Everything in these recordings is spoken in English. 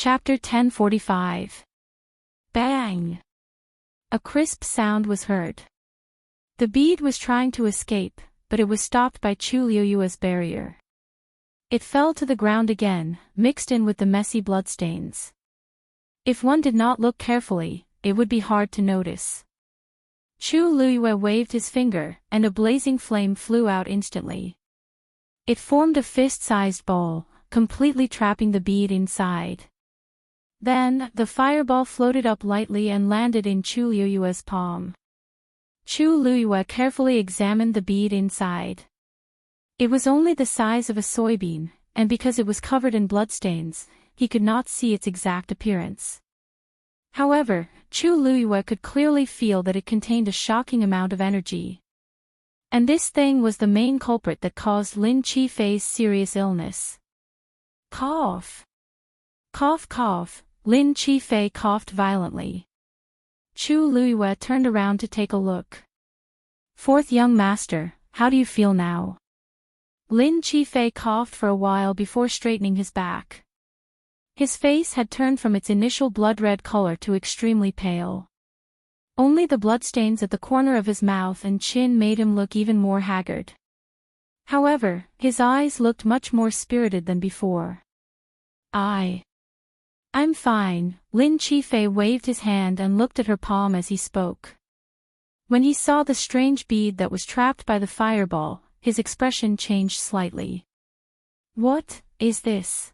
Chapter 1045. Bang! A crisp sound was heard. The bead was trying to escape, but it was stopped by Chu Liuyue's barrier. It fell to the ground again, mixed in with the messy bloodstains. If one did not look carefully, it would be hard to notice. Chu Liyue waved his finger, and a blazing flame flew out instantly. It formed a fist-sized ball, completely trapping the bead inside. Then, the fireball floated up lightly and landed in Chu Liyue's palm. Chu Liyue carefully examined the bead inside. It was only the size of a soybean, and because it was covered in bloodstains, he could not see its exact appearance. However, Chu Liyue could clearly feel that it contained a shocking amount of energy. And this thing was the main culprit that caused Lin Qifei's serious illness. Cough. Cough cough, Lin Qifei coughed violently. Chu Liyue turned around to take a look. Fourth young master, how do you feel now? Lin Qifei coughed for a while before straightening his back. His face had turned from its initial blood-red color to extremely pale. Only the bloodstains at the corner of his mouth and chin made him look even more haggard. However, his eyes looked much more spirited than before. I'm fine, Lin Qifei waved his hand and looked at her palm as he spoke. When he saw the strange bead that was trapped by the fireball, his expression changed slightly. What is this?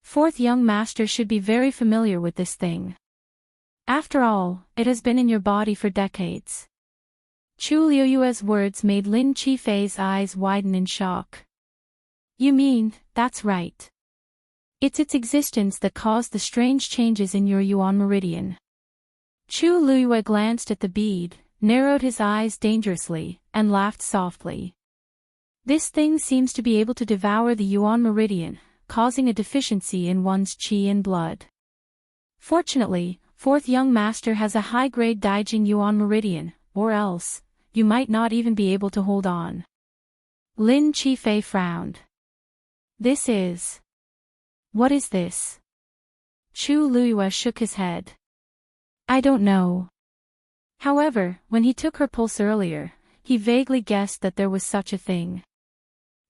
Fourth young master should be very familiar with this thing. After all, it has been in your body for decades. Chu Liyue's words made Lin Qifei's eyes widen in shock. You mean, that's right. It's its existence that caused the strange changes in your Yuan meridian. Chu Liyue glanced at the bead, narrowed his eyes dangerously, and laughed softly. This thing seems to be able to devour the Yuan meridian, causing a deficiency in one's qi and blood. Fortunately, fourth young master has a high-grade Daijing Yuan meridian, or else, you might not even be able to hold on. Lin Qifei frowned. What is this? Chu Liyue shook his head. I don't know. However, when he took her pulse earlier, he vaguely guessed that there was such a thing.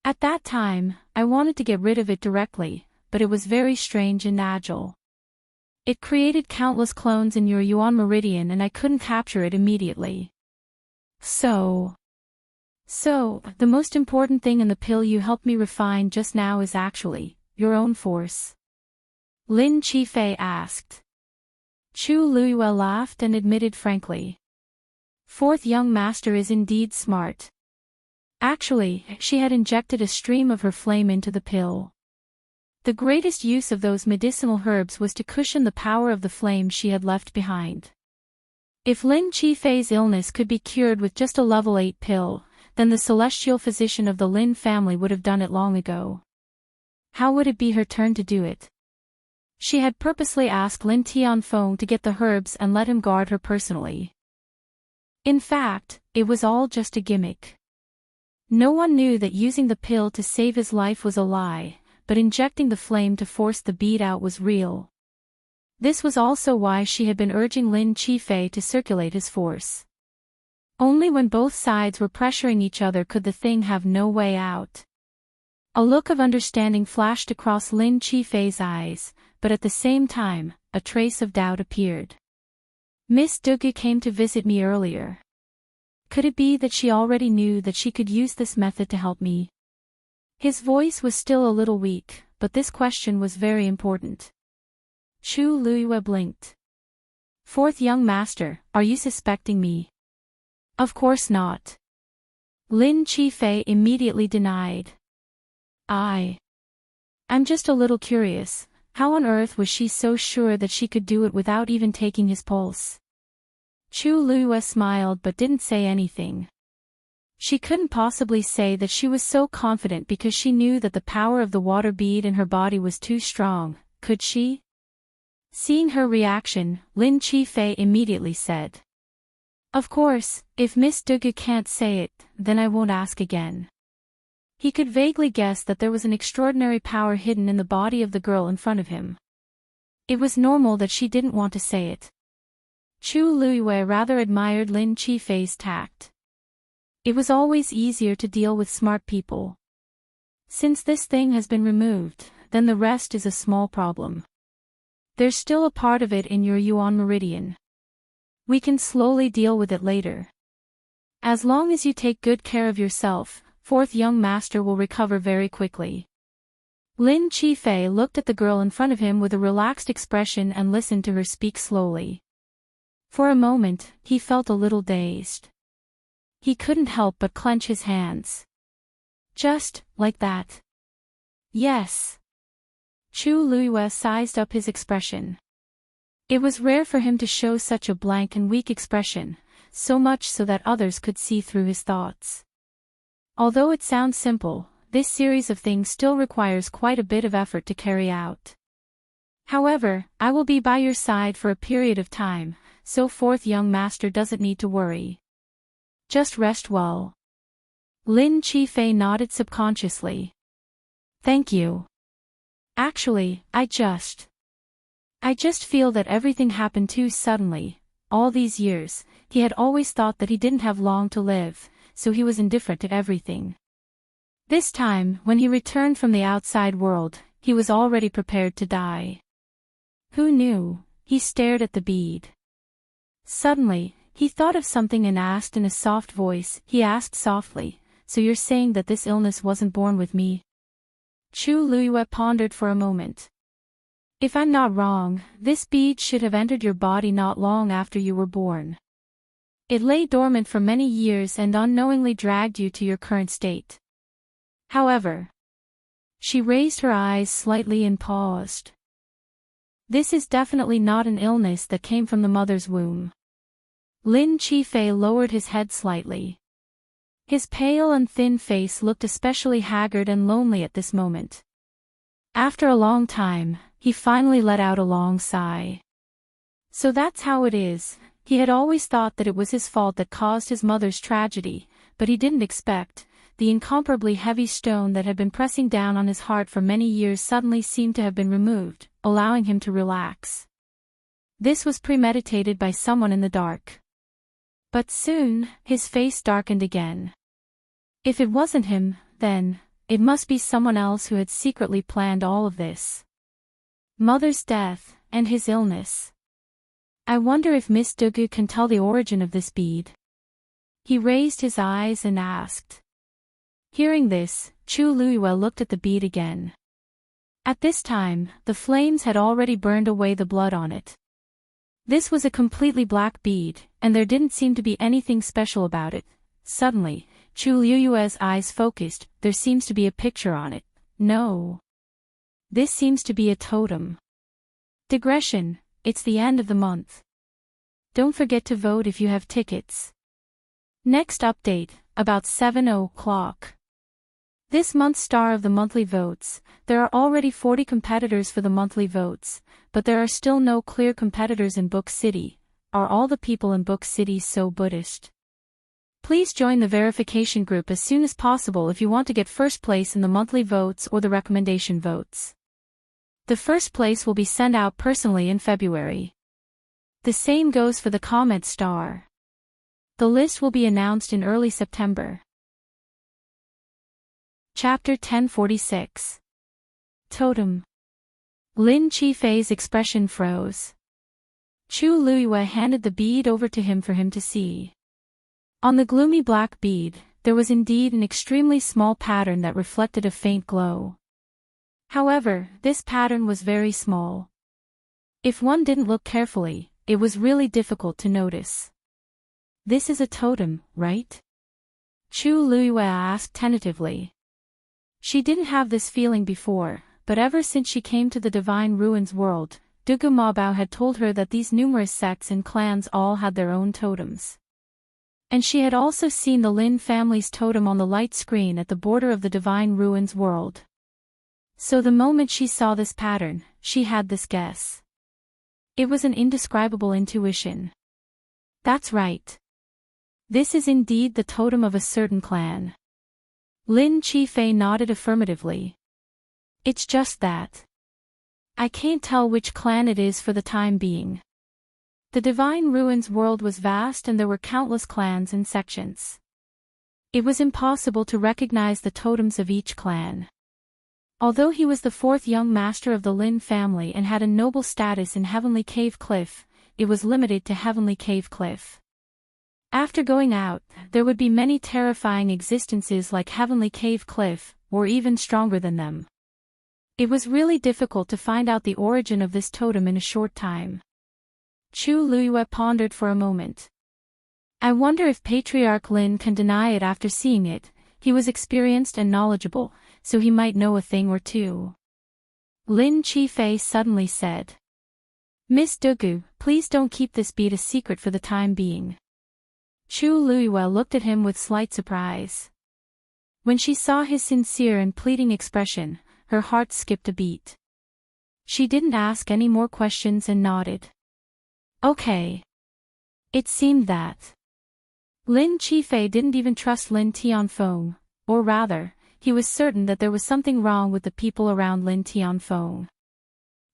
At that time, I wanted to get rid of it directly, but it was very strange and agile. It created countless clones in your Yuan meridian and I couldn't capture it immediately. So, the most important thing in the pill you helped me refine just now is actually your own force? Lin Qifei asked. Chu Liyue laughed and admitted frankly. Fourth young master is indeed smart. Actually, she had injected a stream of her flame into the pill. The greatest use of those medicinal herbs was to cushion the power of the flame she had left behind. If Lin Qifei's illness could be cured with just a level 8 pill, then the celestial physician of the Lin family would have done it long ago. How would it be her turn to do it? She had purposely asked Lin Tianfeng to get the herbs and let him guard her personally. In fact, it was all just a gimmick. No one knew that using the pill to save his life was a lie, but injecting the flame to force the bead out was real. This was also why she had been urging Lin Qifei to circulate his force. Only when both sides were pressuring each other could the thing have no way out. A look of understanding flashed across Lin Qifei's eyes, but at the same time, a trace of doubt appeared. Miss Duge came to visit me earlier. Could it be that she already knew that she could use this method to help me? His voice was still a little weak, but this question was very important. Chu Liyue blinked. Fourth young master, are you suspecting me? Of course not. Lin Qifei immediately denied. I'm just a little curious, how on earth was she so sure that she could do it without even taking his pulse? Chu Liyue smiled but didn't say anything. She couldn't possibly say that she was so confident because she knew that the power of the water bead in her body was too strong, could she? Seeing her reaction, Lin Qifei immediately said. Of course, if Miss Duge can't say it, then I won't ask again. He could vaguely guess that there was an extraordinary power hidden in the body of the girl in front of him. It was normal that she didn't want to say it. Chu Luiyue rather admired Lin Qifei's tact. It was always easier to deal with smart people. Since this thing has been removed, then the rest is a small problem. There's still a part of it in your Yuan meridian. We can slowly deal with it later. As long as you take good care of yourself, fourth young master will recover very quickly. Lin Qifei looked at the girl in front of him with a relaxed expression and listened to her speak slowly. For a moment, he felt a little dazed. He couldn't help but clench his hands. Just, like that. Yes. Chu Luiyue sized up his expression. It was rare for him to show such a blank and weak expression, so much so that others could see through his thoughts. Although it sounds simple, this series of things still requires quite a bit of effort to carry out. However, I will be by your side for a period of time, so fourth young master doesn't need to worry. Just rest well. Lin Qifei nodded subconsciously. Thank you. Actually, I just feel that everything happened too suddenly. All these years, he had always thought that he didn't have long to live, so he was indifferent to everything. This time, when he returned from the outside world, he was already prepared to die. Who knew? He stared at the bead. Suddenly, he thought of something and asked in a soft voice. He asked softly, "So you're saying that this illness wasn't born with me?" Chu Luiyue pondered for a moment. If I'm not wrong, this bead should have entered your body not long after you were born. It lay dormant for many years and unknowingly dragged you to your current state. However, she raised her eyes slightly and paused. This is definitely not an illness that came from the mother's womb. Lin Qifei lowered his head slightly. His pale and thin face looked especially haggard and lonely at this moment. After a long time, he finally let out a long sigh. So that's how it is. He had always thought that it was his fault that caused his mother's tragedy, but he didn't expect. The incomparably heavy stone that had been pressing down on his heart for many years suddenly seemed to have been removed, allowing him to relax. This was premeditated by someone in the dark. But soon, his face darkened again. If it wasn't him, then, it must be someone else who had secretly planned all of this. Mother's death, and his illness. I wonder if Miss Dugu can tell the origin of this bead. He raised his eyes and asked. Hearing this, Chu Luiyue looked at the bead again. At this time, the flames had already burned away the blood on it. This was a completely black bead, and there didn't seem to be anything special about it. Suddenly, Chu Luiyue's eyes focused. There seems to be a picture on it. No. This seems to be a totem. Digression, it's the end of the month. Don't forget to vote if you have tickets. Next update, about 7 o'clock. This month's star of the monthly votes. There are already 40 competitors for the monthly votes, but there are still no clear competitors in Book City. Are all the people in Book City so Buddhist? Please join the verification group as soon as possible if you want to get first place in the monthly votes or the recommendation votes. The first place will be sent out personally in February. The same goes for the comment star. The list will be announced in early September. Chapter 1046. Totem. Lin Qifei's expression froze. Chu Luiyue handed the bead over to him for him to see. On the gloomy black bead, there was indeed an extremely small pattern that reflected a faint glow. However, this pattern was very small. If one didn't look carefully, it was really difficult to notice. This is a totem, right? Chu Luiyue asked tentatively. She didn't have this feeling before, but ever since she came to the Divine Ruins world, Dugu Mabao had told her that these numerous sects and clans all had their own totems. And she had also seen the Lin family's totem on the light screen at the border of the Divine Ruins world. So the moment she saw this pattern, she had this guess. It was an indescribable intuition. That's right. This is indeed the totem of a certain clan. Lin Qifei nodded affirmatively. It's just that. I can't tell which clan it is for the time being. The Divine Ruins world was vast and there were countless clans and sections. It was impossible to recognize the totems of each clan. Although he was the fourth young master of the Lin family and had a noble status in Heavenly Cave Cliff, it was limited to Heavenly Cave Cliff. After going out, there would be many terrifying existences like Heavenly Cave Cliff, or even stronger than them. It was really difficult to find out the origin of this totem in a short time. Chu Luiyue pondered for a moment. I wonder if Patriarch Lin can deny it after seeing it. He was experienced and knowledgeable, so he might know a thing or two. Lin Qifei suddenly said. Miss Dugu, please don't keep this bead a secret for the time being. Chu Luiyue looked at him with slight surprise. When she saw his sincere and pleading expression, her heart skipped a beat. She didn't ask any more questions and nodded. Okay. It seemed that Lin Qifei didn't even trust Lin Tianfeng, or rather, he was certain that there was something wrong with the people around Lin Tianfeng.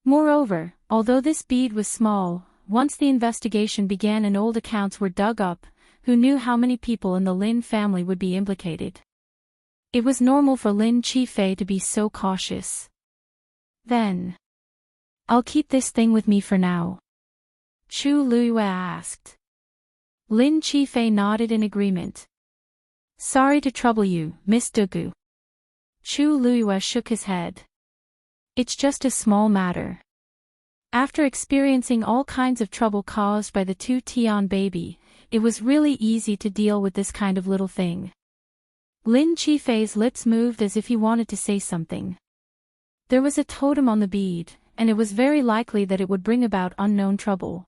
Moreover, although this bead was small, once the investigation began and old accounts were dug up, who knew how many people in the Lin family would be implicated? It was normal for Lin Qifei to be so cautious. Then, I'll keep this thing with me for now. Chu Luiyue asked. Lin Qifei nodded in agreement. Sorry to trouble you, Miss Dugu. Chu Luiyue shook his head. It's just a small matter. After experiencing all kinds of trouble caused by the two Tian baby, it was really easy to deal with this kind of little thing. Lin Qifei's lips moved as if he wanted to say something. There was a totem on the bead, and it was very likely that it would bring about unknown trouble.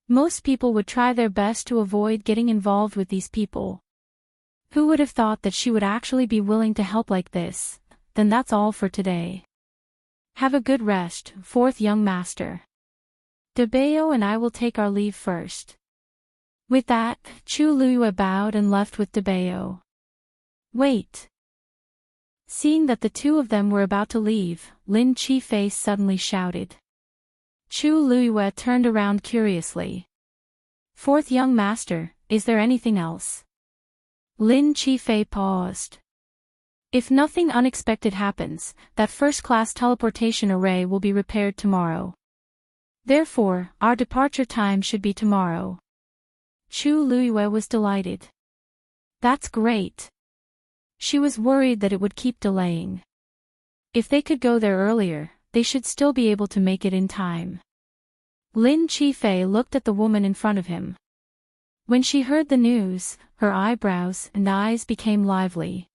Most people would try their best to avoid getting involved with these people. Who would have thought that she would actually be willing to help like this? Then that's all for today. Have a good rest, fourth young master. Debeo and I will take our leave first. With that, Chu Luiyue bowed and left with Debeo. Wait. Seeing that the two of them were about to leave, Lin Qifei suddenly shouted. Chu Luiyue turned around curiously. Fourth young master, is there anything else? Lin Qifei paused. If nothing unexpected happens, that first-class teleportation array will be repaired tomorrow. Therefore, our departure time should be tomorrow. Chu Luiyue was delighted. That's great. She was worried that it would keep delaying. If they could go there earlier, they should still be able to make it in time. Lin Qifei looked at the woman in front of him. When she heard the news, her eyebrows and eyes became lively.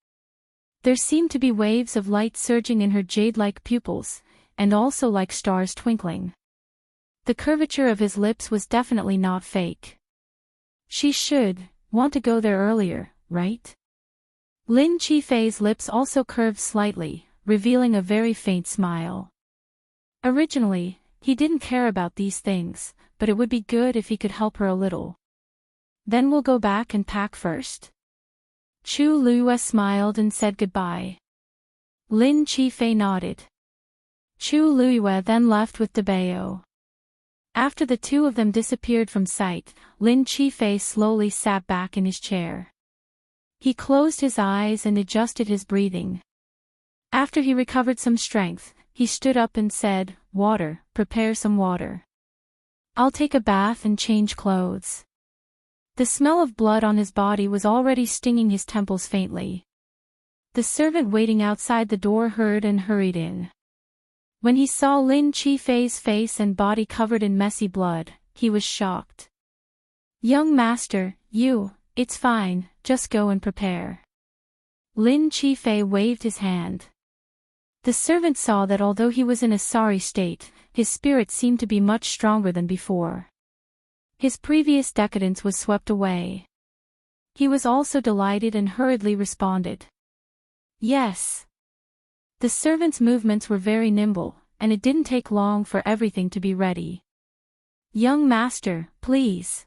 There seemed to be waves of light surging in her jade-like pupils, and also like stars twinkling. The curvature of his lips was definitely not fake. She should want to go there earlier, right? Lin Qifei's lips also curved slightly, revealing a very faint smile. Originally, he didn't care about these things, but it would be good if he could help her a little. Then we'll go back and pack first. Chu Luiyue smiled and said goodbye. Lin Qifei nodded. Chu Luiyue then left with Debeo. After the two of them disappeared from sight, Lin Qifei slowly sat back in his chair. He closed his eyes and adjusted his breathing. After he recovered some strength, he stood up and said, "Water, prepare some water. I'll take a bath and change clothes." The smell of blood on his body was already stinging his temples faintly. The servant waiting outside the door heard and hurried in. When he saw Lin Qifei's face and body covered in messy blood, he was shocked. "Young master, it's fine, just go and prepare." Lin Qifei waved his hand. The servant saw that although he was in a sorry state, his spirit seemed to be much stronger than before. His previous decadence was swept away. He was also delighted and hurriedly responded. "Yes." The servant's movements were very nimble, and it didn't take long for everything to be ready. "Young master, please."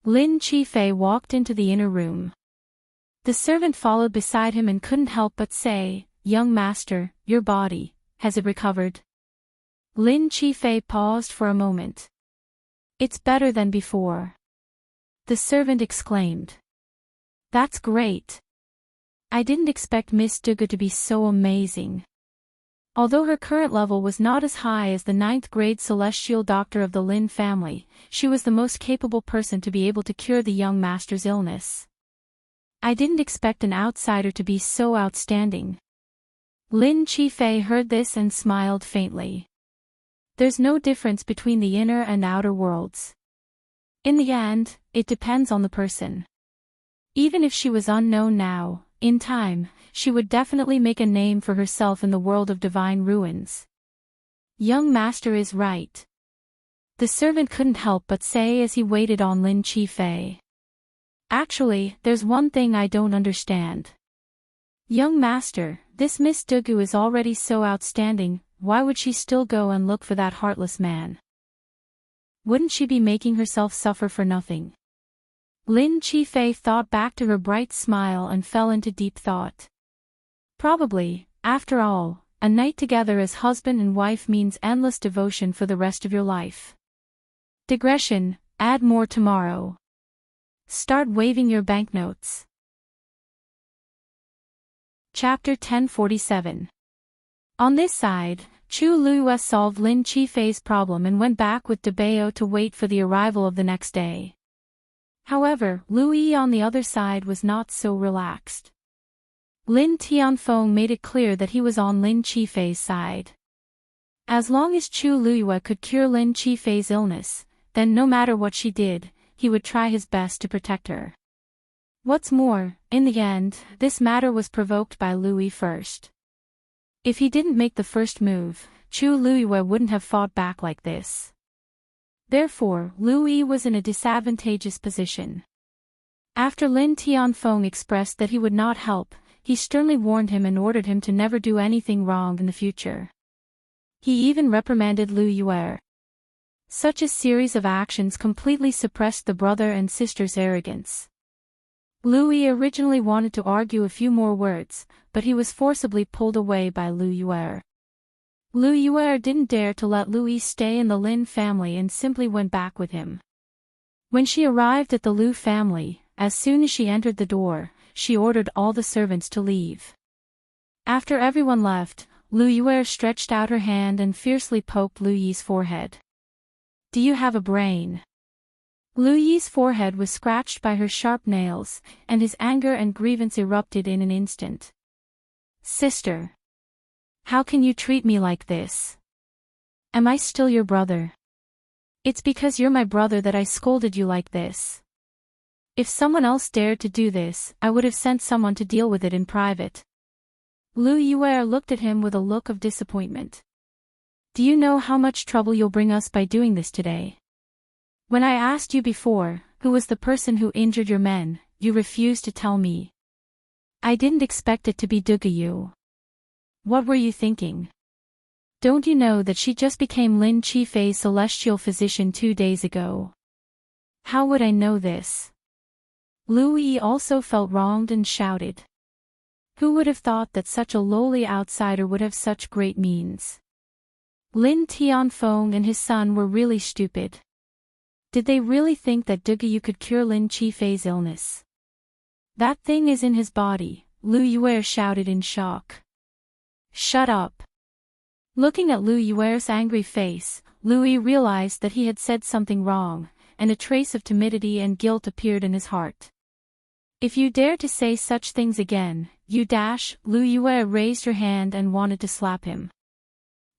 Lin Qifei walked into the inner room. The servant followed beside him and couldn't help but say, "Young master, your body, has it recovered?" Lin Qifei paused for a moment. It's better than before. The servant exclaimed. That's great. I didn't expect Miss Dugu to be so amazing. Although her current level was not as high as the 9th grade celestial doctor of the Lin family, she was the most capable person to be able to cure the young master's illness. I didn't expect an outsider to be so outstanding. Lin Qifei heard this and smiled faintly. There's no difference between the inner and outer worlds. In the end, it depends on the person. Even if she was unknown now, in time, she would definitely make a name for herself in the world of divine ruins. Young master is right. The servant couldn't help but say as he waited on Lin Qifei. Actually, there's one thing I don't understand. Young master, this Miss Dugu is already so outstanding, why would she still go and look for that heartless man? Wouldn't she be making herself suffer for nothing? Lin Qifei thought back to her bright smile and fell into deep thought. Probably, after all, a night together as husband and wife means endless devotion for the rest of your life. Digression, add more tomorrow. Start waving your banknotes. Chapter 1047. On this side, Chu Luiyue solved Lin Qifei's problem and went back with Debao to wait for the arrival of the next day. However, Lu Yi on the other side was not so relaxed. Lin Tianfeng made it clear that he was on Lin Qifei's side. As long as Chu Luiyue could cure Lin Qifei's illness, then no matter what she did, he would try his best to protect her. What's more, in the end, this matter was provoked by Lu Yi first. If he didn't make the first move, Chu Luiyue wouldn't have fought back like this. Therefore, Lu Yi was in a disadvantageous position. After Lin Tianfeng expressed that he would not help, he sternly warned him and ordered him to never do anything wrong in the future. He even reprimanded Lu Yue. Such a series of actions completely suppressed the brother and sister's arrogance. Lu Yi originally wanted to argue a few more words, but he was forcibly pulled away by Lu Yue. Lu Yue didn't dare to let Lu Yi stay in the Lin family and simply went back with him. When she arrived at the Lu family, as soon as she entered the door, she ordered all the servants to leave. After everyone left, Lu Yue stretched out her hand and fiercely poked Lu Yi's forehead. Do you have a brain? Lu Yi's forehead was scratched by her sharp nails, and his anger and grievance erupted in an instant. Sister! How can you treat me like this? Am I still your brother? It's because you're my brother that I scolded you like this. If someone else dared to do this, I would have sent someone to deal with it in private. Lu Yue looked at him with a look of disappointment. Do you know how much trouble you'll bring us by doing this today? When I asked you before, who was the person who injured your men, you refused to tell me. I didn't expect it to be Dugu. What were you thinking? Don't you know that she just became Lin Qifei's celestial physician 2 days ago? How would I know this? Lu Yi also felt wronged and shouted. Who would have thought that such a lowly outsider would have such great means? Lin Tianfeng and his son were really stupid. Did they really think that Dugu could cure Lin Qifei's illness? That thing is in his body, Lu Yue shouted in shock. Shut up. Looking at Lu Yue's angry face, Lu Yi realized that he had said something wrong, and a trace of timidity and guilt appeared in his heart. If you dare to say such things again, you dash, Lu Yue raised her hand and wanted to slap him.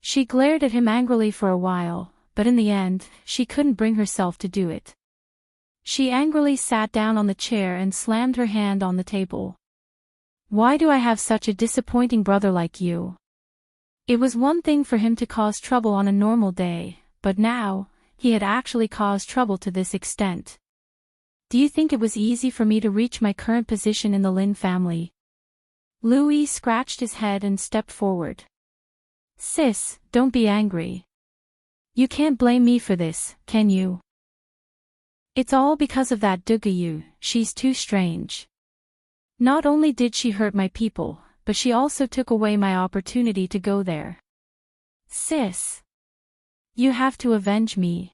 She glared at him angrily for a while, but in the end, she couldn't bring herself to do it. She angrily sat down on the chair and slammed her hand on the table. Why do I have such a disappointing brother like you? It was one thing for him to cause trouble on a normal day, but now, he had actually caused trouble to this extent. Do you think it was easy for me to reach my current position in the Lin family? Lu Yi scratched his head and stepped forward. Sis, don't be angry. You can't blame me for this, can you? It's all because of that Dugu, she's too strange. Not only did she hurt my people, but she also took away my opportunity to go there. Sis. You have to avenge me.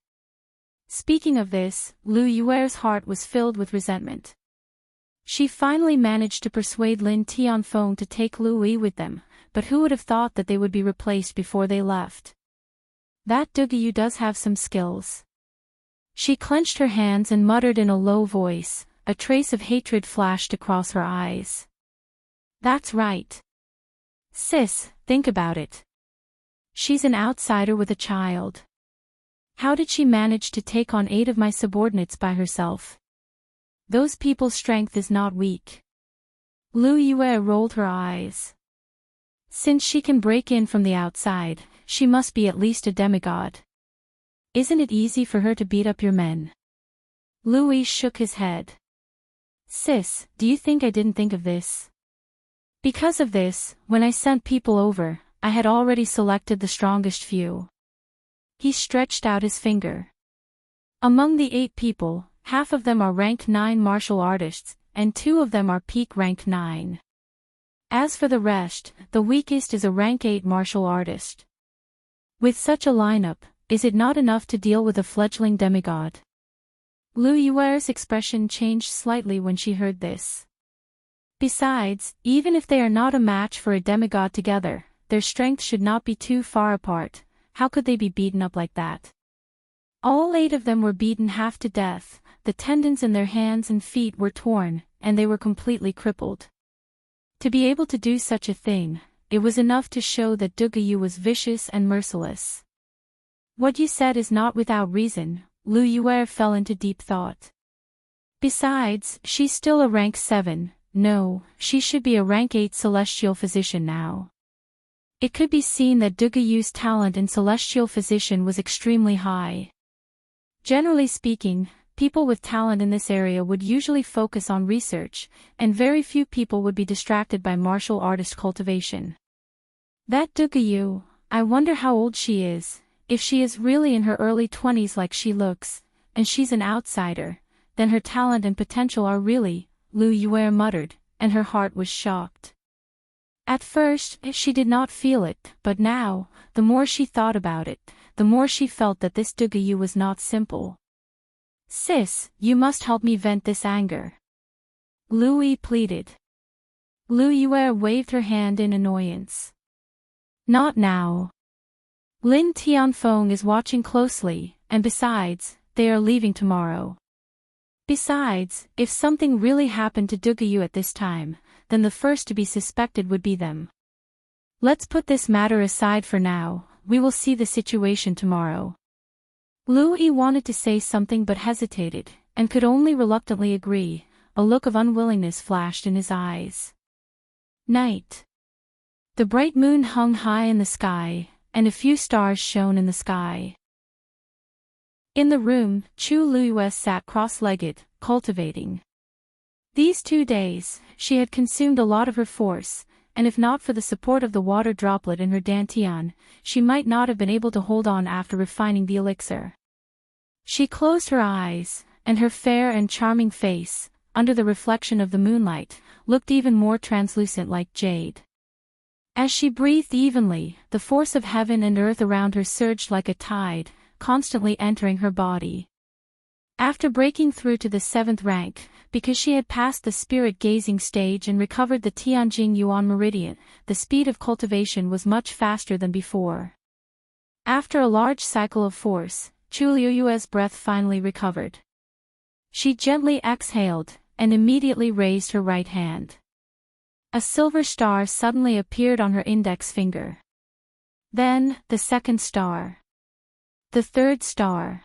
Speaking of this, Lu Yuer's heart was filled with resentment. She finally managed to persuade Lin Tianfeng to take Lu Yi with them, but who would have thought that they would be replaced before they left? That Dugayu does have some skills. She clenched her hands and muttered in a low voice, a trace of hatred flashed across her eyes. That's right. Sis, think about it. She's an outsider with a child. How did she manage to take on 8 of my subordinates by herself? Those people's strength is not weak. Lu Yue rolled her eyes. Since she can break in from the outside, she must be at least a demigod. Isn't it easy for her to beat up your men? Louis shook his head. Sis, do you think I didn't think of this? Because of this, when I sent people over, I had already selected the strongest few. He stretched out his finger. Among the 8 people, half of them are rank 9 martial artists, and 2 of them are peak rank 9. As for the rest, the weakest is a rank 8 martial artist. With such a lineup, is it not enough to deal with a fledgling demigod? Lu Yuer's expression changed slightly when she heard this. Besides, even if they are not a match for a demigod together, their strength should not be too far apart. How could they be beaten up like that? All 8 of them were beaten half to death, the tendons in their hands and feet were torn, and they were completely crippled. To be able to do such a thing, it was enough to show that Dugayu was vicious and merciless. What you said is not without reason, Lu Yuer fell into deep thought. Besides, she's still a rank 7, no, she should be a rank 8 celestial physician now. It could be seen that Dugayu's talent in celestial physician was extremely high. Generally speaking, people with talent in this area would usually focus on research, and very few people would be distracted by martial artist cultivation. That Dugayu, I wonder how old she is. If she is really in her early 20s like she looks, and she's an outsider, then her talent and potential are really, Lu Yue muttered, and her heart was shocked. At first, she did not feel it, but now, the more she thought about it, the more she felt that this Dugayu was not simple. Sis, you must help me vent this anger. Louis pleaded. Lu Yue waved her hand in annoyance. Not now. Lin Tianfeng is watching closely, and besides, they are leaving tomorrow. Besides, if something really happened to Dugayu at this time, then the first to be suspected would be them. Let's put this matter aside for now, we will see the situation tomorrow. Louis wanted to say something but hesitated, and could only reluctantly agree. A look of unwillingness flashed in his eyes. Night. The bright moon hung high in the sky, and a few stars shone in the sky. In the room, Chu Luyue sat cross-legged, cultivating. These 2 days, she had consumed a lot of her force, and if not for the support of the water droplet in her dantian, she might not have been able to hold on after refining the elixir. She closed her eyes, and her fair and charming face, under the reflection of the moonlight, looked even more translucent like jade. As she breathed evenly, the force of heaven and earth around her surged like a tide, constantly entering her body. After breaking through to the 7th rank, because she had passed the spirit-gazing stage and recovered the Tianjing Yuan meridian, the speed of cultivation was much faster than before. After a large cycle of force, Chu Liyue's breath finally recovered. She gently exhaled, and immediately raised her right hand. A silver star suddenly appeared on her index finger. Then, the 2nd star. The 3rd star.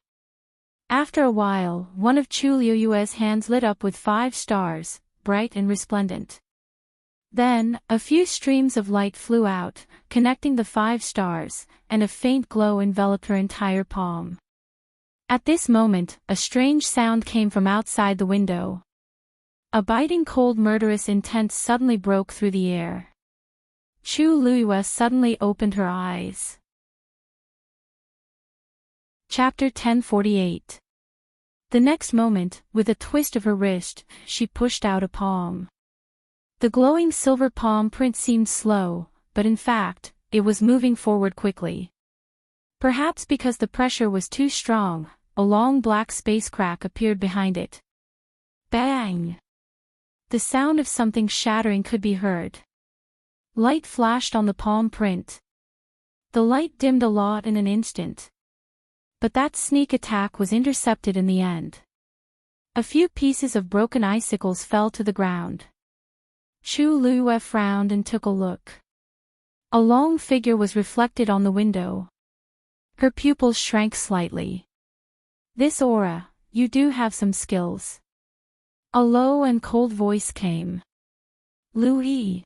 After a while, one of Chu Liyue's hands lit up with 5 stars, bright and resplendent. Then, a few streams of light flew out, connecting the 5 stars, and a faint glow enveloped her entire palm. At this moment, a strange sound came from outside the window. A biting cold murderous intent suddenly broke through the air. Chu Liyue suddenly opened her eyes. Chapter 1048. The next moment, with a twist of her wrist, she pushed out a palm. The glowing silver palm print seemed slow, but in fact, it was moving forward quickly. Perhaps because the pressure was too strong, a long black space crack appeared behind it. Bang! The sound of something shattering could be heard. Light flashed on the palm print. The light dimmed a lot in an instant. But that sneak attack was intercepted in the end. A few pieces of broken icicles fell to the ground. Chu Liyue frowned and took a look. A long figure was reflected on the window. Her pupils shrank slightly. This aura, you do have some skills. A low and cold voice came. Lu Yi.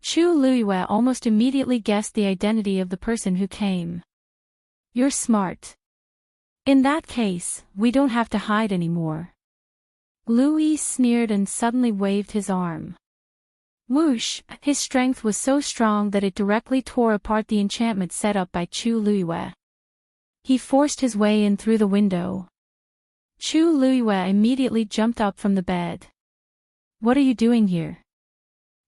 Chu Liyue almost immediately guessed the identity of the person who came. You're smart. In that case, we don't have to hide anymore. Lu Yi sneered and suddenly waved his arm. Whoosh! His strength was so strong that it directly tore apart the enchantment set up by Chu Liyue. He forced his way in through the window. Chu Liyue immediately jumped up from the bed. What are you doing here?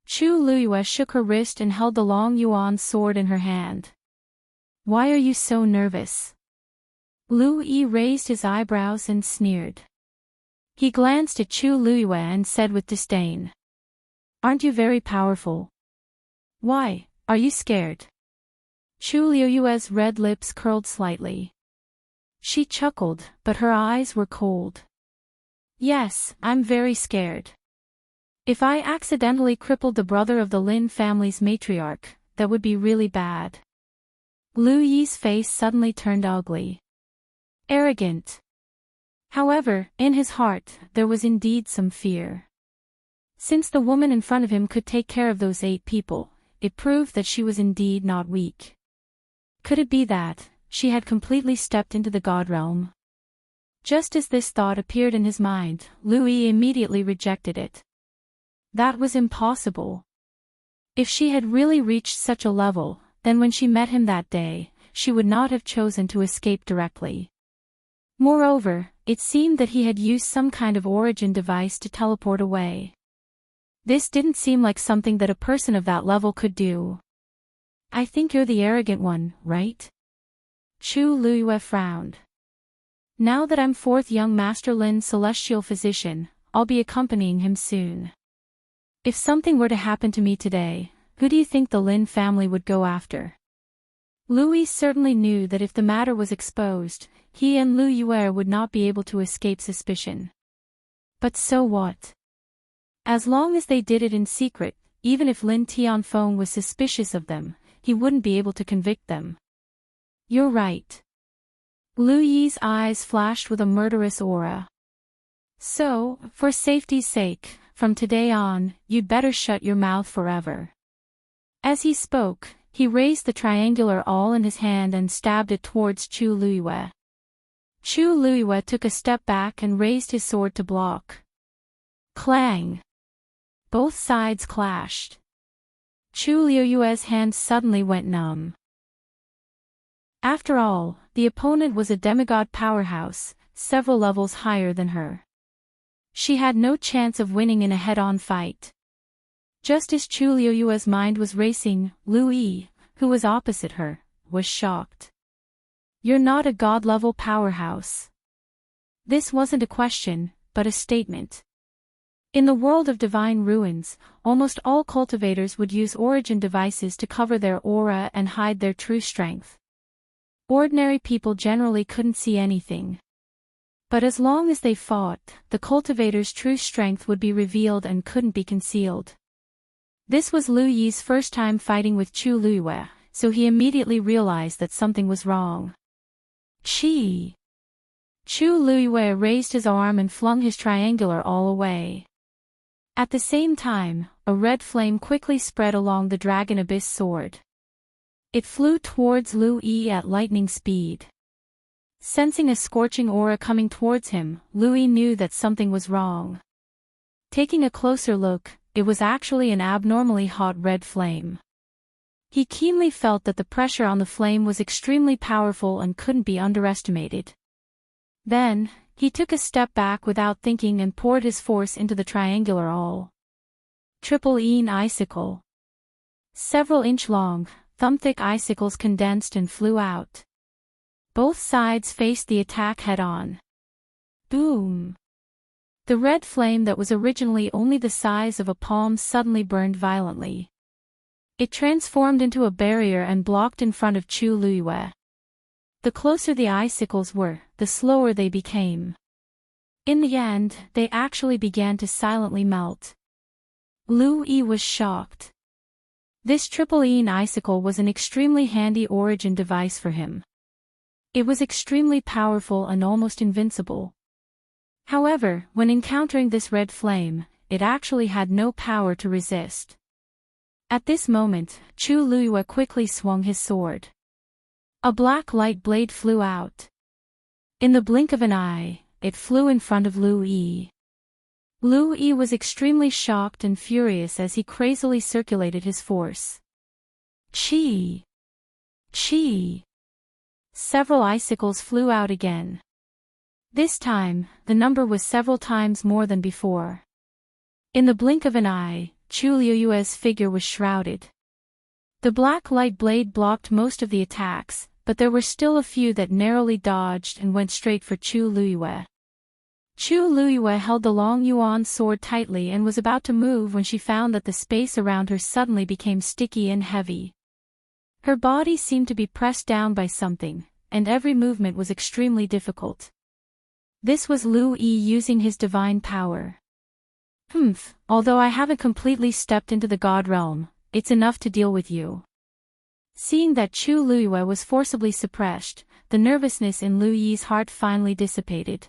Chu Liyue shook her wrist and held the long yuan sword in her hand. Why are you so nervous? Lu Yi raised his eyebrows and sneered. He glanced at Chu Liyue and said with disdain. Aren't you very powerful? Why, are you scared? Chu Liyue's red lips curled slightly. She chuckled, but her eyes were cold. Yes, I'm very scared. If I accidentally crippled the brother of the Lin family's matriarch, that would be really bad. Lu Yi's face suddenly turned ugly. Arrogant. However, in his heart, there was indeed some fear. Since the woman in front of him could take care of those 8 people, it proved that she was indeed not weak. Could it be that she had completely stepped into the god realm? Just as this thought appeared in his mind, Lu Yi immediately rejected it. That was impossible. If she had really reached such a level, then when she met him that day, she would not have chosen to escape directly. Moreover, it seemed that he had used some kind of origin device to teleport away. This didn't seem like something that a person of that level could do. I think you're the arrogant one, right? Chu Liyue frowned. Now that I'm 4th young Master Lin's celestial physician, I'll be accompanying him soon. If something were to happen to me today, who do you think the Lin family would go after? Lu Yi certainly knew that if the matter was exposed, he and Lu Yue would not be able to escape suspicion. But so what? As long as they did it in secret, even if Lin Tianfeng was suspicious of them, he wouldn't be able to convict them. You're right. Lu Yi's eyes flashed with a murderous aura. So, for safety's sake, from today on, you'd better shut your mouth forever. As he spoke, he raised the triangular awl in his hand and stabbed it towards Chu Liyue. Chu Liyue took a step back and raised his sword to block. Clang! Both sides clashed. Chu Liyue's hand suddenly went numb. After all, the opponent was a demigod powerhouse, several levels higher than her. She had no chance of winning in a head-on fight. Just as Chu Liyue's mind was racing, Lu Yi, who was opposite her, was shocked. You're not a god-level powerhouse. This wasn't a question, but a statement. In the world of divine ruins, almost all cultivators would use origin devices to cover their aura and hide their true strength. Ordinary people generally couldn't see anything. But as long as they fought, the cultivator's true strength would be revealed and couldn't be concealed. This was Lu Yi's first time fighting with Chu Liyue, so he immediately realized that something was wrong. Chi! Chu Liyue raised his arm and flung his triangular awl away. At the same time, a red flame quickly spread along the Dragon Abyss sword. It flew towards Lu Yi at lightning speed. Sensing a scorching aura coming towards him, Lu Yi knew that something was wrong. Taking a closer look, it was actually an abnormally hot red flame. He keenly felt that the pressure on the flame was extremely powerful and couldn't be underestimated. Then, he took a step back without thinking and poured his force into the triangular awl. Triple Een icicle. Several inch long, thumb-thick icicles condensed and flew out. Both sides faced the attack head-on. Boom! The red flame that was originally only the size of a palm suddenly burned violently. It transformed into a barrier and blocked in front of Chu Luiyue. The closer the icicles were, the slower they became. In the end, they actually began to silently melt. Lu Yi was shocked. This triple Ean icicle was an extremely handy origin device for him. It was extremely powerful and almost invincible. However, when encountering this red flame, it actually had no power to resist. At this moment, Chu Luiyue quickly swung his sword. A black light blade flew out. In the blink of an eye, it flew in front of Lu Yi. Lu Yi was extremely shocked and furious as he crazily circulated his force. Chi! Chi! Several icicles flew out again. This time, the number was several times more than before. In the blink of an eye, Chu Luiyue's figure was shrouded. The black light blade blocked most of the attacks, but there were still a few that narrowly dodged and went straight for Chu Luiyue. Chu Luiyue held the long yuan sword tightly and was about to move when she found that the space around her suddenly became sticky and heavy. Her body seemed to be pressed down by something, and every movement was extremely difficult. This was Lu Yi using his divine power. Although I haven't completely stepped into the god realm, it's enough to deal with you. Seeing that Chu Luiyue was forcibly suppressed, the nervousness in Lu Yi's heart finally dissipated.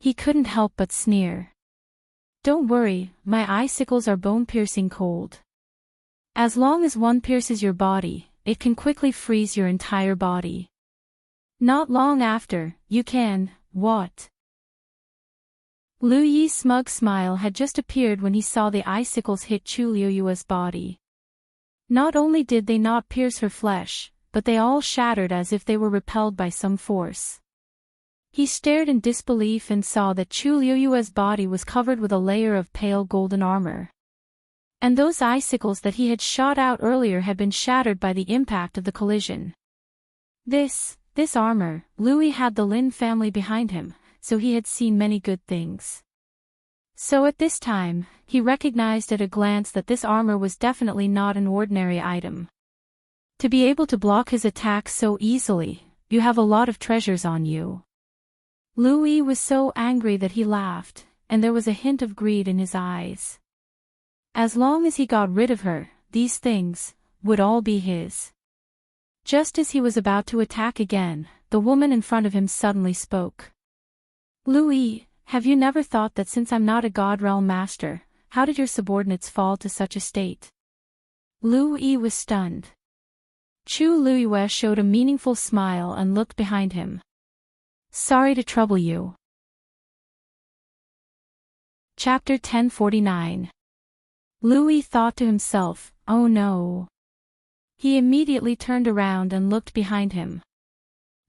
He couldn't help but sneer. Don't worry, my icicles are bone-piercing cold. As long as one pierces your body, it can quickly freeze your entire body. Not long after, you can, what? Lu Yi's smug smile had just appeared when he saw the icicles hit Chu Luiyue's body. Not only did they not pierce her flesh, but they all shattered as if they were repelled by some force. He stared in disbelief and saw that Chu Luiyue's body was covered with a layer of pale golden armor. And those icicles that he had shot out earlier had been shattered by the impact of the collision. This armor, Lu Yi had the Lin family behind him, so he had seen many good things. So at this time, he recognized at a glance that this armor was definitely not an ordinary item. To be able to block his attacks so easily, you have a lot of treasures on you. Lu Yi was so angry that he laughed, and there was a hint of greed in his eyes. As long as he got rid of her, these things would all be his. Just as he was about to attack again, the woman in front of him suddenly spoke. Lu Yi, have you never thought that since I'm not a God Realm master, how did your subordinates fall to such a state? Lu Yi was stunned. Chu Luiyue showed a meaningful smile and looked behind him. Sorry to trouble you. Chapter 1049. Lu Yi thought to himself, oh no. He immediately turned around and looked behind him.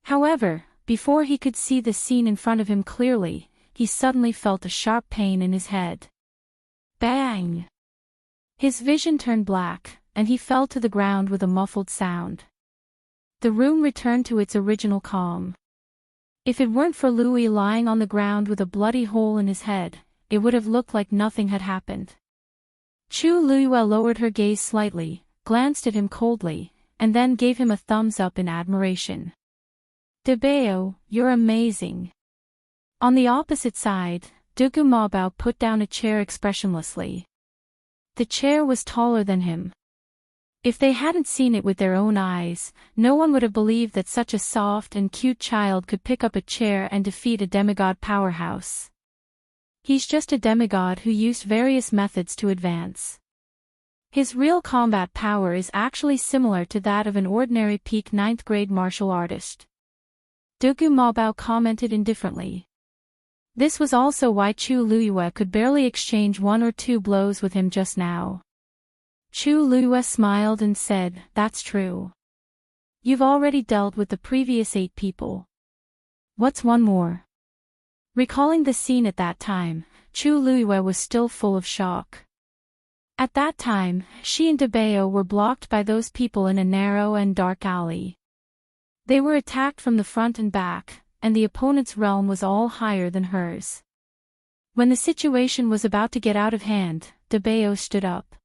However, before he could see the scene in front of him clearly, he suddenly felt a sharp pain in his head. Bang! His vision turned black, and he fell to the ground with a muffled sound. The room returned to its original calm. If it weren't for Lu Yi lying on the ground with a bloody hole in his head, it would have looked like nothing had happened. Chu Luiyue lowered her gaze slightly, glanced at him coldly, and then gave him a thumbs up in admiration. Debao, you're amazing. On the opposite side, Dugu Mabao put down a chair expressionlessly. The chair was taller than him. If they hadn't seen it with their own eyes, no one would have believed that such a soft and cute child could pick up a chair and defeat a demigod powerhouse. He's just a demigod who used various methods to advance. His real combat power is actually similar to that of an ordinary peak 9th grade martial artist. Dugu Mabao commented indifferently. This was also why Chu Luiyue could barely exchange one or two blows with him just now. Chu Luiyue smiled and said, that's true. You've already dealt with the previous 8 people. What's one more? Recalling the scene at that time, Chu Luiyue was still full of shock. At that time, she and Debao were blocked by those people in a narrow and dark alley. They were attacked from the front and back, and the opponent's realm was all higher than hers. When the situation was about to get out of hand, Debeo stood up.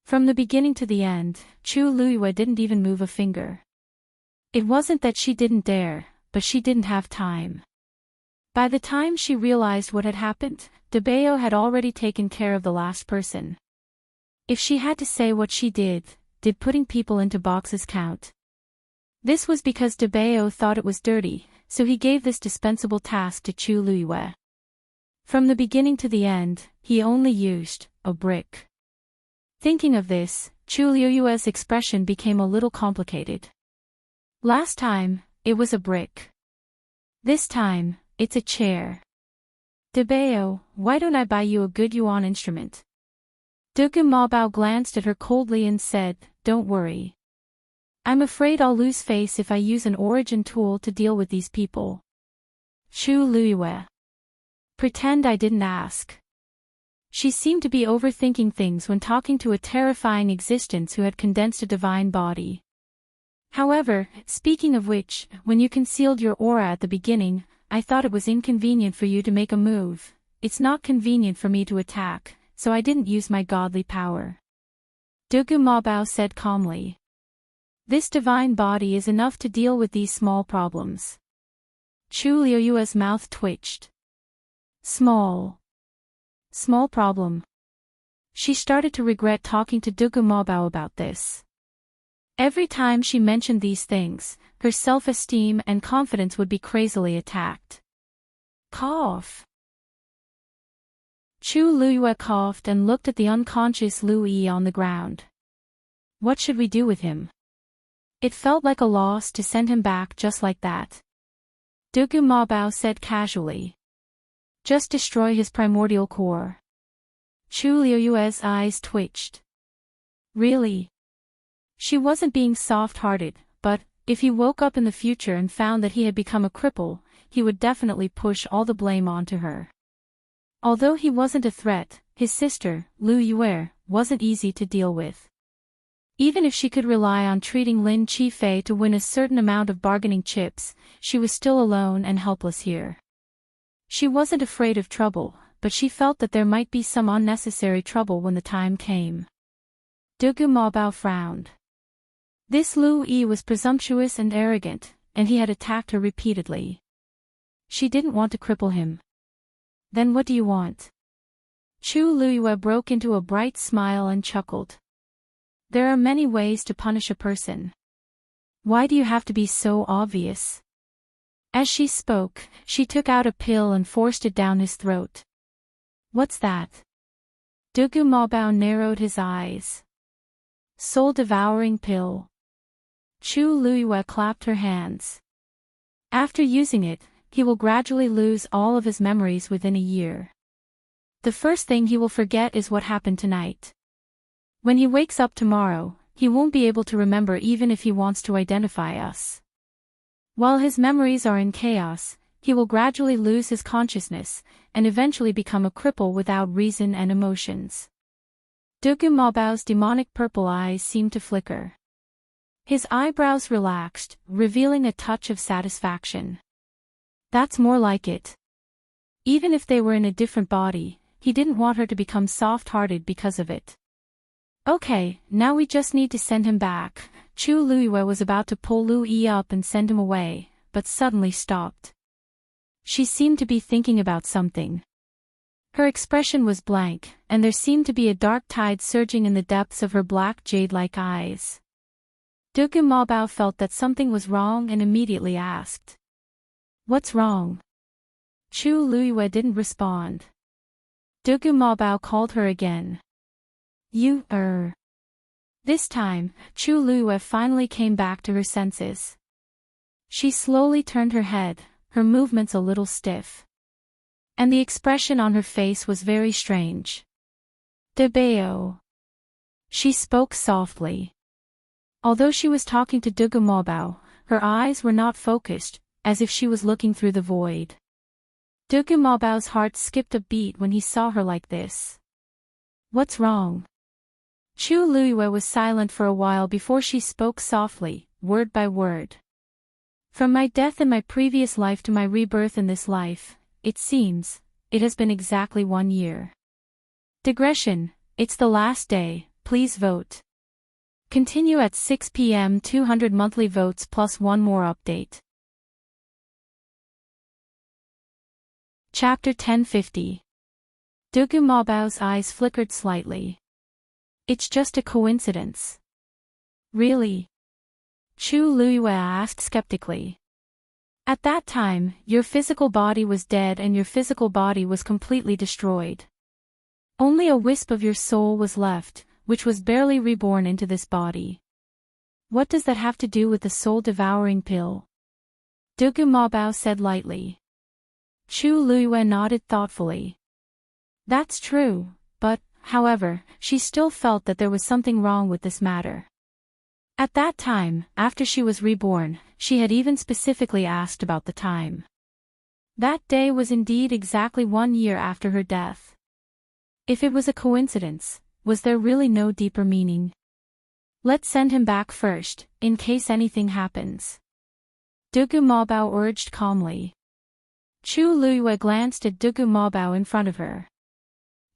From the beginning to the end, Chu Luiyue didn't even move a finger. It wasn't that she didn't dare, but she didn't have time. By the time she realized what had happened, Debeo had already taken care of the last person. If she had to say what she did putting people into boxes count? This was because Debeo thought it was dirty, so he gave this dispensable task to Chu Luiyue. From the beginning to the end, he only used a brick. Thinking of this, Chu Luiyue's expression became a little complicated. Last time, it was a brick. This time, it's a chair. Debeo, why don't I buy you a good yuan instrument? Dugu Mabao glanced at her coldly and said, don't worry. I'm afraid I'll lose face if I use an origin tool to deal with these people. Chu Luiyue. Pretend I didn't ask. She seemed to be overthinking things when talking to a terrifying existence who had condensed a divine body. However, speaking of which, when you concealed your aura at the beginning, I thought it was inconvenient for you to make a move. It's not convenient for me to attack, so I didn't use my godly power. Dugu Mabao said calmly. This divine body is enough to deal with these small problems. Chu Luiyue's mouth twitched. Small problem. She started to regret talking to Dugu Mabao about this. Every time she mentioned these things, her self-esteem and confidence would be crazily attacked. Cough. Chu Luiyue coughed and looked at the unconscious Lu Yi on the ground. What should we do with him? It felt like a loss to send him back just like that. Dugu Mabao said casually. Just destroy his primordial core. Chu Luiyue's eyes twitched. Really? She wasn't being soft-hearted, but, if he woke up in the future and found that he had become a cripple, he would definitely push all the blame onto her. Although he wasn't a threat, his sister, Lu Yue, wasn't easy to deal with. Even if she could rely on treating Lin Qifei to win a certain amount of bargaining chips, she was still alone and helpless here. She wasn't afraid of trouble, but she felt that there might be some unnecessary trouble when the time came. Dugu Mabao frowned. This Lu Yi was presumptuous and arrogant, and he had attacked her repeatedly. She didn't want to cripple him. Then what do you want? Chu Luiyue broke into a bright smile and chuckled. There are many ways to punish a person. Why do you have to be so obvious? As she spoke, she took out a pill and forced it down his throat. What's that? Dugu Mabao narrowed his eyes. Soul-devouring pill. Chu Luiyue clapped her hands. After using it, he will gradually lose all of his memories within a year. The first thing he will forget is what happened tonight. When he wakes up tomorrow, he won't be able to remember even if he wants to identify us. While his memories are in chaos, he will gradually lose his consciousness, and eventually become a cripple without reason and emotions. Dugu Mabao's demonic purple eyes seemed to flicker. His eyebrows relaxed, revealing a touch of satisfaction. That's more like it. Even if they were in a different body, he didn't want her to become soft-hearted because of it. Okay, now we just need to send him back. Chu Luiyue was about to pull Lu Yi up and send him away, but suddenly stopped. She seemed to be thinking about something. Her expression was blank, and there seemed to be a dark tide surging in the depths of her black jade-like eyes. Dugu Mabao felt that something was wrong and immediately asked. What's wrong? Chu Luiyue didn't respond. Dugu Mabao called her again. This time, Chu Luiyue finally came back to her senses. She slowly turned her head, her movements a little stiff. And the expression on her face was very strange. Debeo. She spoke softly. Although she was talking to Dugu Mabao, her eyes were not focused, as if she was looking through the void. Dugu Mabao's heart skipped a beat when he saw her like this. What's wrong? Chu Luiyue was silent for a while before she spoke softly, word by word. From my death in my previous life to my rebirth in this life, it seems, it has been exactly 1 year. Digression, it's the last day, please vote. Continue at 6 p.m. 200 monthly votes plus one more update. Chapter 1050. Dugu Mabao's eyes flickered slightly. It's just a coincidence. Really? Chu Luiyue asked skeptically. At that time, your physical body was dead and your physical body was completely destroyed. Only a wisp of your soul was left, which was barely reborn into this body. What does that have to do with the soul-devouring pill? Dugu Mabao said lightly. Chu Luiyue nodded thoughtfully. That's true, but, however, she still felt that there was something wrong with this matter. At that time, after she was reborn, she had even specifically asked about the time. That day was indeed exactly 1 year after her death. If it was a coincidence, was there really no deeper meaning? Let's send him back first, in case anything happens. Dugu Mabao urged calmly. Chu Luiyue glanced at Dugu Mabao in front of her.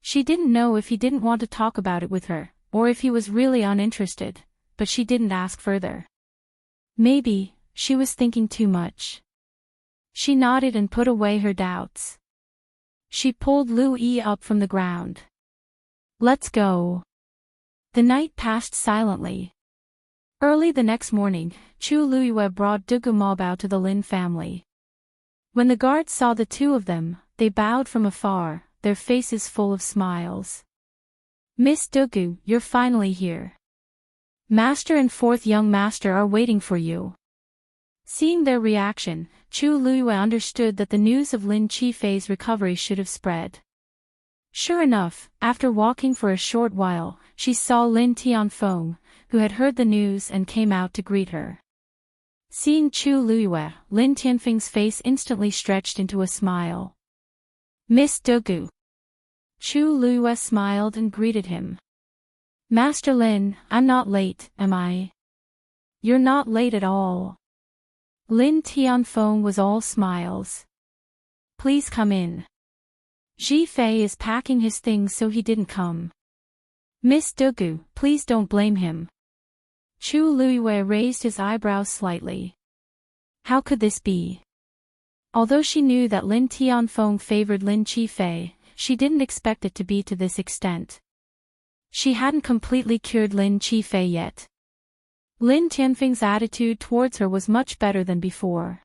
She didn't know if he didn't want to talk about it with her, or if he was really uninterested, but she didn't ask further. Maybe, she was thinking too much. She nodded and put away her doubts. She pulled Lu Yi up from the ground. Let's go. The night passed silently. Early the next morning, Chu Luiyue brought Dugu Mabao to the Lin family. When the guards saw the two of them, they bowed from afar, their faces full of smiles. Miss Dugu, you're finally here. Master and fourth young master are waiting for you. Seeing their reaction, Chu Luiyue understood that the news of Lin Qifei's recovery should have spread. Sure enough, after walking for a short while, she saw Lin Tianfeng, who had heard the news and came out to greet her. Seeing Chu Luiyue, Lin Tianfeng's face instantly stretched into a smile. Miss Dugu. Chu Luiyue smiled and greeted him. Master Lin, I'm not late, am I? You're not late at all. Lin Tianfeng was all smiles. Please come in. Ji Fei is packing his things so he didn't come. Miss Dugu, please don't blame him. Chu Luiyue raised his eyebrows slightly. How could this be? Although she knew that Lin Tianfeng favored Lin Qifei, she didn't expect it to be to this extent. She hadn't completely cured Lin Qifei yet. Lin Tianfeng's attitude towards her was much better than before.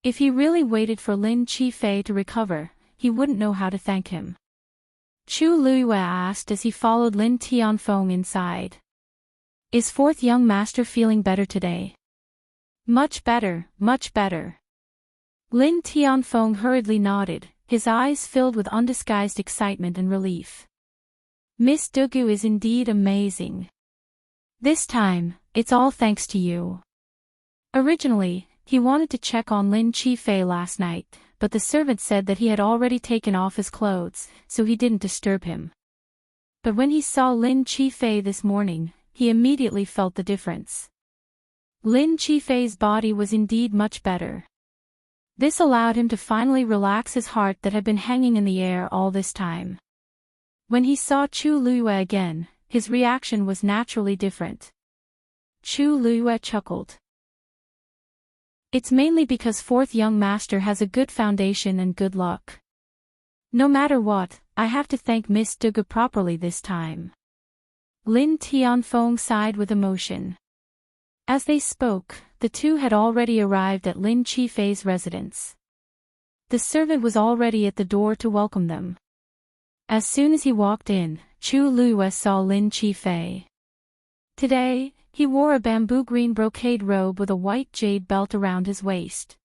If he really waited for Lin Qifei to recover, he wouldn't know how to thank him. Chu Luiyue asked as he followed Lin Tianfeng inside. Is fourth young master feeling better today? Much better, much better. Lin Tianfeng hurriedly nodded, his eyes filled with undisguised excitement and relief. Miss Dugu is indeed amazing. This time, it's all thanks to you. Originally, he wanted to check on Lin Qifei last night, but the servant said that he had already taken off his clothes, so he didn't disturb him. But when he saw Lin Qifei this morning, he immediately felt the difference. Lin Qifei's body was indeed much better. This allowed him to finally relax his heart that had been hanging in the air all this time. When he saw Chu Luiyue again, his reaction was naturally different. Chu Luiyue chuckled. It's mainly because fourth young master has a good foundation and good luck. No matter what, I have to thank Miss Dugu properly this time. Lin Tianfeng sighed with emotion. As they spoke, the two had already arrived at Lin Qifei's residence. The servant was already at the door to welcome them. As soon as he walked in, Chu Luiyue saw Lin Qifei. Today, he wore a bamboo green brocade robe with a white jade belt around his waist.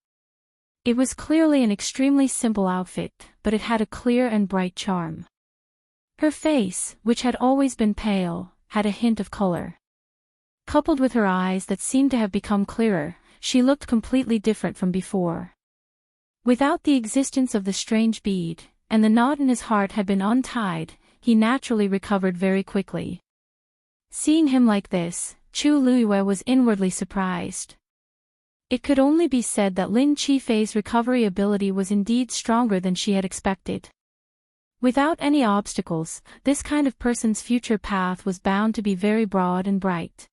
It was clearly an extremely simple outfit, but it had a clear and bright charm. Her face, which had always been pale, had a hint of color. Coupled with her eyes that seemed to have become clearer, she looked completely different from before. Without the existence of the strange bead, and the knot in his heart had been untied, he naturally recovered very quickly. Seeing him like this, Chu Luiyue was inwardly surprised. It could only be said that Lin Qifei's recovery ability was indeed stronger than she had expected. Without any obstacles, this kind of person's future path was bound to be very broad and bright.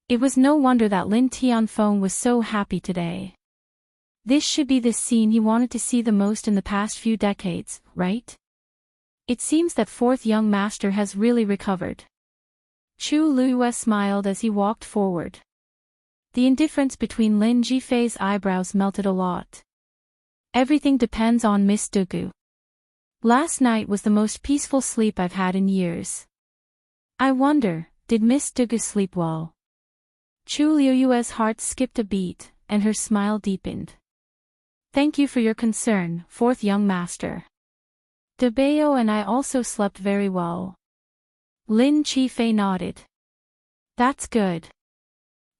It was no wonder that Lin Tianfeng was so happy today. This should be the scene he wanted to see the most in the past few decades, right? It seems that fourth young master has really recovered. Chu Luiyue smiled as he walked forward. The indifference between Lin Jifei's eyebrows melted a lot. Everything depends on Miss Dugu. Last night was the most peaceful sleep I've had in years. I wonder, did Miss Dugu sleep well? Chu Luiyue's heart skipped a beat, and her smile deepened. Thank you for your concern, fourth young master. De Bao and I also slept very well. Lin Qifei nodded. That's good.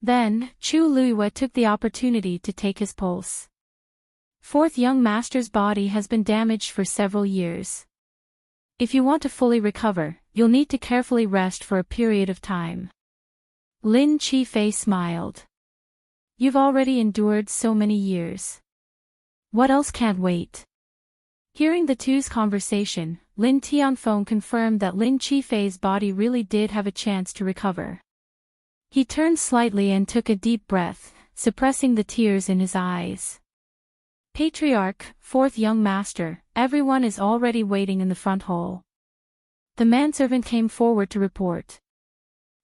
Then, Chu Luiyue took the opportunity to take his pulse. Fourth young master's body has been damaged for several years. If you want to fully recover, you'll need to carefully rest for a period of time. Lin Qifei smiled. You've already endured so many years. What else can't wait? Hearing the two's conversation, Lin Tianfeng confirmed that Lin Qifei's body really did have a chance to recover. He turned slightly and took a deep breath, suppressing the tears in his eyes. Patriarch, fourth young master, everyone is already waiting in the front hall. The manservant came forward to report.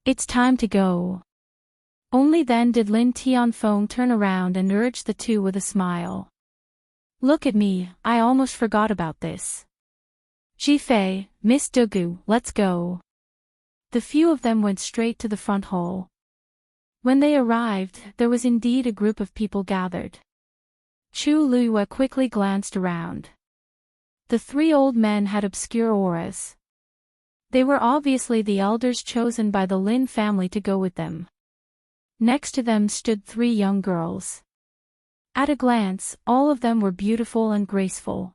It's time to go. Only then did Lin Tianfeng turn around and urge the two with a smile. Look at me, I almost forgot about this. Jifei, Miss Dugu, let's go. The few of them went straight to the front hall. When they arrived, there was indeed a group of people gathered. Chu Luiyue quickly glanced around. The three old men had obscure auras. They were obviously the elders chosen by the Lin family to go with them. Next to them stood three young girls. At a glance, all of them were beautiful and graceful.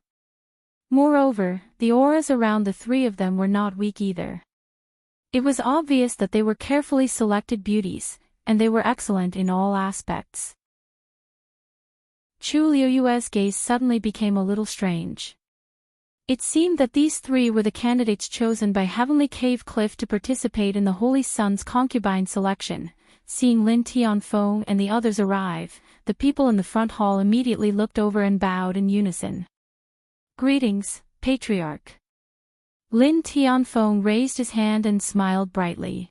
Moreover, the auras around the three of them were not weak either. It was obvious that they were carefully selected beauties, and they were excellent in all aspects. Chu Luiyue's gaze suddenly became a little strange. It seemed that these three were the candidates chosen by Heavenly Cave Cliff to participate in the Holy Sun's concubine selection. Seeing Lin Tianfeng and the others arrive, the people in the front hall immediately looked over and bowed in unison. Greetings, Patriarch. Lin Tianfeng raised his hand and smiled brightly.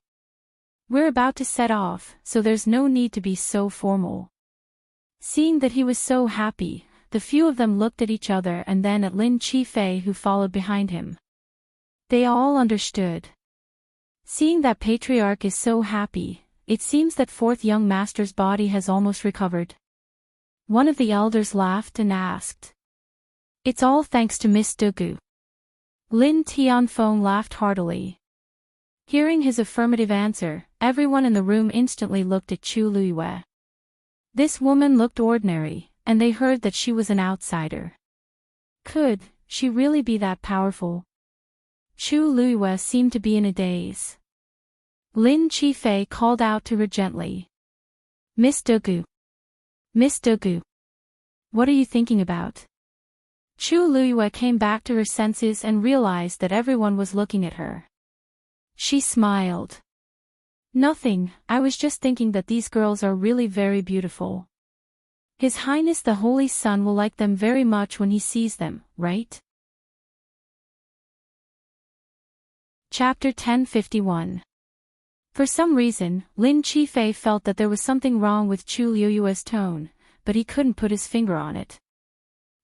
We're about to set off, so there's no need to be so formal. Seeing that he was so happy, the few of them looked at each other and then at Lin Qifei, who followed behind him. They all understood. Seeing that Patriarch is so happy, it seems that fourth young master's body has almost recovered. One of the elders laughed and asked. It's all thanks to Miss Dugu. Lin Tianfeng laughed heartily. Hearing his affirmative answer, everyone in the room instantly looked at Chu Luiyue. This woman looked ordinary, and they heard that she was an outsider. Could she really be that powerful? Chu Luiyue seemed to be in a daze. Lin Qifei called out to her gently. Miss Dugu. Miss Dugu. What are you thinking about? Chu Luiyue came back to her senses and realized that everyone was looking at her. She smiled. Nothing, I was just thinking that these girls are really very beautiful. His Highness the Holy Sun will like them very much when he sees them, right? Chapter 1051. For some reason, Lin Qifei felt that there was something wrong with Chu Luiyue's tone, but he couldn't put his finger on it.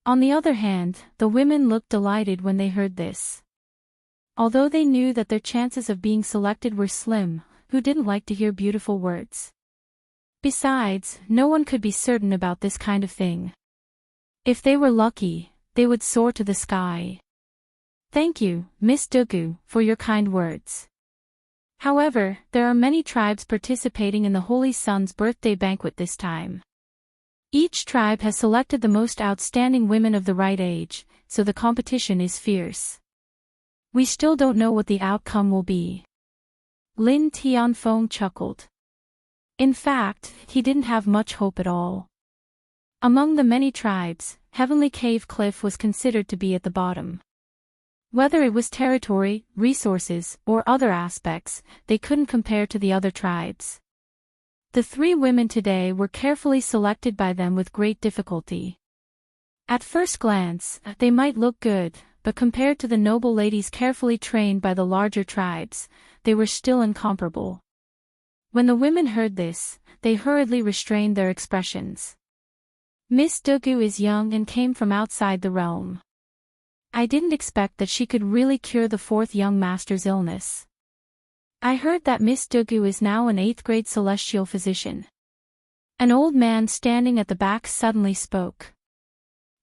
On the other hand, the women looked delighted when they heard this. Although they knew that their chances of being selected were slim, who didn't like to hear beautiful words? Besides, no one could be certain about this kind of thing. If they were lucky, they would soar to the sky. Thank you, Miss Dugu, for your kind words. However, there are many tribes participating in the Holy Sun's birthday banquet this time. Each tribe has selected the most outstanding women of the right age, so the competition is fierce. We still don't know what the outcome will be. Lin Tianfeng chuckled. In fact, he didn't have much hope at all. Among the many tribes, Heavenly Cave Cliff was considered to be at the bottom. Whether it was territory, resources, or other aspects, they couldn't compare to the other tribes. The three women today were carefully selected by them with great difficulty. At first glance, they might look good, but compared to the noble ladies carefully trained by the larger tribes, they were still incomparable. When the women heard this, they hurriedly restrained their expressions. Miss Dugu is young and came from outside the realm. I didn't expect that she could really cure the fourth young master's illness. I heard that Miss Dugu is now an 8th grade celestial physician. An old man standing at the back suddenly spoke.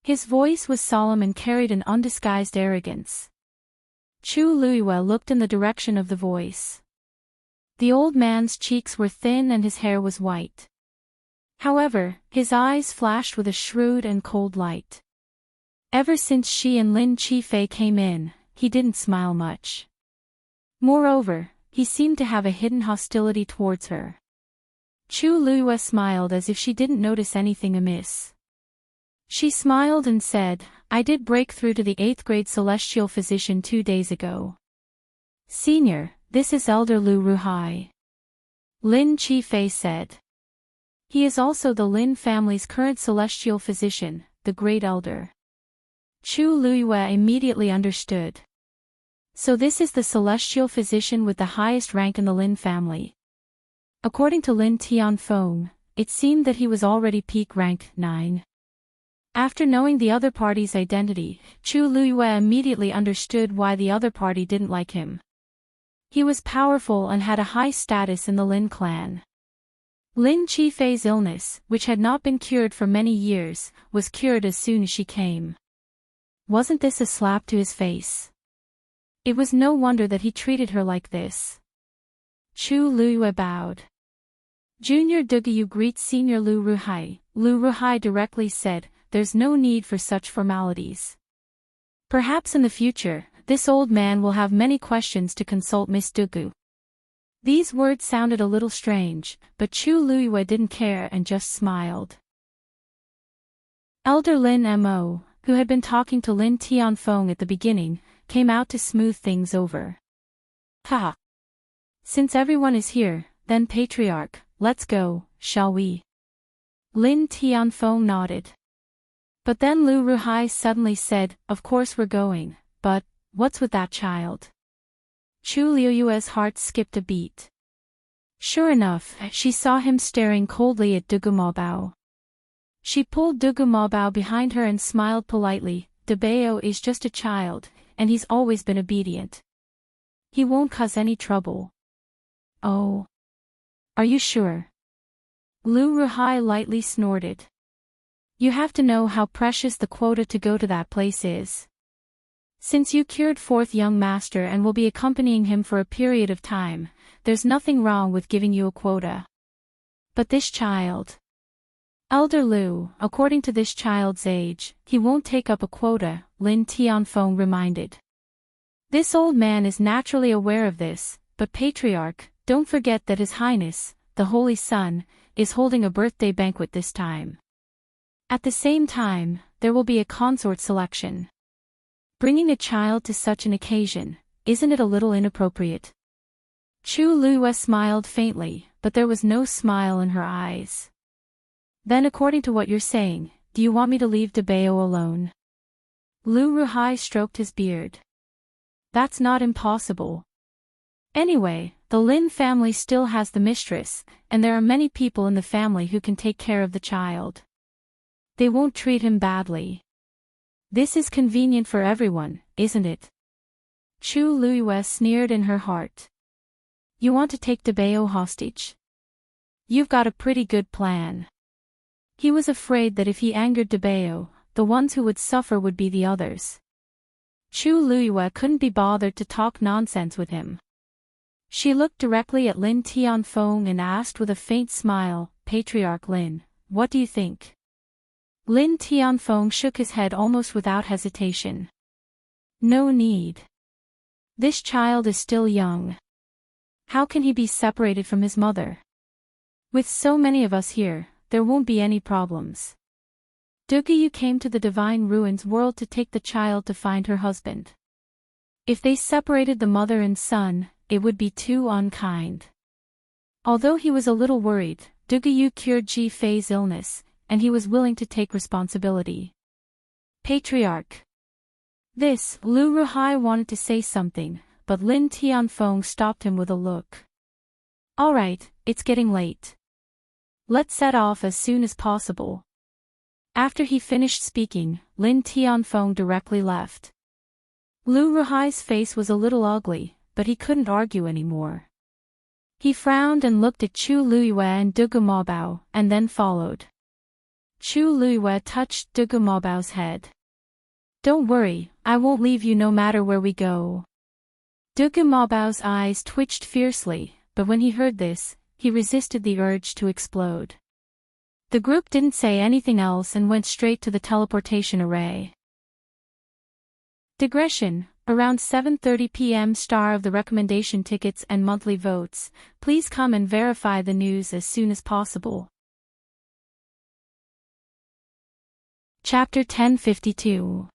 His voice was solemn and carried an undisguised arrogance. Chu Luiyue looked in the direction of the voice. The old man's cheeks were thin and his hair was white. However, his eyes flashed with a shrewd and cold light. Ever since she and Lin Qifei came in, he didn't smile much. Moreover, he seemed to have a hidden hostility towards her. Chu Luiyue smiled as if she didn't notice anything amiss. She smiled and said, I did break through to the 8th grade celestial physician 2 days ago. Senior, this is Elder Lu Ruhai. Lin Qifei said. He is also the Lin family's current celestial physician, the Great Elder. Chu Luiyue immediately understood. So this is the celestial physician with the highest rank in the Lin family. According to Lin Tianfeng, it seemed that he was already peak rank 9. After knowing the other party's identity, Chu Luiyue immediately understood why the other party didn't like him. He was powerful and had a high status in the Lin clan. Lin Qifei's illness, which had not been cured for many years, was cured as soon as she came. Wasn't this a slap to his face? It was no wonder that he treated her like this. Chu Luiyue bowed. Junior Dugu greets Senior Lu Ruhai. Lu Ruhai directly said, there's no need for such formalities. Perhaps in the future, this old man will have many questions to consult Miss Dugu. These words sounded a little strange, but Chu Luiyue didn't care and just smiled. Elder Lin Mo, who had been talking to Lin Tianfeng at the beginning, came out to smooth things over. Ha! Since everyone is here, then Patriarch, let's go, shall we? Lin Tianfeng nodded. But then Lu Ruhai suddenly said, of course we're going, but, what's with that child? Chu Luiyue's heart skipped a beat. Sure enough, she saw him staring coldly at Dugu Maobao. She pulled Dugu Maobao behind her and smiled politely, Debao is just a child, and he's always been obedient. He won't cause any trouble. Oh. Are you sure? Lu Ruhai lightly snorted. You have to know how precious the quota to go to that place is. Since you cured fourth young master and will be accompanying him for a period of time, there's nothing wrong with giving you a quota. But this child. Elder Lu, according to this child's age, he won't take up a quota, Lin Tianfeng reminded. This old man is naturally aware of this, but Patriarch, don't forget that His Highness, the Holy Sun, is holding a birthday banquet this time. At the same time, there will be a consort selection. Bringing a child to such an occasion, isn't it a little inappropriate? Chu Luiyue smiled faintly, but there was no smile in her eyes. Then according to what you're saying, do you want me to leave Debao alone? Lu Ruhai stroked his beard. That's not impossible. Anyway, the Lin family still has the mistress, and there are many people in the family who can take care of the child. They won't treat him badly. This is convenient for everyone, isn't it? Chu Luiyue sneered in her heart. You want to take Debao hostage? You've got a pretty good plan. He was afraid that if he angered Debao, the ones who would suffer would be the others. Chu Luiyue couldn't be bothered to talk nonsense with him. She looked directly at Lin Tianfeng and asked with a faint smile, Patriarch Lin, what do you think? Lin Tianfeng shook his head almost without hesitation. No need. This child is still young. How can he be separated from his mother? With so many of us here, there won't be any problems. Dugayu came to the Divine Ruins world to take the child to find her husband. If they separated the mother and son, it would be too unkind. Although he was a little worried, Dugayu cured Ji Fei's illness, and he was willing to take responsibility. Patriarch. This, Lu Ruhai wanted to say something, but Lin Tianfeng stopped him with a look. Alright, it's getting late. Let's set off as soon as possible. After he finished speaking, Lin Tianfeng directly left. Lu Ruhai's face was a little ugly, but he couldn't argue anymore. He frowned and looked at Chu Luiyue and Dugu Maobao, and then followed. Chu Luiyue touched Dugu Maobao's head. Don't worry, I won't leave you no matter where we go. Dugu Maobao's eyes twitched fiercely, but when he heard this, he resisted the urge to explode. The group didn't say anything else and went straight to the teleportation array. Digression. Around 7:30 p.m. Star of the recommendation tickets and monthly votes, please come and verify the news as soon as possible. Chapter 1052.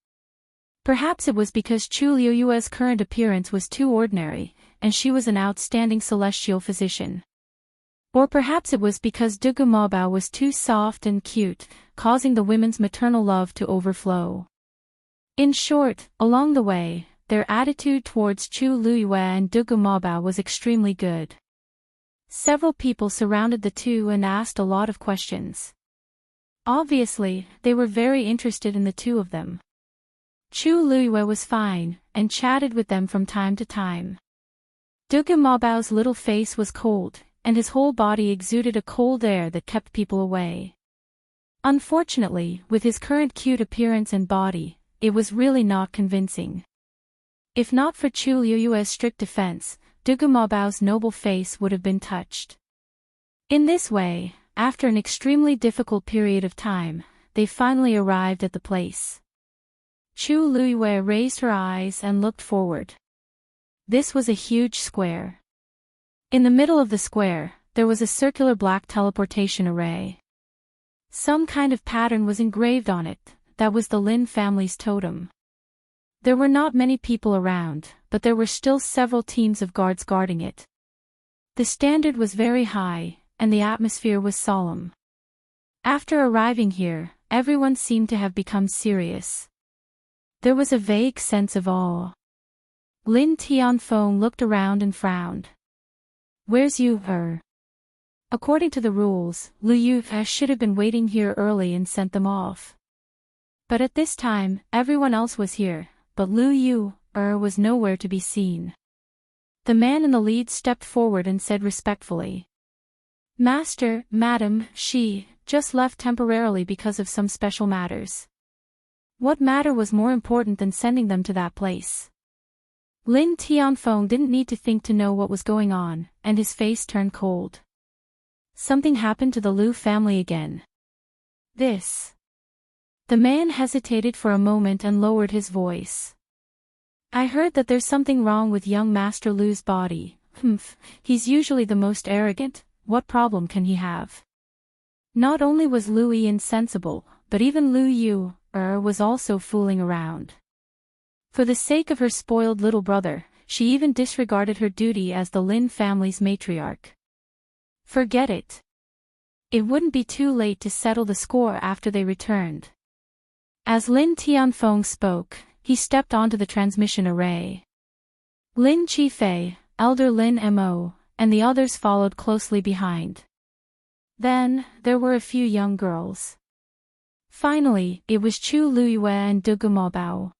Perhaps it was because Chu Liuyue's current appearance was too ordinary, and she was an outstanding celestial physician. Or perhaps it was because Dugu Maobao was too soft and cute, causing the women's maternal love to overflow. In short, along the way, their attitude towards Chu Luiyue and Dugu Maobao was extremely good. Several people surrounded the two and asked a lot of questions. Obviously, they were very interested in the two of them. Chu Luiyue was fine, and chatted with them from time to time. Dugu Maobao's little face was cold, and his whole body exuded a cold air that kept people away. Unfortunately, with his current cute appearance and body, it was really not convincing. If not for Chu Liuyue's strict defense, Dugu Maobao's noble face would have been touched. In this way, after an extremely difficult period of time, they finally arrived at the place. Chu Luiyue raised her eyes and looked forward. This was a huge square. In the middle of the square, there was a circular black teleportation array. Some kind of pattern was engraved on it, that was the Lin family's totem. There were not many people around, but there were still several teams of guards guarding it. The standard was very high, and the atmosphere was solemn. After arriving here, everyone seemed to have become serious. There was a vague sense of awe. Lin Tianfeng looked around and frowned. Where's Yu Er? According to the rules, Lu Yu Er should have been waiting here early and sent them off. But at this time, everyone else was here, but Lu Yu Er was nowhere to be seen. The man in the lead stepped forward and said respectfully. Master, Madam, she just left temporarily because of some special matters. What matter was more important than sending them to that place? Lin Tianfeng didn't need to think to know what was going on, and his face turned cold. Something happened to the Lu family again. This. The man hesitated for a moment and lowered his voice. I heard that there's something wrong with young Master Lu's body. He's usually the most arrogant, what problem can he have? Not only was Lui insensible, but even Lu Yu Er was also fooling around. For the sake of her spoiled little brother, she even disregarded her duty as the Lin family's matriarch. Forget it. It wouldn't be too late to settle the score after they returned. As Lin Tianfeng spoke, he stepped onto the transmission array. Lin Qifei, Elder Lin Mo, and the others followed closely behind. Then, there were a few young girls. Finally, it was Chu Luiyue and Dugu Maobao.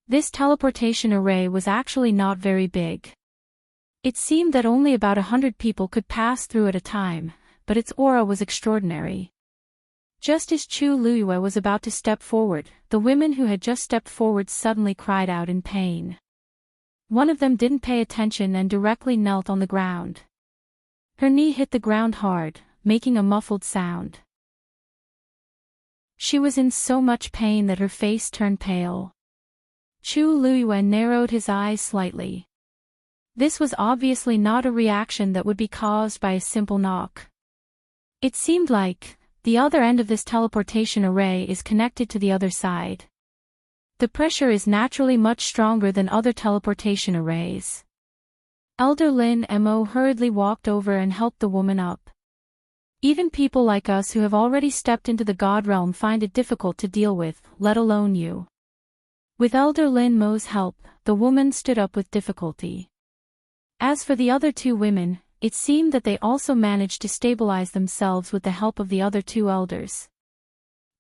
This teleportation array was actually not very big. It seemed that only about 100 people could pass through at a time, but its aura was extraordinary. Just as Chu Luiyue was about to step forward, the women who had just stepped forward suddenly cried out in pain. One of them didn't pay attention and directly knelt on the ground. Her knee hit the ground hard, making a muffled sound. She was in so much pain that her face turned pale. Chu Luiyue narrowed his eyes slightly. This was obviously not a reaction that would be caused by a simple knock. It seemed like the other end of this teleportation array is connected to the other side. The pressure is naturally much stronger than other teleportation arrays. Elder Lin Mo hurriedly walked over and helped the woman up. Even people like us who have already stepped into the God realm find it difficult to deal with, let alone you. With Elder Lin Mo's help, the woman stood up with difficulty. As for the other two women, it seemed that they also managed to stabilize themselves with the help of the other two elders.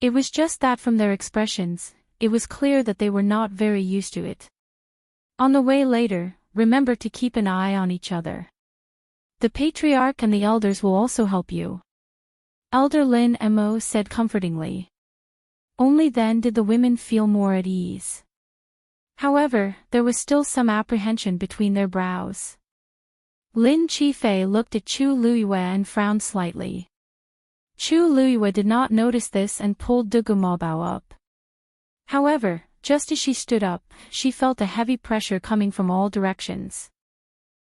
It was just that from their expressions, it was clear that they were not very used to it. On the way later, remember to keep an eye on each other. The patriarch and the elders will also help you. Elder Lin Mo said comfortingly. Only then did the women feel more at ease. However, there was still some apprehension between their brows. Lin Qifei looked at Chu Luiyue and frowned slightly. Chu Luiyue did not notice this and pulled Dugu Maobao up. However, just as she stood up, she felt a heavy pressure coming from all directions.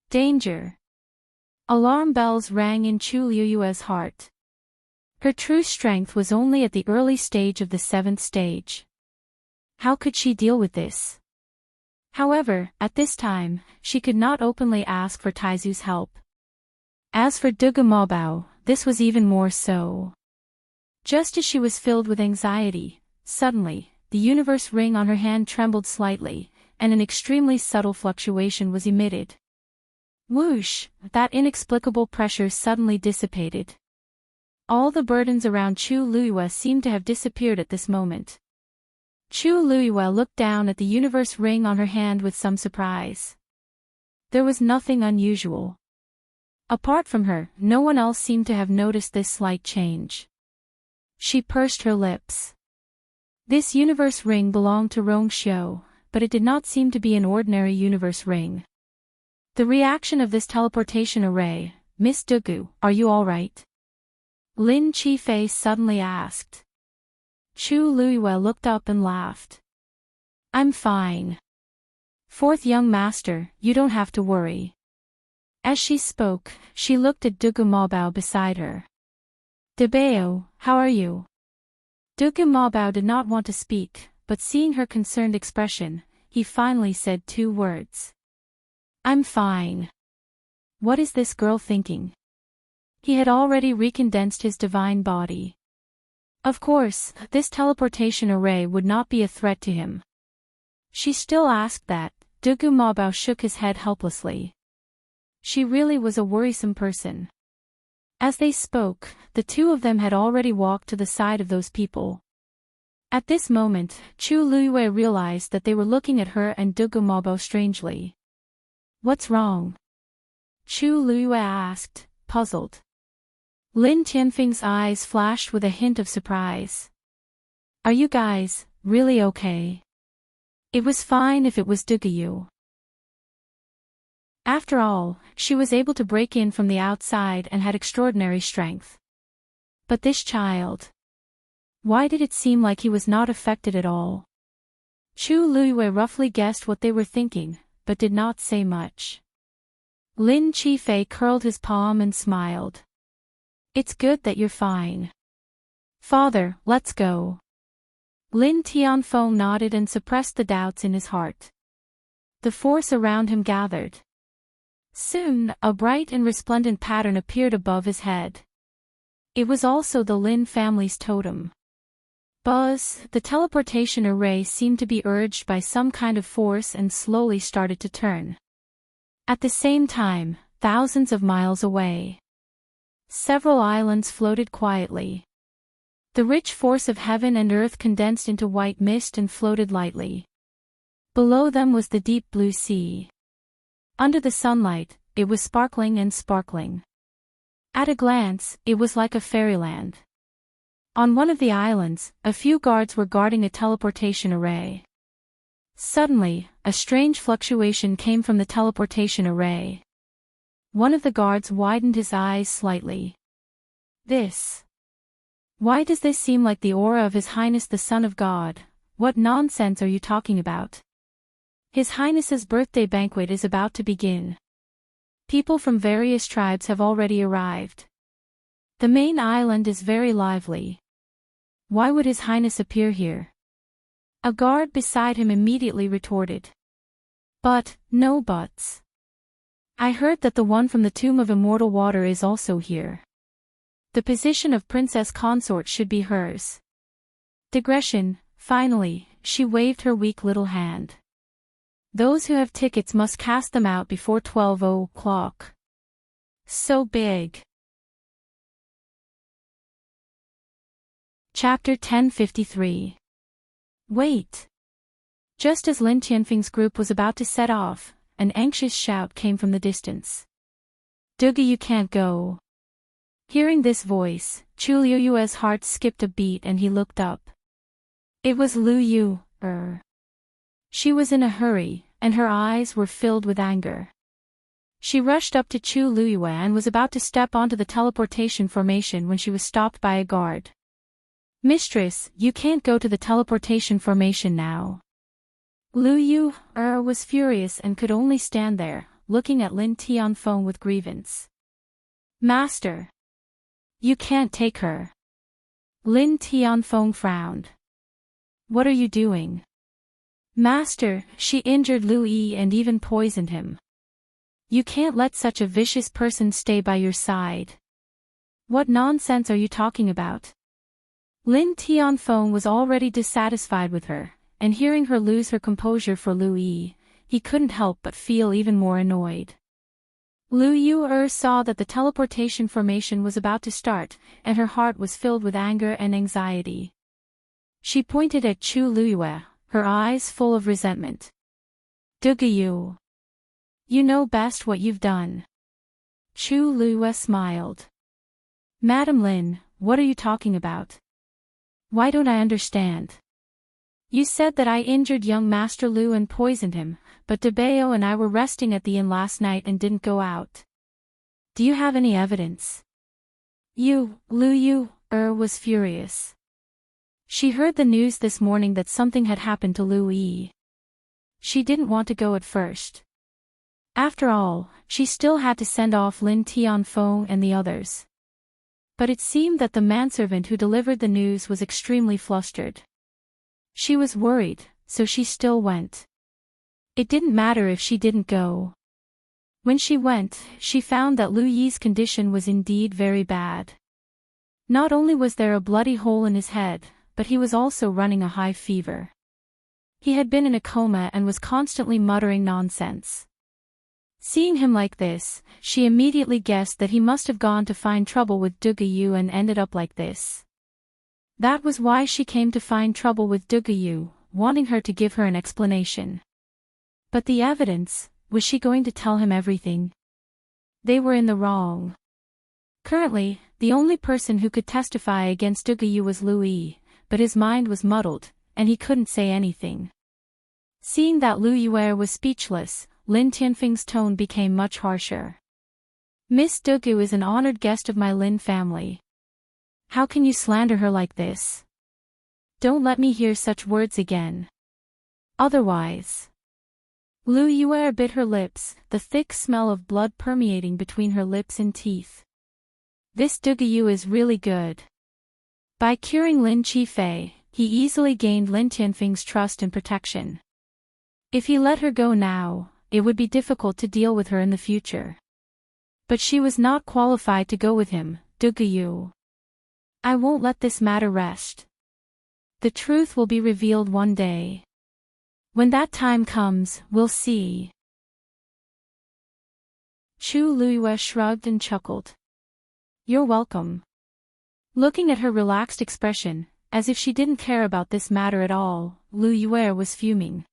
Danger! Alarm bells rang in Chu Luiyue's heart. Her true strength was only at the early stage of the 7th stage. How could she deal with this? However, at this time, she could not openly ask for Taizu's help. As for Dugu Maobao, this was even more so. Just as she was filled with anxiety, suddenly, the universe ring on her hand trembled slightly, and an extremely subtle fluctuation was emitted. Whoosh! That inexplicable pressure suddenly dissipated. All the burdens around Chu Luiyue seemed to have disappeared at this moment. Chu Luiyue looked down at the universe ring on her hand with some surprise. There was nothing unusual. Apart from her, no one else seemed to have noticed this slight change. She pursed her lips. This universe ring belonged to Rongxiu, but it did not seem to be an ordinary universe ring. The reaction of this teleportation array, Miss Dugu, are you all right? Lin Qifei suddenly asked. Chu Luiyue looked up and laughed. I'm fine. Fourth young master, you don't have to worry. As she spoke, she looked at Dugu Maobao beside her. Debao, how are you? Dugu Maobao did not want to speak, but seeing her concerned expression, he finally said 2 words. I'm fine. What is this girl thinking? He had already recondensed his divine body. Of course, this teleportation array would not be a threat to him. She still asked that. Dugu Maobao shook his head helplessly. She really was a worrisome person. As they spoke, the two of them had already walked to the side of those people. At this moment, Chu Luiyue realized that they were looking at her and Dugu Maobao strangely. What's wrong? Chu Luiyue asked, puzzled. Lin Tianfeng's eyes flashed with a hint of surprise. Are you guys really okay? It was fine if it was Dugu. After all, she was able to break in from the outside and had extraordinary strength. But this child. Why did it seem like he was not affected at all? Chu Luiyue roughly guessed what they were thinking, but did not say much. Lin Qifei curled his palm and smiled. It's good that you're fine. Father, let's go. Lin Tianfeng nodded and suppressed the doubts in his heart. The force around him gathered. Soon, a bright and resplendent pattern appeared above his head. It was also the Lin family's totem. Buzz, the teleportation array seemed to be urged by some kind of force and slowly started to turn. At the same time, thousands of miles away, several islands floated quietly. The rich force of heaven and earth condensed into white mist and floated lightly. Below them was the deep blue sea. Under the sunlight, it was sparkling and sparkling. At a glance, it was like a fairyland. On one of the islands, a few guards were guarding a teleportation array. Suddenly, a strange fluctuation came from the teleportation array. One of the guards widened his eyes slightly. Why does this seem like the aura of His Highness the Son of God? What nonsense are you talking about? His Highness's birthday banquet is about to begin. People from various tribes have already arrived. The main island is very lively. Why would His Highness appear here? A guard beside him immediately retorted. But, no buts. I heard that the one from the Tomb of Immortal Water is also here. The position of princess consort should be hers. Digression, finally, she waved her weak little hand. Those who have tickets must cast them out before 12 o'clock. So big. Chapter 1053. Wait. Just as Lin Tianfeng's group was about to set off, an anxious shout came from the distance. Duga, you can't go. Hearing this voice, Chu Liuyue's heart skipped a beat and he looked up. It was Lu Yu. She was in a hurry, and her eyes were filled with anger. She rushed up to Chu Liyue and was about to step onto the teleportation formation when she was stopped by a guard. Mistress, you can't go to the teleportation formation now. Lu Yu was furious and could only stand there, looking at Lin Tianfeng with grievance. Master! You can't take her. Lin Tianfeng frowned. What are you doing? Master, she injured Lu Yi and even poisoned him. You can't let such a vicious person stay by your side. What nonsense are you talking about? Lin Tianfeng was already dissatisfied with her, and hearing her lose her composure for Lu Yi, he couldn't help but feel even more annoyed. Lu Yu saw that the teleportation formation was about to start, and her heart was filled with anger and anxiety. She pointed at Chu Liyue, her eyes full of resentment. Duga Yu. You know best what you've done. Chu Liyue smiled. Madam Lin, what are you talking about? Why don't I understand? You said that I injured young Master Lu and poisoned him, but Debao and I were resting at the inn last night and didn't go out. Do you have any evidence? Lu Yu was furious. She heard the news this morning that something had happened to Lu Yi. She didn't want to go at first. After all, she still had to send off Lin Tianfeng and the others. But it seemed that the manservant who delivered the news was extremely flustered. She was worried, so she still went. It didn't matter if she didn't go. When she went, she found that Lu Yi's condition was indeed very bad. Not only was there a bloody hole in his head, but he was also running a high fever. He had been in a coma and was constantly muttering nonsense. Seeing him like this, she immediately guessed that he must have gone to find trouble with Duga Yu and ended up like this. That was why she came to find trouble with Duga Yu, wanting her to give her an explanation. But the evidence, was she going to tell him everything? They were in the wrong. Currently, the only person who could testify against Duga Yu was Lu Yi, but his mind was muddled, and he couldn't say anything. Seeing that Lu Yue was speechless, Lin Tianfeng's tone became much harsher. Miss Dugu is an honored guest of my Lin family. How can you slander her like this? Don't let me hear such words again. Otherwise. Lu Yue bit her lips, the thick smell of blood permeating between her lips and teeth. This Duga Yu is really good. By curing Lin Qifei, he easily gained Lin Tianfeng's trust and protection. If he let her go now, it would be difficult to deal with her in the future. But she was not qualified to go with him, Duga Yu. I won't let this matter rest. The truth will be revealed one day. When that time comes, we'll see. Chu Liyue shrugged and chuckled. You're welcome. Looking at her relaxed expression, as if she didn't care about this matter at all, Lu Yue was fuming.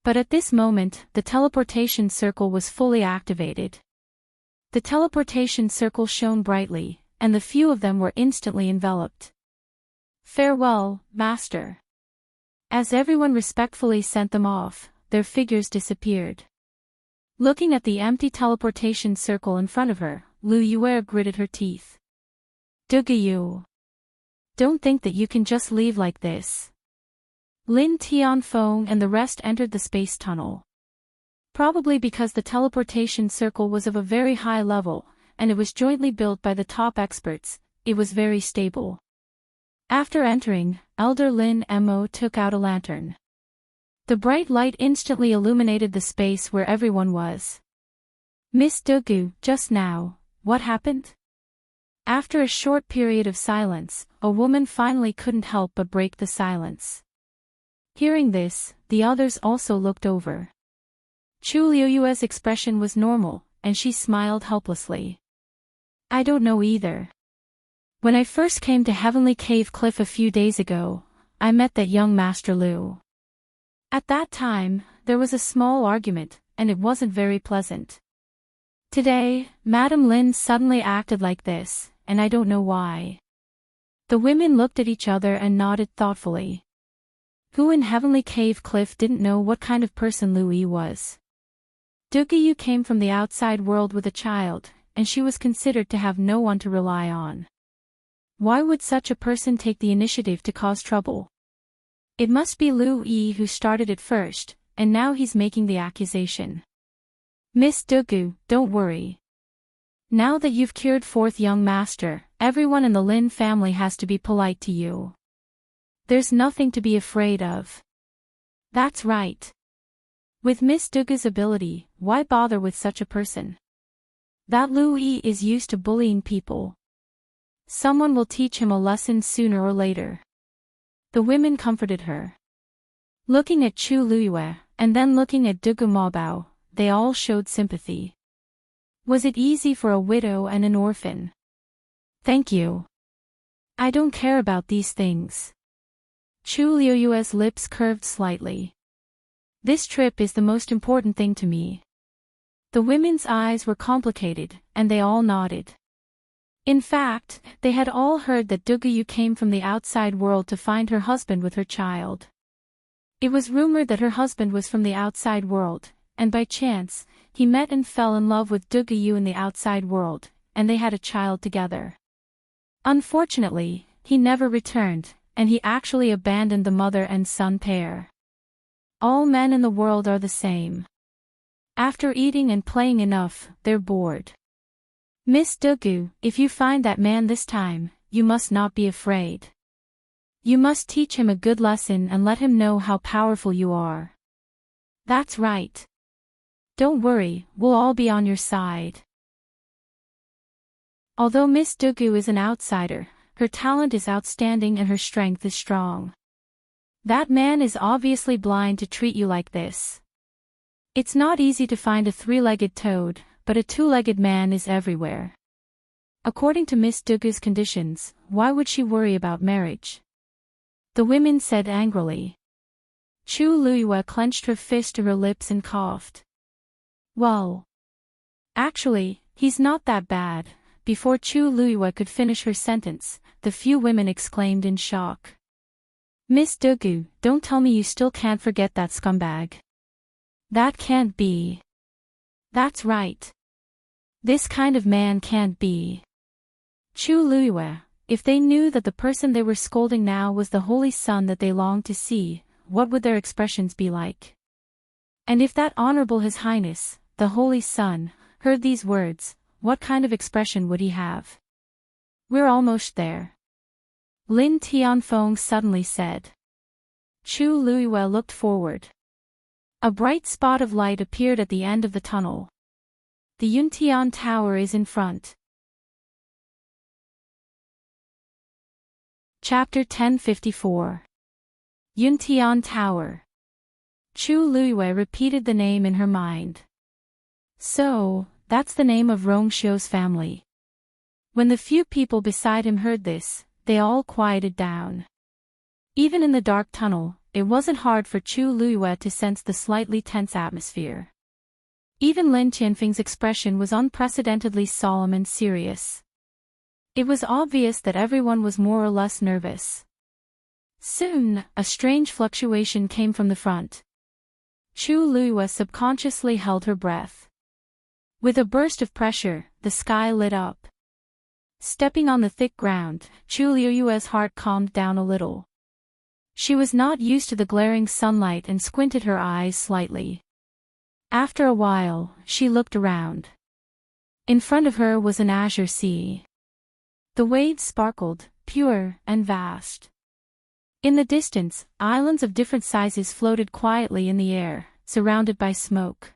But at this moment, the teleportation circle was fully activated. The teleportation circle shone brightly, and the few of them were instantly enveloped. Farewell, Master. As everyone respectfully sent them off, their figures disappeared. Looking at the empty teleportation circle in front of her, Lu Yue gritted her teeth. Duga Yu. Don't think that you can just leave like this. Lin Tianfeng and the rest entered the space tunnel. Probably because the teleportation circle was of a very high level, and it was jointly built by the top experts. It was very stable. After entering, Elder Lin Mo took out a lantern. The bright light instantly illuminated the space where everyone was. Miss Dugu, just now, what happened? After a short period of silence, a woman finally couldn't help but break the silence. Hearing this, the others also looked over. Chu Liuyue's expression was normal, and she smiled helplessly. I don't know either. When I first came to Heavenly Cave Cliff a few days ago, I met that young Master Lu. At that time, there was a small argument, and it wasn't very pleasant. Today, Madame Lin suddenly acted like this, and I don't know why. The women looked at each other and nodded thoughtfully. Who in Heavenly Cave Cliff didn't know what kind of person Lu Yi was? Dugu came from the outside world with a child, and she was considered to have no one to rely on. Why would such a person take the initiative to cause trouble? It must be Lu Yi who started it first, and now he's making the accusation. Miss Dugu, don't worry. Now that you've cured fourth young master, everyone in the Lin family has to be polite to you. There's nothing to be afraid of. That's right. With Miss Dugu's ability, why bother with such a person? That Lu Yi is used to bullying people. Someone will teach him a lesson sooner or later. The women comforted her. Looking at Chu Luyue, and then looking at Dugu Mobao, they all showed sympathy. Was it easy for a widow and an orphan? Thank you. I don't care about these things. Chu Luyue's lips curved slightly. This trip is the most important thing to me. The women's eyes were complicated, and they all nodded. In fact, they had all heard that Dugu came from the outside world to find her husband with her child. It was rumored that her husband was from the outside world, and by chance, he met and fell in love with Dugu in the outside world, and they had a child together. Unfortunately, he never returned, and he actually abandoned the mother and son pair. All men in the world are the same. After eating and playing enough, they're bored. Miss Dugu, if you find that man this time, you must not be afraid. You must teach him a good lesson and let him know how powerful you are. That's right. Don't worry, we'll all be on your side. Although Miss Dugu is an outsider, her talent is outstanding and her strength is strong. That man is obviously blind to treat you like this. It's not easy to find a three-legged toad, but a two-legged man is everywhere. According to Miss Dugu's conditions, why would she worry about marriage? The women said angrily. Chu Luyue clenched her fist to her lips and coughed. Well. Actually, he's not that bad. Before Chu Luyue could finish her sentence, the few women exclaimed in shock. Miss Dugu, don't tell me you still can't forget that scumbag. That can't be. That's right. This kind of man can't be. Chu Luyue, if they knew that the person they were scolding now was the holy sun that they longed to see, what would their expressions be like? And if that Honorable His Highness, the Holy Sun, heard these words, what kind of expression would he have? We're almost there. Lin Tianfeng suddenly said. Chu Luyue looked forward. A bright spot of light appeared at the end of the tunnel. The Yuntian Tower is in front. Chapter 1054. Yuntian Tower. Chu Luyue repeated the name in her mind. So, that's the name of Rongxiu's family. When the few people beside him heard this, they all quieted down. Even in the dark tunnel, it wasn't hard for Chu Luyue to sense the slightly tense atmosphere. Even Lin Tianfeng's expression was unprecedentedly solemn and serious. It was obvious that everyone was more or less nervous. Soon, a strange fluctuation came from the front. Chu Luyue subconsciously held her breath. With a burst of pressure, the sky lit up. Stepping on the thick ground, Chu Luyue's heart calmed down a little. She was not used to the glaring sunlight and squinted her eyes slightly. After a while, she looked around. In front of her was an azure sea. The waves sparkled, pure and vast. In the distance, islands of different sizes floated quietly in the air, surrounded by smoke.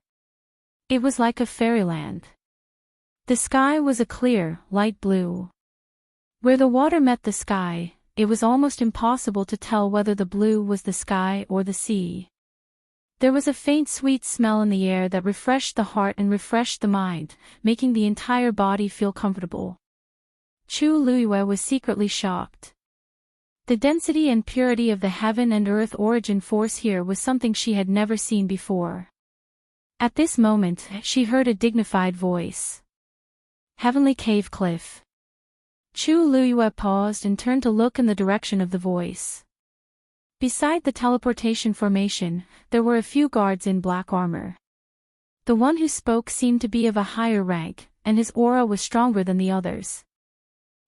It was like a fairyland. The sky was a clear, light blue. Where the water met the sky, it was almost impossible to tell whether the blue was the sky or the sea. There was a faint sweet smell in the air that refreshed the heart and refreshed the mind, making the entire body feel comfortable. Chu Luiyue was secretly shocked. The density and purity of the heaven and earth origin force here was something she had never seen before. At this moment, she heard a dignified voice. Heavenly Cave Cliff. Chu Luiyue paused and turned to look in the direction of the voice. Beside the teleportation formation, there were a few guards in black armor. The one who spoke seemed to be of a higher rank, and his aura was stronger than the others.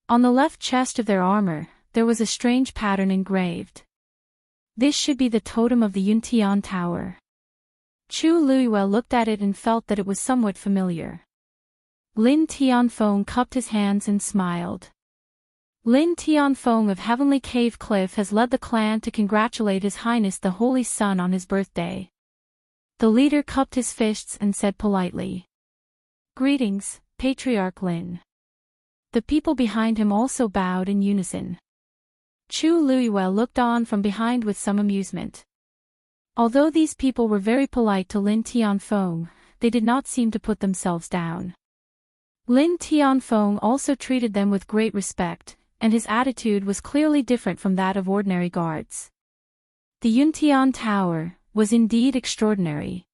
On the left chest of their armor, there was a strange pattern engraved. This should be the totem of the Yuntian Tower. Chu Luiyue looked at it and felt that it was somewhat familiar. Lin Tianfeng cupped his hands and smiled. Lin Tianfeng of Heavenly Cave Cliff has led the clan to congratulate His Highness the Holy Sun on his birthday. The leader cupped his fists and said politely. Greetings, Patriarch Lin. The people behind him also bowed in unison. Chu Luiyue looked on from behind with some amusement. Although these people were very polite to Lin Tianfeng, they did not seem to put themselves down. Lin Tianfeng also treated them with great respect, and his attitude was clearly different from that of ordinary guards. The Yuntian Tower was indeed extraordinary.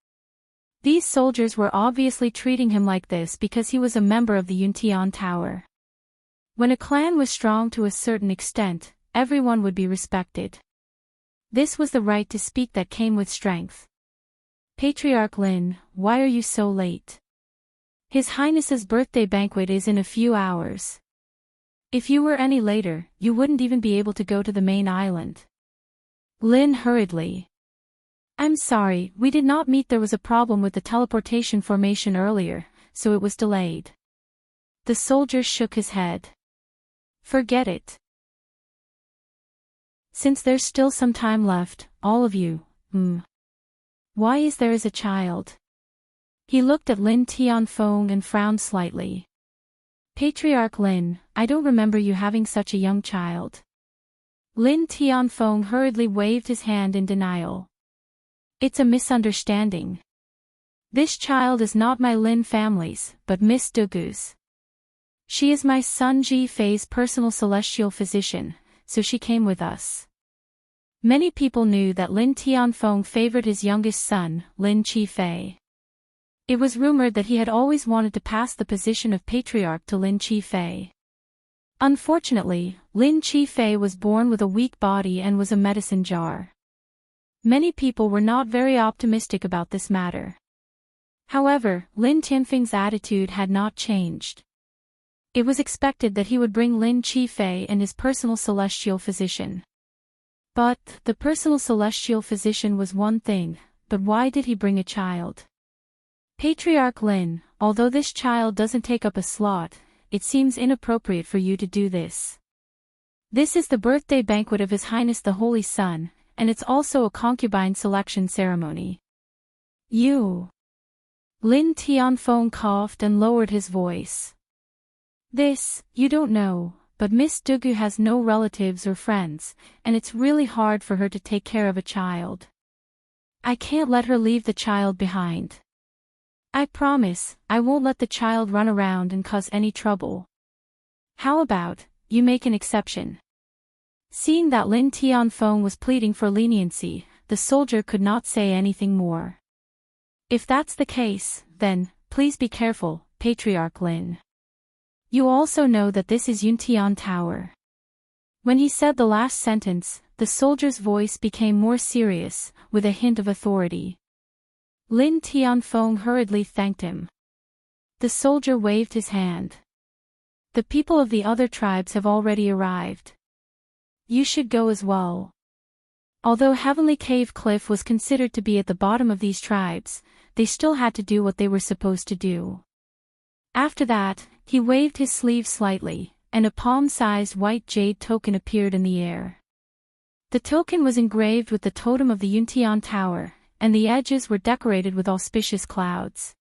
These soldiers were obviously treating him like this because he was a member of the Yuntian Tower. When a clan was strong to a certain extent, everyone would be respected. This was the right to speak that came with strength. Patriarch Lin, why are you so late? His Highness's birthday banquet is in a few hours. If you were any later, you wouldn't even be able to go to the main island. Lin hurriedly. I'm sorry, we did not meet. There was a problem with the teleportation formation earlier, so it was delayed. The soldier shook his head. Forget it. Since there's still some time left, all of you, Why is there as a child? He looked at Lin Tianfeng and frowned slightly. Patriarch Lin, I don't remember you having such a young child. Lin Tianfeng hurriedly waved his hand in denial. It's a misunderstanding. This child is not my Lin family's, but Miss Dugu's. She is my son Ji Fei's personal celestial physician, so she came with us. Many people knew that Lin Tianfeng favored his youngest son, Lin Qifei. It was rumored that he had always wanted to pass the position of patriarch to Lin Qifei. Unfortunately, Lin Qifei was born with a weak body and was a medicine jar. Many people were not very optimistic about this matter. However, Lin Tianfeng's attitude had not changed. It was expected that he would bring Lin Qifei and his personal celestial physician. But, the personal celestial physician was one thing, but why did he bring a child? Patriarch Lin, although this child doesn't take up a slot, it seems inappropriate for you to do this. This is the birthday banquet of His Highness the Holy Sun, and it's also a concubine selection ceremony. You. Lin Tianfeng coughed and lowered his voice. This, you don't know, but Miss Dugu has no relatives or friends, and it's really hard for her to take care of a child. I can't let her leave the child behind. I promise, I won't let the child run around and cause any trouble. How about, you make an exception? Seeing that Lin Tianfeng was pleading for leniency, the soldier could not say anything more. If that's the case, then, please be careful, Patriarch Lin. You also know that this is Yuntian Tower. When he said the last sentence, the soldier's voice became more serious, with a hint of authority. Lin Tianfeng hurriedly thanked him. The soldier waved his hand. The people of the other tribes have already arrived. You should go as well. Although Heavenly Cave Cliff was considered to be at the bottom of these tribes, they still had to do what they were supposed to do. After that, he waved his sleeve slightly, and a palm-sized white jade token appeared in the air. The token was engraved with the totem of the Yuntian Tower, and the edges were decorated with auspicious clouds.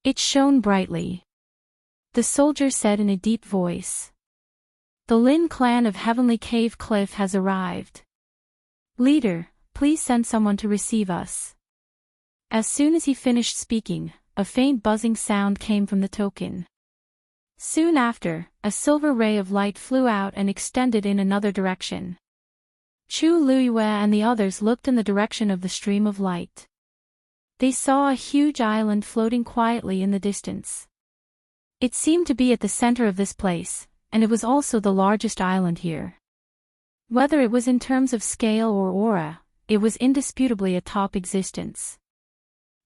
It shone brightly. The soldier said in a deep voice. The Lin clan of Heavenly Cave Cliff has arrived. Leader, please send someone to receive us. As soon as he finished speaking, a faint buzzing sound came from the token. Soon after, a silver ray of light flew out and extended in another direction. Chu Luiyue and the others looked in the direction of the stream of light. They saw a huge island floating quietly in the distance. It seemed to be at the center of this place, and it was also the largest island here. Whether it was in terms of scale or aura, it was indisputably a top existence.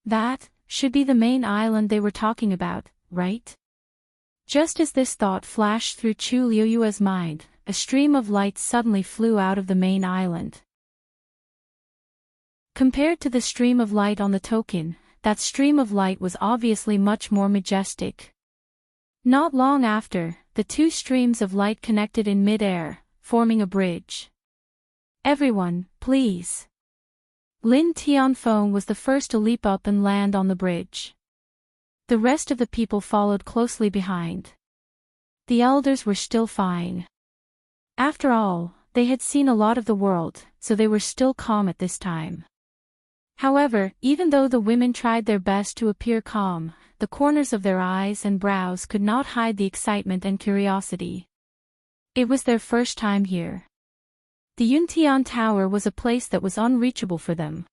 That should be the main island they were talking about, right? Just as this thought flashed through Chu Luiyue's mind, a stream of light suddenly flew out of the main island. Compared to the stream of light on the token, that stream of light was obviously much more majestic. Not long after, the two streams of light connected in mid-air, forming a bridge. Everyone, please. Lin Tianfeng was the first to leap up and land on the bridge. The rest of the people followed closely behind. The elders were still fine. After all, they had seen a lot of the world, so they were still calm at this time. However, even though the women tried their best to appear calm, the corners of their eyes and brows could not hide the excitement and curiosity. It was their first time here. The Yuntian Tower was a place that was unreachable for them.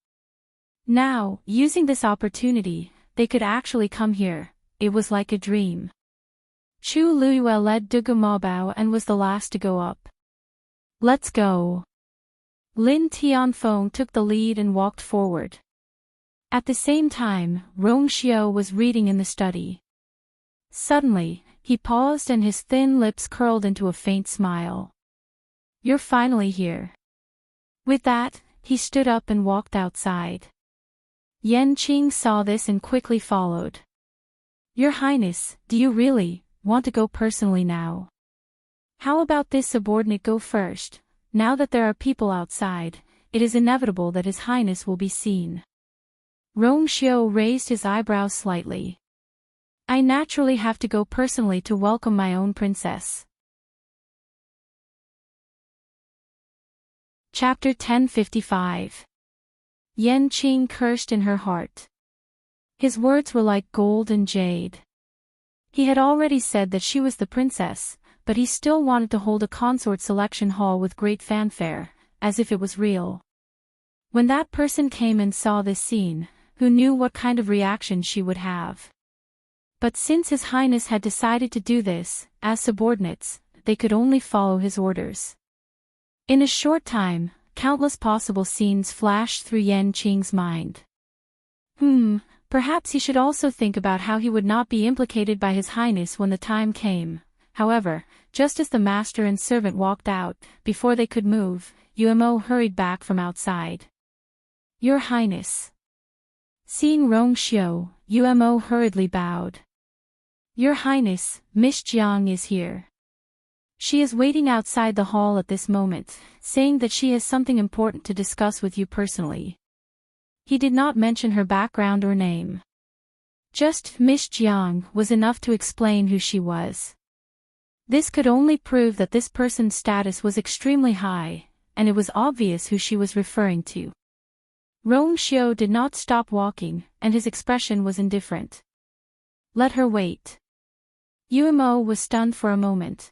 Now, using this opportunity, they could actually come here. It was like a dream. Chu Luiyue led Dugu Mabao and was the last to go up. Let's go. Lin Tianfeng took the lead and walked forward. At the same time, Rongxiu was reading in the study. Suddenly, he paused and his thin lips curled into a faint smile. You're finally here. With that, he stood up and walked outside. Yanqing saw this and quickly followed. Your Highness, do you really want to go personally now? How about this subordinate go first? Now that there are people outside, it is inevitable that His Highness will be seen. Rongxiu raised his eyebrows slightly. I naturally have to go personally to welcome my own princess. Chapter 1055. Yanqing cursed in her heart. His words were like gold and jade. He had already said that she was the princess, but he still wanted to hold a consort selection hall with great fanfare, as if it was real. When that person came and saw this scene, who knew what kind of reaction she would have? But since His Highness had decided to do this, as subordinates, they could only follow his orders. In a short time, countless possible scenes flashed through Yanqing's mind. Perhaps he should also think about how he would not be implicated by His Highness when the time came. However, just as the master and servant walked out, before they could move, Umo hurried back from outside. Your Highness. Seeing Rongxiu, Umo hurriedly bowed. Your Highness, Miss Jiang is here. She is waiting outside the hall at this moment, saying that she has something important to discuss with you personally. He did not mention her background or name. Just Miss Jiang was enough to explain who she was. This could only prove that this person's status was extremely high, and it was obvious who she was referring to. Rongxiu did not stop walking, and his expression was indifferent. Let her wait. Umo was stunned for a moment.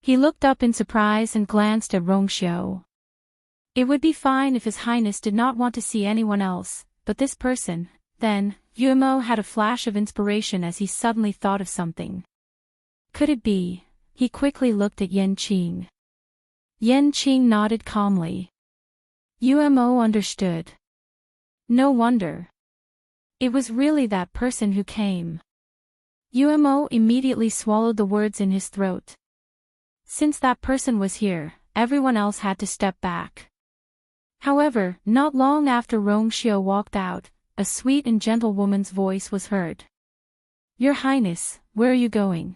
He looked up in surprise and glanced at Rongxiu. It would be fine if His Highness did not want to see anyone else, but this person, then, Umo had a flash of inspiration as he suddenly thought of something. Could it be? He quickly looked at Yanqing. Yanqing nodded calmly. Umo understood. No wonder. It was really that person who came. Umo immediately swallowed the words in his throat. Since that person was here, everyone else had to step back. However, not long after Rongxiu walked out, a sweet and gentle woman's voice was heard. Your Highness, where are you going?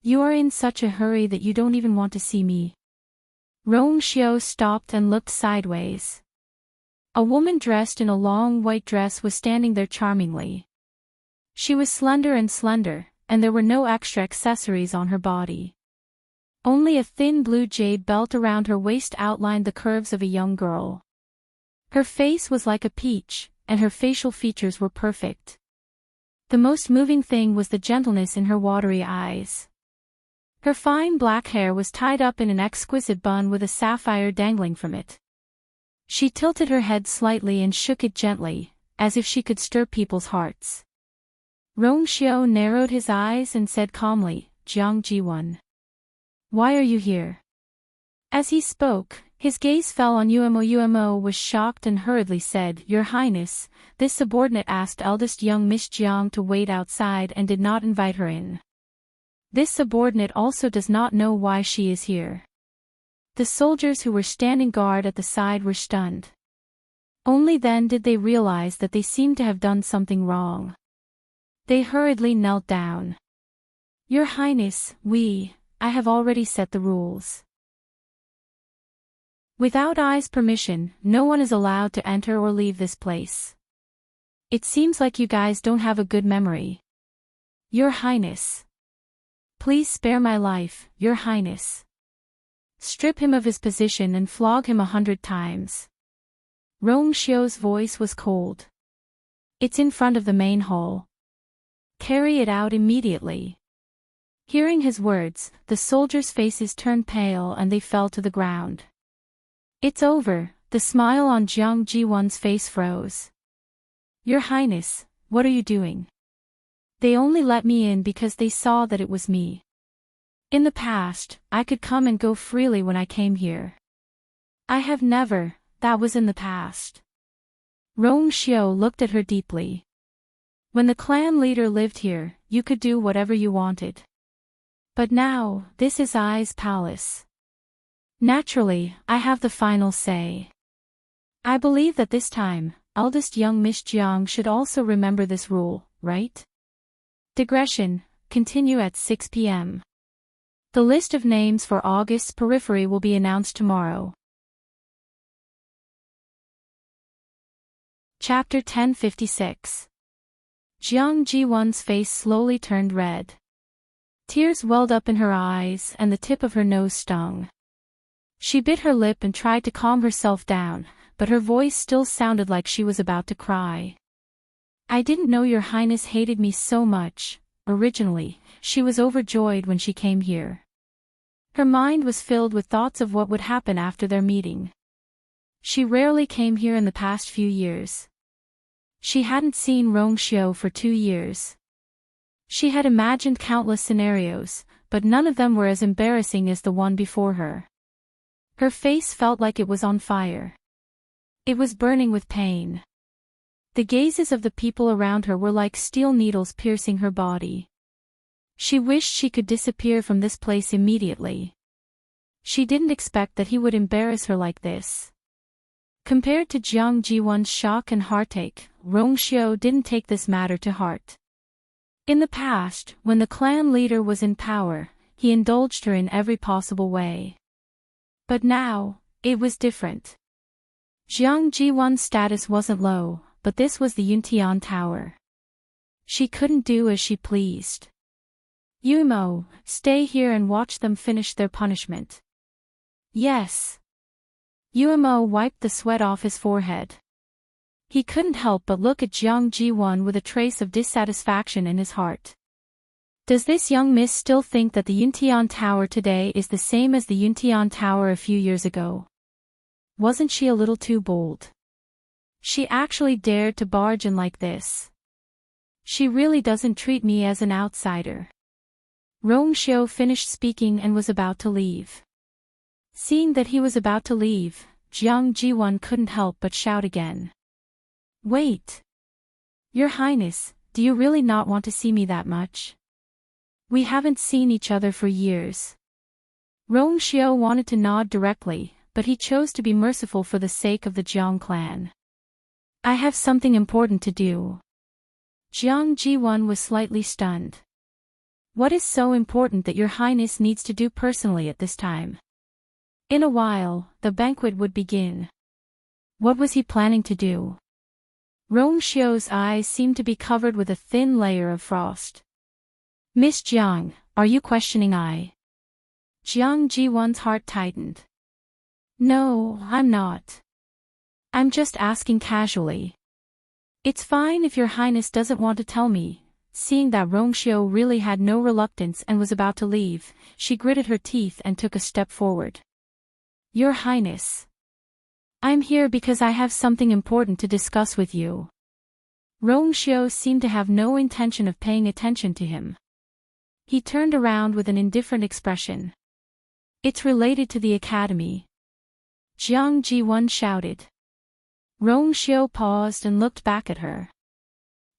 You are in such a hurry that you don't even want to see me. Rongxiu stopped and looked sideways. A woman dressed in a long white dress was standing there charmingly. She was slender, and there were no extra accessories on her body. Only a thin blue jade belt around her waist outlined the curves of a young girl. Her face was like a peach, and her facial features were perfect. The most moving thing was the gentleness in her watery eyes. Her fine black hair was tied up in an exquisite bun with a sapphire dangling from it. She tilted her head slightly and shook it gently, as if she could stir people's hearts. Rongxiu narrowed his eyes and said calmly, "Jiang Jiwan. Why are you here?" As he spoke, his gaze fell on Umo. Umo was shocked and hurriedly said, "Your Highness, this subordinate asked eldest young Miss Jiang to wait outside and did not invite her in. This subordinate also does not know why she is here." The soldiers who were standing guard at the side were stunned. Only then did they realize that they seemed to have done something wrong. They hurriedly knelt down. "Your Highness, I have already set the rules. Without I's permission, no one is allowed to enter or leave this place. It seems like you guys don't have a good memory. Your Highness. Please spare my life, Your Highness. Strip him of his position and flog him 100 times. Rongxiu's voice was cold. "It's in front of the main hall. Carry it out immediately." Hearing his words, the soldiers' faces turned pale and they fell to the ground. "It's over," the smile on Jiang Jiwan's face froze. "Your Highness, what are you doing? They only let me in because they saw that it was me. In the past, I could come and go freely when I came here. I have never, that was in the past." Rongxiu looked at her deeply. "When the clan leader lived here, you could do whatever you wanted. But now, this is I's palace. Naturally, I have the final say. I believe that this time, eldest young Miss Jiang should also remember this rule, right? Digression, continue at 6 p.m. The list of names for August's periphery will be announced tomorrow. Chapter 1056. Jiang Jiwan's face slowly turned red. Tears welled up in her eyes and the tip of her nose stung. She bit her lip and tried to calm herself down, but her voice still sounded like she was about to cry. "I didn't know Your Highness hated me so much." Originally, she was overjoyed when she came here. Her mind was filled with thoughts of what would happen after their meeting. She rarely came here in the past few years. She hadn't seen Rongxiu for 2 years. She had imagined countless scenarios, but none of them were as embarrassing as the one before her. Her face felt like it was on fire. It was burning with pain. The gazes of the people around her were like steel needles piercing her body. She wished she could disappear from this place immediately. She didn't expect that he would embarrass her like this. Compared to Jiang Jiwan's shock and heartache, Rongxiu didn't take this matter to heart. In the past, when the clan leader was in power, he indulged her in every possible way. But now, it was different. Jiang Jiwan's status wasn't low, but this was the Yuntian Tower. She couldn't do as she pleased. "Yumo, stay here and watch them finish their punishment." "Yes." Yumo wiped the sweat off his forehead. He couldn't help but look at Jiang Jiwan with a trace of dissatisfaction in his heart. Does this young miss still think that the Yuntian Tower today is the same as the Yuntian Tower a few years ago? Wasn't she a little too bold? She actually dared to barge in like this. She really doesn't treat me as an outsider. Rongxiu finished speaking and was about to leave. Seeing that he was about to leave, Jiang Jiwan couldn't help but shout again. "Wait! Your Highness, do you really not want to see me that much? We haven't seen each other for years." Rongxiu wanted to nod directly, but he chose to be merciful for the sake of the Jiang clan. "I have something important to do." Jiang Jiwan was slightly stunned. What is so important that your highness needs to do personally at this time? In a while, the banquet would begin. What was he planning to do? Rongxiu's eyes seemed to be covered with a thin layer of frost. Miss Jiang, are you questioning I? Jiang Jiwan's heart tightened. No, I'm not. I'm just asking casually. It's fine if your highness doesn't want to tell me. Seeing that Rongxiu really had no reluctance and was about to leave, she gritted her teeth and took a step forward. Your highness. I'm here because I have something important to discuss with you. Rongxiu seemed to have no intention of paying attention to him. He turned around with an indifferent expression. It's related to the academy. Jiang Jiwan shouted. Rongxiu paused and looked back at her.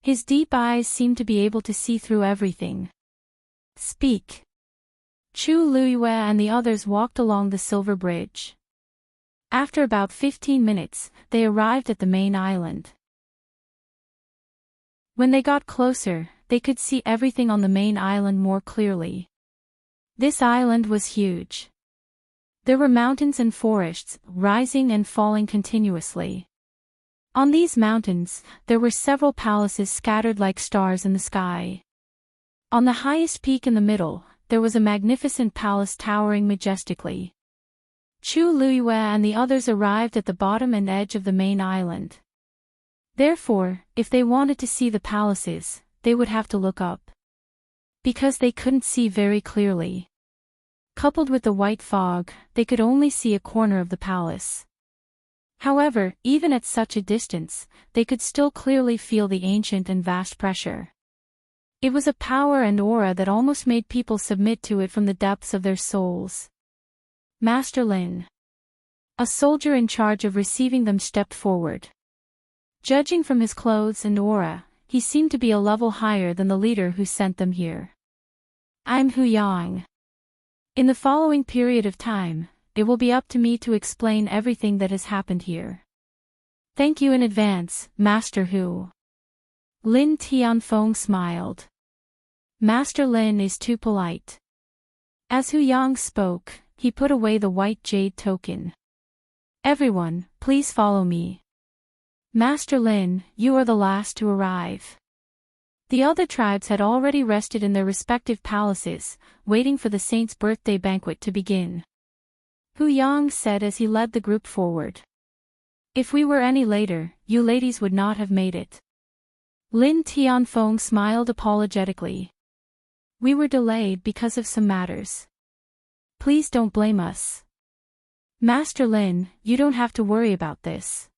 His deep eyes seemed to be able to see through everything. Speak. Chu Luiyue and the others walked along the silver bridge. After about 15 minutes, they arrived at the main island. When they got closer, they could see everything on the main island more clearly. This island was huge. There were mountains and forests, rising and falling continuously. On these mountains, there were several palaces scattered like stars in the sky. On the highest peak in the middle, there was a magnificent palace towering majestically. Chu Luiyue and the others arrived at the bottom and edge of the main island. Therefore, if they wanted to see the palaces, they would have to look up. Because they couldn't see very clearly. Coupled with the white fog, they could only see a corner of the palace. However, even at such a distance, they could still clearly feel the ancient and vast pressure. It was a power and aura that almost made people submit to it from the depths of their souls. Master Lin. A soldier in charge of receiving them stepped forward. Judging from his clothes and aura, he seemed to be a level higher than the leader who sent them here. I'm Hu Yang. In the following period of time, it will be up to me to explain everything that has happened here. Thank you in advance, Master Hu. Lin Tianfeng smiled. Master Lin is too polite. As Hu Yang spoke, he put away the white jade token. Everyone, please follow me. Master Lin, you are the last to arrive. The other tribes had already rested in their respective palaces, waiting for the saint's birthday banquet to begin. Hu Yang said as he led the group forward. If we were any later, you ladies would not have made it. Lin Tianfeng smiled apologetically. We were delayed because of some matters. Please don't blame us. Master Lin, you don't have to worry about this.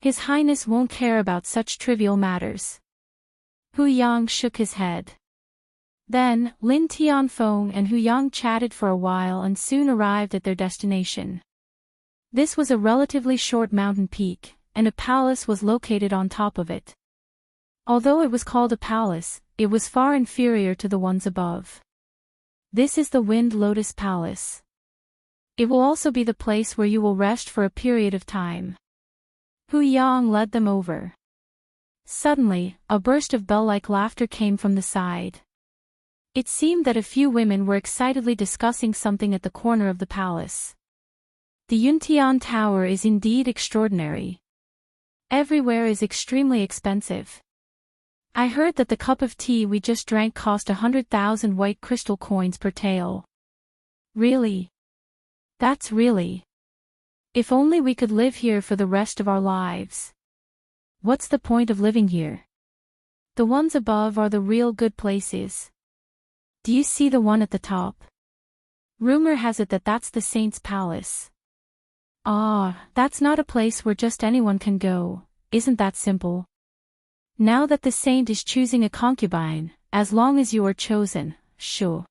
His Highness won't care about such trivial matters. Hu Yang shook his head. Then, Lin Tianfeng and Hu Yang chatted for a while and soon arrived at their destination. This was a relatively short mountain peak, and a palace was located on top of it. Although it was called a palace, it was far inferior to the ones above. This is the Wind Lotus Palace. It will also be the place where you will rest for a period of time. Hu Yang led them over. Suddenly, a burst of bell-like laughter came from the side. It seemed that a few women were excitedly discussing something at the corner of the palace. The Yuntian Tower is indeed extraordinary. Everywhere is extremely expensive. I heard that the cup of tea we just drank cost 100,000 white crystal coins per tael. Really? That's really. If only we could live here for the rest of our lives. What's the point of living here? The ones above are the real good places. Do you see the one at the top? Rumor has it that that's the saint's palace. Ah, that's not a place where just anyone can go, isn't that simple? Now that the saint is choosing a concubine, as long as you are chosen, sure.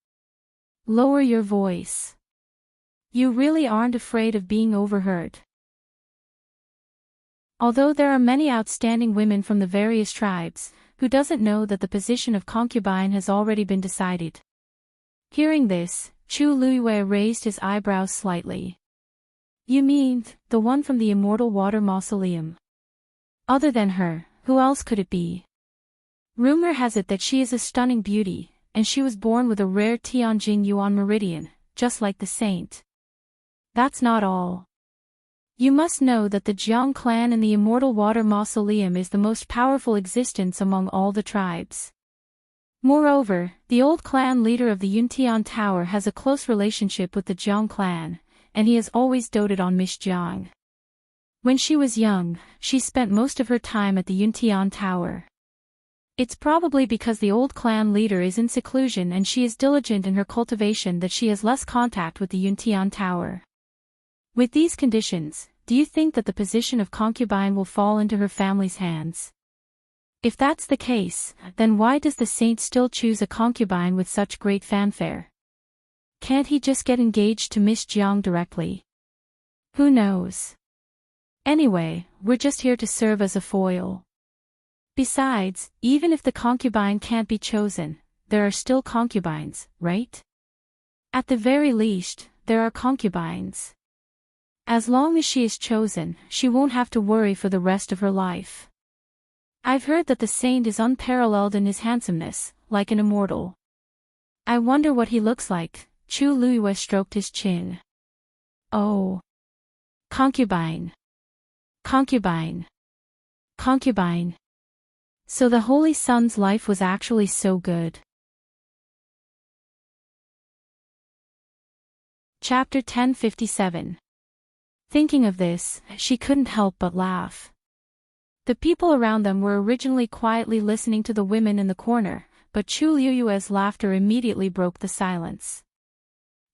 Lower your voice. You really aren't afraid of being overheard. Although there are many outstanding women from the various tribes, who doesn't know that the position of concubine has already been decided? Hearing this, Chu Luiyue raised his eyebrows slightly. You mean, the one from the Immortal Water Mausoleum? Other than her, who else could it be? Rumor has it that she is a stunning beauty, and she was born with a rare Tianjin Yuan meridian, just like the saint. That's not all. You must know that the Jiang clan in the Immortal Water Mausoleum is the most powerful existence among all the tribes. Moreover, the old clan leader of the Yuntian Tower has a close relationship with the Jiang clan, and he has always doted on Miss Jiang. When she was young, she spent most of her time at the Yuntian Tower. It's probably because the old clan leader is in seclusion and she is diligent in her cultivation that she has less contact with the Yuntian Tower. With these conditions, do you think that the position of concubine will fall into her family's hands? If that's the case, then why does the saint still choose a concubine with such great fanfare? Can't he just get engaged to Miss Jiang directly? Who knows? Anyway, we're just here to serve as a foil. Besides, even if the concubine can't be chosen, there are still concubines, right? At the very least, there are concubines. As long as she is chosen, she won't have to worry for the rest of her life. I've heard that the saint is unparalleled in his handsomeness, like an immortal. I wonder what he looks like. Chu Luiyue stroked his chin. Oh. Concubine. Concubine. Concubine. So the Holy Son's life was actually so good. Chapter 1057. Thinking of this, she couldn't help but laugh. The people around them were originally quietly listening to the women in the corner, but Chu Liyue's laughter immediately broke the silence.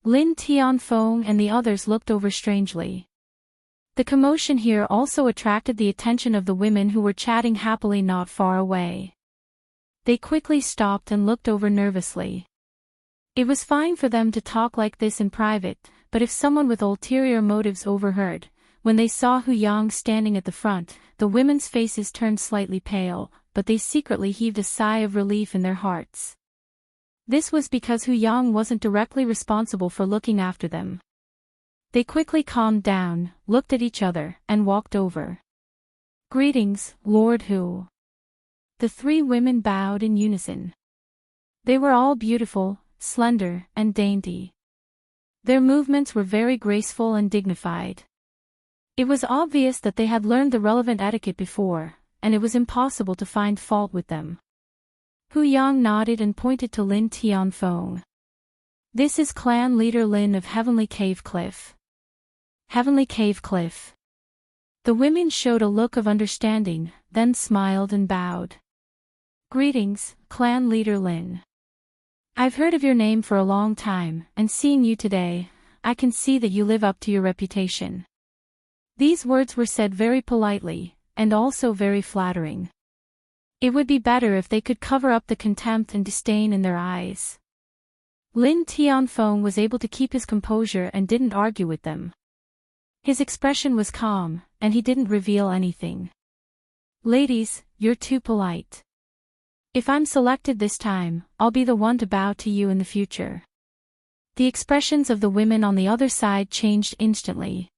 Lin Tianfeng and the others looked over strangely. The commotion here also attracted the attention of the women who were chatting happily not far away. They quickly stopped and looked over nervously. It was fine for them to talk like this in private, but if someone with ulterior motives overheard, when they saw Hu Yang standing at the front, the women's faces turned slightly pale, but they secretly heaved a sigh of relief in their hearts. This was because Hu Yang wasn't directly responsible for looking after them. They quickly calmed down, looked at each other, and walked over. "Greetings, Lord Hu." The three women bowed in unison. They were all beautiful, slender, and dainty. Their movements were very graceful and dignified. It was obvious that they had learned the relevant etiquette before, and it was impossible to find fault with them. Hu Yang nodded and pointed to Lin Tianfeng. "This is clan leader Lin of Heavenly Cave Cliff." Heavenly Cave Cliff. The women showed a look of understanding, then smiled and bowed. "Greetings, clan leader Lin. I've heard of your name for a long time, and seeing you today, I can see that you live up to your reputation." These words were said very politely, and also very flattering. It would be better if they could cover up the contempt and disdain in their eyes. Lin Tianfeng was able to keep his composure and didn't argue with them. His expression was calm, and he didn't reveal anything. "Ladies, you're too polite. If I'm selected this time, I'll be the one to bow to you in the future." The expressions of the women on the other side changed instantly.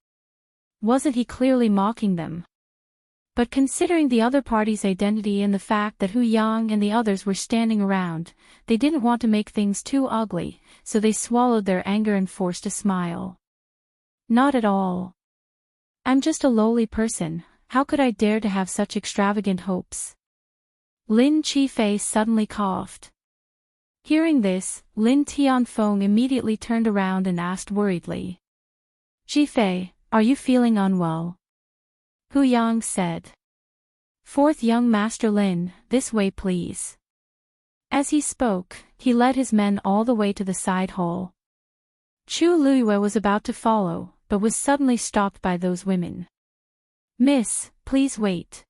Wasn't he clearly mocking them? But considering the other party's identity and the fact that Hu Yang and the others were standing around, they didn't want to make things too ugly, so they swallowed their anger and forced a smile. "Not at all. I'm just a lowly person, how could I dare to have such extravagant hopes?" Lin Qifei suddenly coughed. Hearing this, Lin Tianfeng immediately turned around and asked worriedly. "Qifei, are you feeling unwell?" Hu Yang said. "Fourth young Master Lin, this way please." As he spoke, he led his men all the way to the side hall. Chu Luiyue was about to follow, but was suddenly stopped by those women. "Miss, please wait."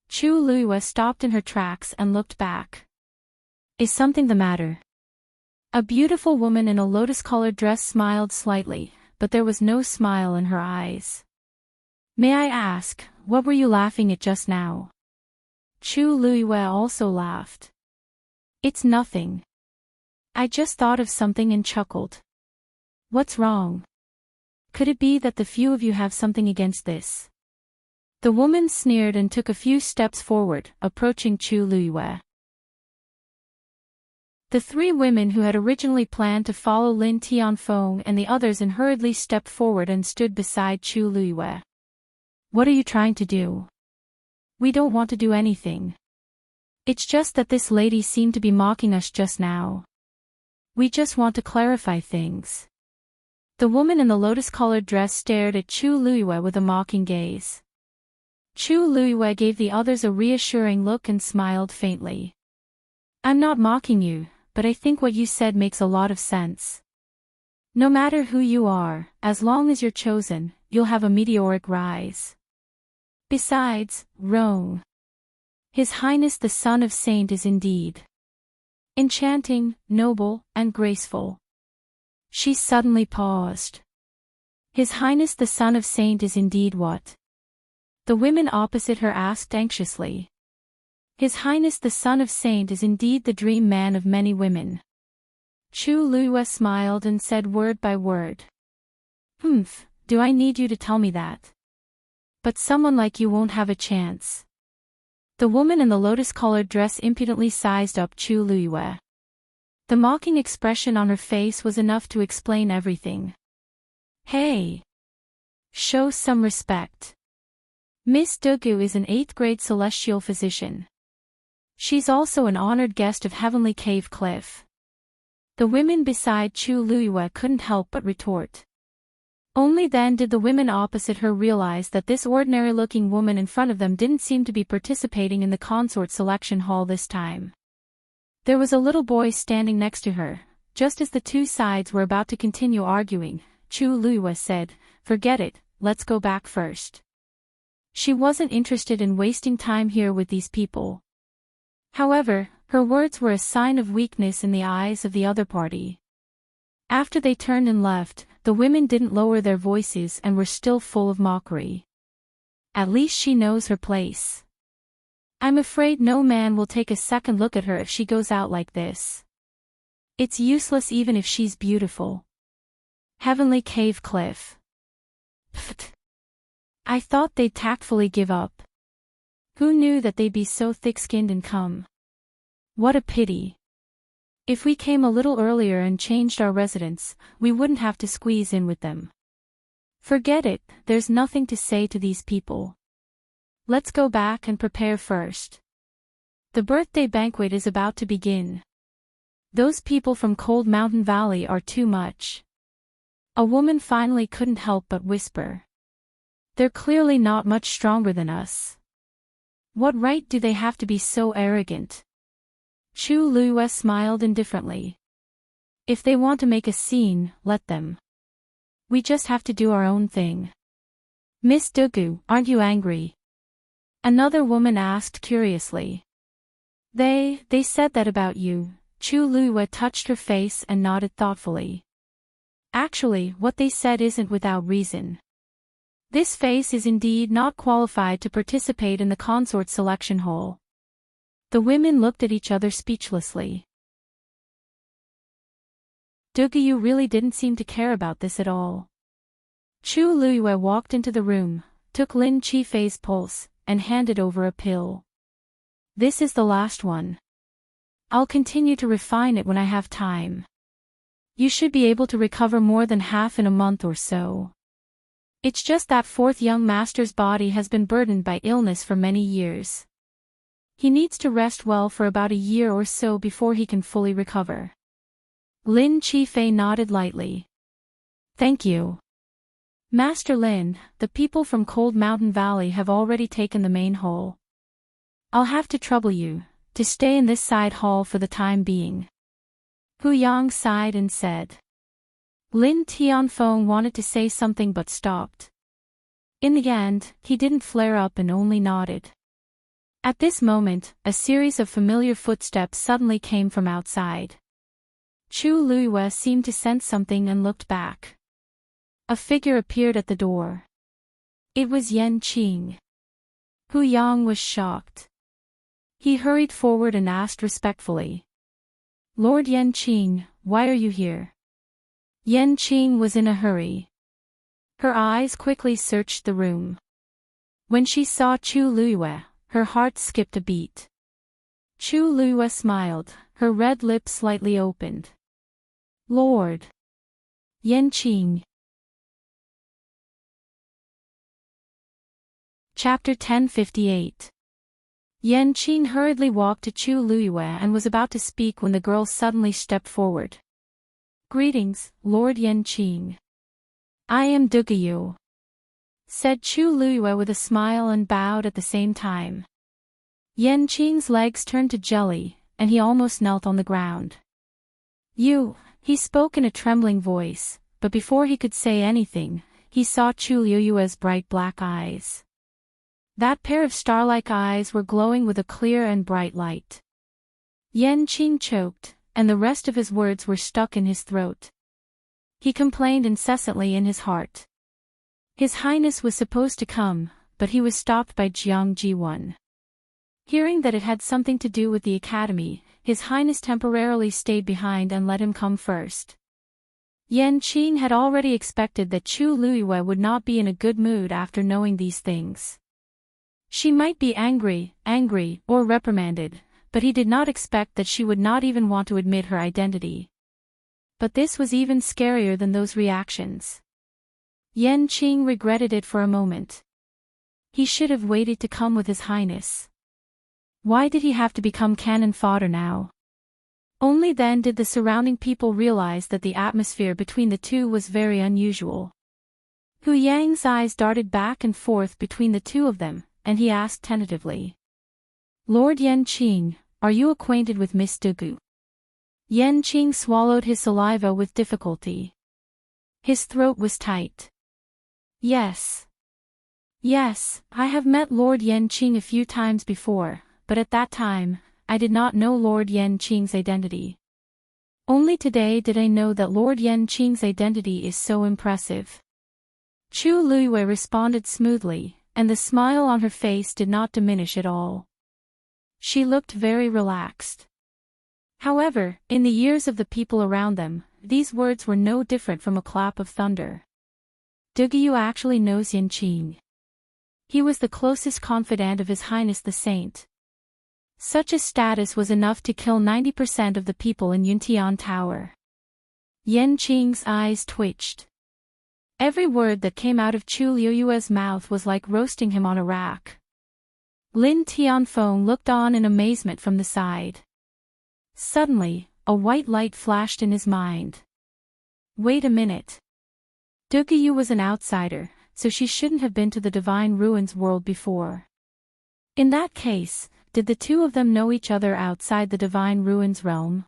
Chu Luiyue stopped in her tracks and looked back. "Is something the matter?" A beautiful woman in a lotus-colored dress smiled slightly, but there was no smile in her eyes. "May I ask, what were you laughing at just now?" Chu Luiyue also laughed. "It's nothing. I just thought of something and chuckled." "What's wrong? Could it be that the few of you have something against this?" The woman sneered and took a few steps forward, approaching Chu Luiyue. The three women who had originally planned to follow Lin Tianfeng and the others hurriedly stepped forward and stood beside Chu Luiyue. What are you trying to do? We don't want to do anything. It's just that this lady seemed to be mocking us just now. We just want to clarify things. The woman in the lotus-colored dress stared at Chu Luiyue with a mocking gaze. Chu Luiyue gave the others a reassuring look and smiled faintly. I'm not mocking you, but I think what you said makes a lot of sense. No matter who you are, as long as you're chosen, you'll have a meteoric rise. Besides, Rong, His Highness the Son of Saint is indeed enchanting, noble, and graceful. She suddenly paused. His Highness the Son of Saint is indeed what? The women opposite her asked anxiously. His Highness the Son of Saint is indeed the dream man of many women. Chu Luiyue smiled and said word by word. Do I need you to tell me that? But someone like you won't have a chance. The woman in the lotus-colored dress impudently sized up Chu Luiyue. The mocking expression on her face was enough to explain everything. Hey! Show some respect. Miss Dugu is an 8th grade celestial physician. She's also an honored guest of Heavenly Cave Cliff. The women beside Chu Luiyue couldn't help but retort. Only then did the women opposite her realize that this ordinary-looking woman in front of them didn't seem to be participating in the consort selection hall this time. There was a little boy standing next to her. Just as the two sides were about to continue arguing, Chu Luiyue said, "Forget it, let's go back first." She wasn't interested in wasting time here with these people. However, her words were a sign of weakness in the eyes of the other party. After they turned and left, the women didn't lower their voices and were still full of mockery. At least she knows her place. I'm afraid no man will take a second look at her if she goes out like this. It's useless even if she's beautiful. Heavenly Cave Cliff. Pfft. I thought they'd tactfully give up. Who knew that they'd be so thick-skinned and come? What a pity. If we came a little earlier and changed our residence, we wouldn't have to squeeze in with them. Forget it, there's nothing to say to these people. Let's go back and prepare first. The birthday banquet is about to begin. Those people from Cold Mountain Valley are too much. A woman finally couldn't help but whisper. They're clearly not much stronger than us. What right do they have to be so arrogant? Chu Luiyue smiled indifferently. If they want to make a scene, let them. We just have to do our own thing. Miss Dugu, aren't you angry? Another woman asked curiously. They said that about you. Chu Luiyue touched her face and nodded thoughtfully. Actually, what they said isn't without reason. This face is indeed not qualified to participate in the consort selection hall. The women looked at each other speechlessly. Dugu really didn't seem to care about this at all. Chu Luiyue walked into the room, took Lin Qifei's pulse, and handed over a pill. This is the last one. I'll continue to refine it when I have time. You should be able to recover more than half in a month or so. It's just that fourth young master's body has been burdened by illness for many years. He needs to rest well for about a year or so before he can fully recover. Lin Qifei nodded lightly. Thank you. Master Lin, the people from Cold Mountain Valley have already taken the main hall. I'll have to trouble you to stay in this side hall for the time being. Hu Yang sighed and said. Lin Tianfeng wanted to say something but stopped. In the end, he didn't flare up and only nodded. At this moment, a series of familiar footsteps suddenly came from outside. Chu Luiyue seemed to sense something and looked back. A figure appeared at the door. It was Qing. Hu Yang was shocked. He hurried forward and asked respectfully. Lord Qing, why are you here? Qing was in a hurry. Her eyes quickly searched the room. When she saw Chu Luiyue, her heart skipped a beat. Chu Liyue smiled, her red lips slightly opened. Lord Yenqing. Chapter 1058. Yenqing hurriedly walked to Chu Liyue and was about to speak when the girl suddenly stepped forward. Greetings, Lord Yenqing. I am Duguyu, said Chu Liyue with a smile and bowed at the same time. Yenqing's legs turned to jelly, and he almost knelt on the ground. You, he spoke in a trembling voice, but before he could say anything, he saw Chu Liyue's bright black eyes. That pair of star-like eyes were glowing with a clear and bright light. Yenqing choked, and the rest of his words were stuck in his throat. He complained incessantly in his heart. His Highness was supposed to come, but he was stopped by Jiang Ji1. Hearing that it had something to do with the academy, His Highness temporarily stayed behind and let him come first. Yenqing had already expected that Chu Liyue would not be in a good mood after knowing these things. She might be angry, or reprimanded, but he did not expect that she would not even want to admit her identity. But this was even scarier than those reactions. Yenqing regretted it for a moment. He should have waited to come with His Highness. Why did he have to become cannon fodder now? Only then did the surrounding people realize that the atmosphere between the two was very unusual. Hu Yang's eyes darted back and forth between the two of them, and he asked tentatively. Lord Yenqing, are you acquainted with Miss Dugu? Yenqing swallowed his saliva with difficulty. His throat was tight. Yes. Yes, I have met Lord Yenqing a few times before, but at that time, I did not know Lord Yenqing's identity. Only today did I know that Lord Yenqing's identity is so impressive. Chu Liyue responded smoothly, and the smile on her face did not diminish at all. She looked very relaxed. However, in the ears of the people around them, these words were no different from a clap of thunder. Duguyu actually knows Yenqing. He was the closest confidant of His Highness the Saint. Such a status was enough to kill 90% of the people in Yuntian Tower. Yenqing's eyes twitched. Every word that came out of Chu Liyue's mouth was like roasting him on a rack. Lin Tianfeng looked on in amazement from the side. Suddenly, a white light flashed in his mind. Wait a minute. Duguyu was an outsider, so she shouldn't have been to the Divine Ruins world before. In that case, did the two of them know each other outside the Divine Ruins realm?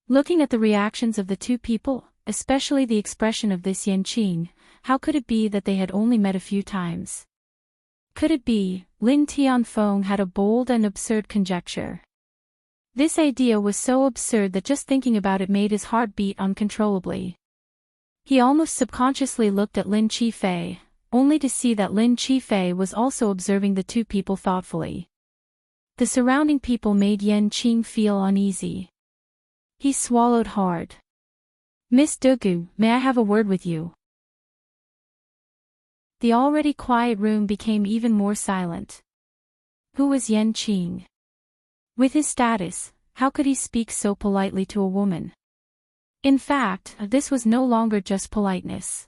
Looking at the reactions of the two people, especially the expression of this Yenqing, how could it be that they had only met a few times? Could it be, Lin Tianfeng had a bold and absurd conjecture. This idea was so absurd that just thinking about it made his heart beat uncontrollably. He almost subconsciously looked at Lin Qifei, only to see that Lin Qifei was also observing the two people thoughtfully. The surrounding people made Yenqing feel uneasy. He swallowed hard. Miss Dugu, may I have a word with you? The already quiet room became even more silent. Who was Yenqing? With his status, how could he speak so politely to a woman? In fact, this was no longer just politeness.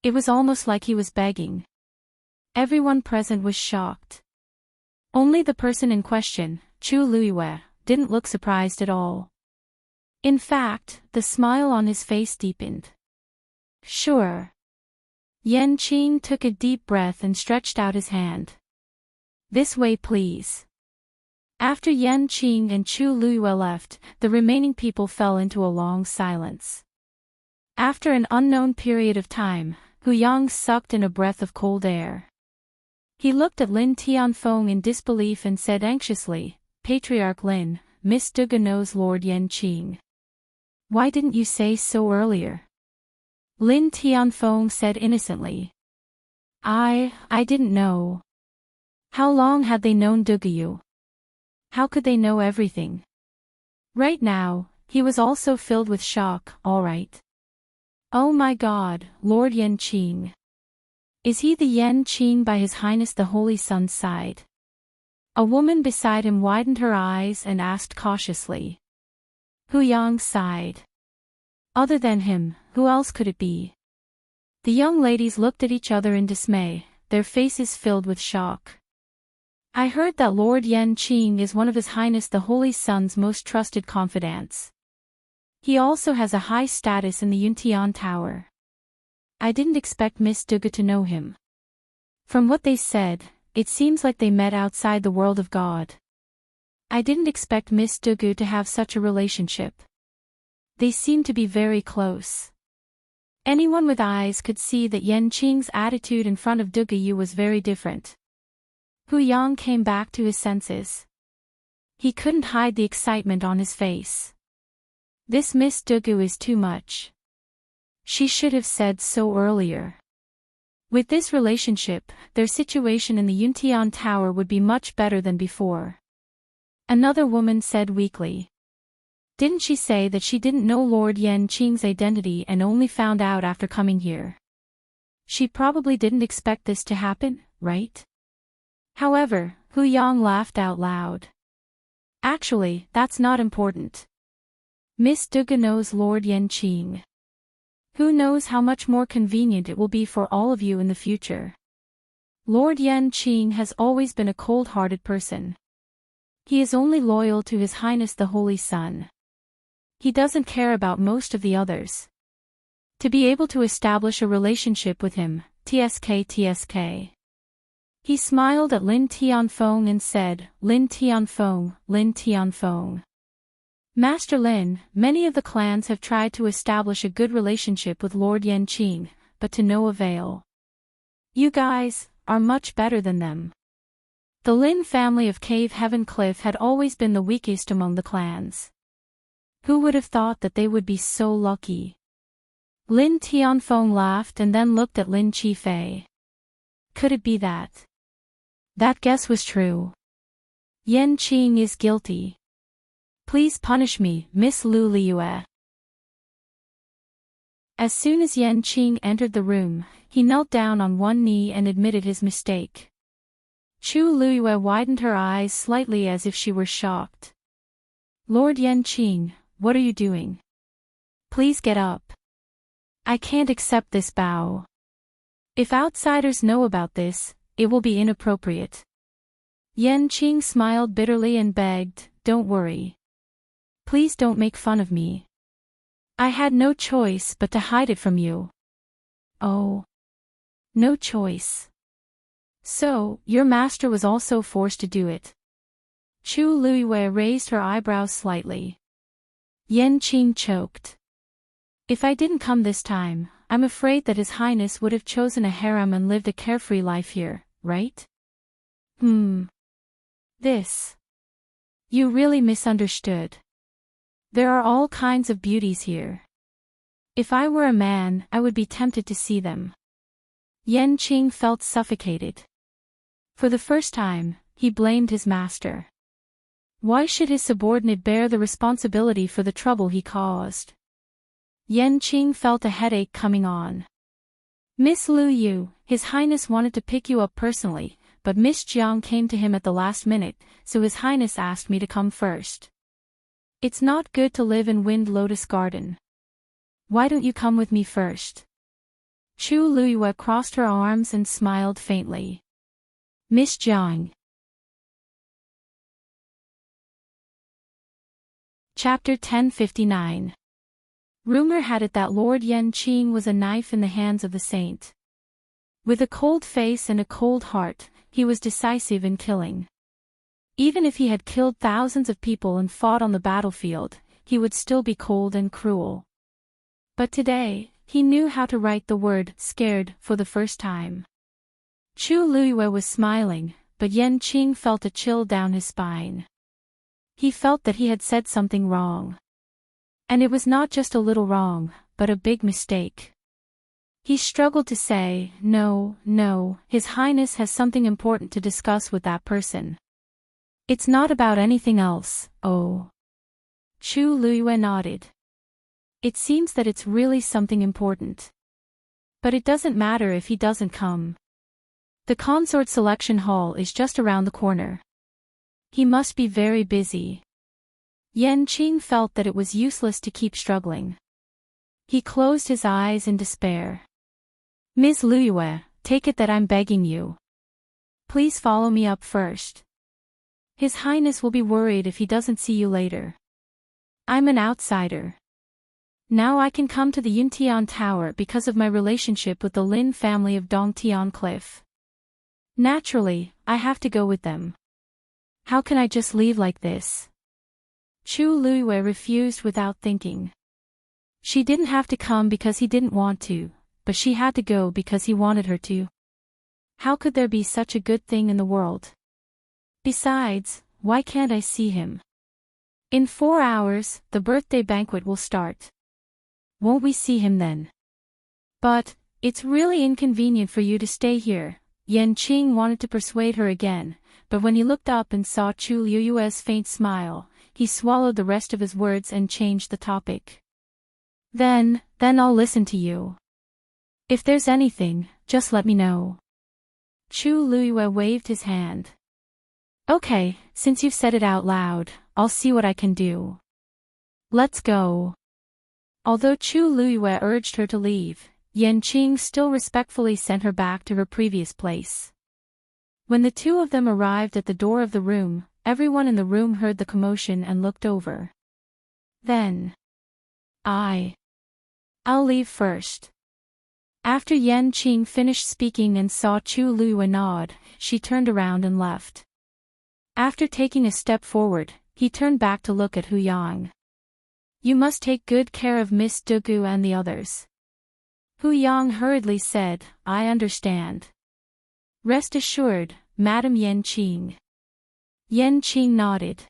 It was almost like he was begging. Everyone present was shocked. Only the person in question, Chu Liyue, didn't look surprised at all. In fact, the smile on his face deepened. Sure. Yenqing took a deep breath and stretched out his hand. This way please. After Yenqing and Chu Liyue left, the remaining people fell into a long silence. After an unknown period of time, Hu Yang sucked in a breath of cold air. He looked at Lin Tianfeng in disbelief and said anxiously, Patriarch Lin, Miss Dugu knows Lord Yenqing. Why didn't you say so earlier? Lin Tianfeng said innocently. I didn't know. How long had they known Duguyu? How could they know everything? Right now, he was also filled with shock, all right. Oh my God, Lord Yenqing. Is he the Yenqing by His Highness the Holy Sun's side? A woman beside him widened her eyes and asked cautiously. Hu Yang sighed. Other than him, who else could it be? The young ladies looked at each other in dismay, their faces filled with shock. I heard that Lord Yenqing is one of His Highness the Holy Sun's most trusted confidants. He also has a high status in the Yuntian Tower. I didn't expect Miss Duga to know him. From what they said, it seems like they met outside the world of God. I didn't expect Miss Dugu to have such a relationship. They seem to be very close. Anyone with eyes could see that Yenqing's attitude in front of Dugu Yu was very different. Hu Yang came back to his senses. He couldn't hide the excitement on his face. This Miss Dugu is too much. She should have said so earlier. With this relationship, their situation in the Yuntian Tower would be much better than before. Another woman said weakly. Didn't she say that she didn't know Lord Yenqing's identity and only found out after coming here? She probably didn't expect this to happen, right? However, Hu Yang laughed out loud. Actually, that's not important. Miss Duga knows Lord Yenqing. Who knows how much more convenient it will be for all of you in the future. Lord Yenqing has always been a cold-hearted person. He is only loyal to His Highness the Holy Sun. He doesn't care about most of the others. To be able to establish a relationship with him, TSK. He smiled at Lin Tianfeng and said, Lin Tianfeng, Lin Tianfeng. Master Lin, many of the clans have tried to establish a good relationship with Lord Yenqing, but to no avail. You guys are much better than them. The Lin family of Cave Heaven Cliff had always been the weakest among the clans. Who would have thought that they would be so lucky? Lin Tianfeng laughed and then looked at Lin Qifei. Could it be that? That guess was true. Yenqing is guilty. Please punish me, Miss Lu Liyue. As soon as Yenqing entered the room, he knelt down on one knee and admitted his mistake. Chu Liyue widened her eyes slightly as if she were shocked. Lord Yenqing, what are you doing? Please get up. I can't accept this bow. If outsiders know about this, it will be inappropriate. Yenqing smiled bitterly and begged, don't worry. Please don't make fun of me. I had no choice but to hide it from you. Oh. No choice. So, your master was also forced to do it. Chu Liyue raised her eyebrows slightly. Yenqing choked. If I didn't come this time, I'm afraid that His Highness would have chosen a harem and lived a carefree life here, right? This. You really misunderstood. There are all kinds of beauties here. If I were a man, I would be tempted to see them. Yenqing felt suffocated. For the first time, he blamed his master. Why should his subordinate bear the responsibility for the trouble he caused? Yenqing felt a headache coming on. Miss Lu Yu, His Highness wanted to pick you up personally, but Miss Jiang came to him at the last minute, so His Highness asked me to come first. It's not good to live in Wind Lotus Garden. Why don't you come with me first? Chu Liyue crossed her arms and smiled faintly. Miss Jiang. Chapter 1059. Rumor had it that Lord Yenqing was a knife in the hands of the saint. With a cold face and a cold heart, he was decisive in killing. Even if he had killed thousands of people and fought on the battlefield, he would still be cold and cruel. But today, he knew how to write the word scared for the first time. Chu Liyue was smiling, but Yenqing felt a chill down his spine. He felt that he had said something wrong. And it was not just a little wrong, but a big mistake. He struggled to say, no, His Highness has something important to discuss with that person. It's not about anything else, oh. Chu Liyue nodded. It seems that it's really something important. But it doesn't matter if he doesn't come. The consort selection hall is just around the corner. He must be very busy. Qing felt that it was useless to keep struggling. He closed his eyes in despair. Ms. Liyue, take it that I'm begging you. Please follow me up first. His Highness will be worried if he doesn't see you later. I'm an outsider. Now I can come to the Yuntian Tower because of my relationship with the Lin family of Dongtian Cliff. Naturally, I have to go with them. How can I just leave like this? Chu Liyue refused without thinking. She didn't have to come because he didn't want to, but she had to go because he wanted her to. How could there be such a good thing in the world? Besides, why can't I see him? In 4 hours, the birthday banquet will start. Won't we see him then? But, it's really inconvenient for you to stay here. Qing wanted to persuade her again, but when he looked up and saw Chu Liyue's faint smile, he swallowed the rest of his words and changed the topic. Then I'll listen to you. If there's anything, just let me know. Chu Liyue waved his hand. Okay, since you've said it out loud, I'll see what I can do. Let's go. Although Chu Liyue urged her to leave, Qing still respectfully sent her back to her previous place. When the two of them arrived at the door of the room, everyone in the room heard the commotion and looked over. Then. I'll leave first. After Qing finished speaking and saw Chu Liyue nod, she turned around and left. After taking a step forward, he turned back to look at Hu Yang. You must take good care of Miss Dugu and the others. Hu Yang hurriedly said, I understand. Rest assured, Madam Qing. Qing nodded.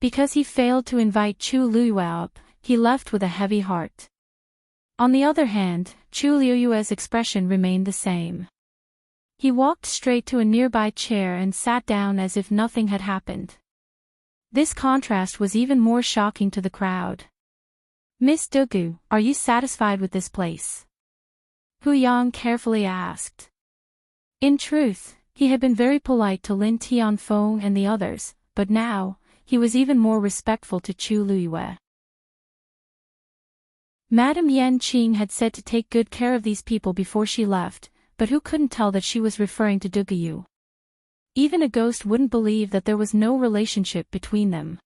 Because he failed to invite Chu Liyue up, he left with a heavy heart. On the other hand, Chu Liyue's expression remained the same. He walked straight to a nearby chair and sat down as if nothing had happened. This contrast was even more shocking to the crowd. Miss Dugu, are you satisfied with this place? Hu Yang carefully asked. In truth, he had been very polite to Lin Tianfeng and the others, but now, he was even more respectful to Chu Liyue. Madam Qing had said to take good care of these people before she left, but who couldn't tell that she was referring to Dugu? Even a ghost wouldn't believe that there was no relationship between them.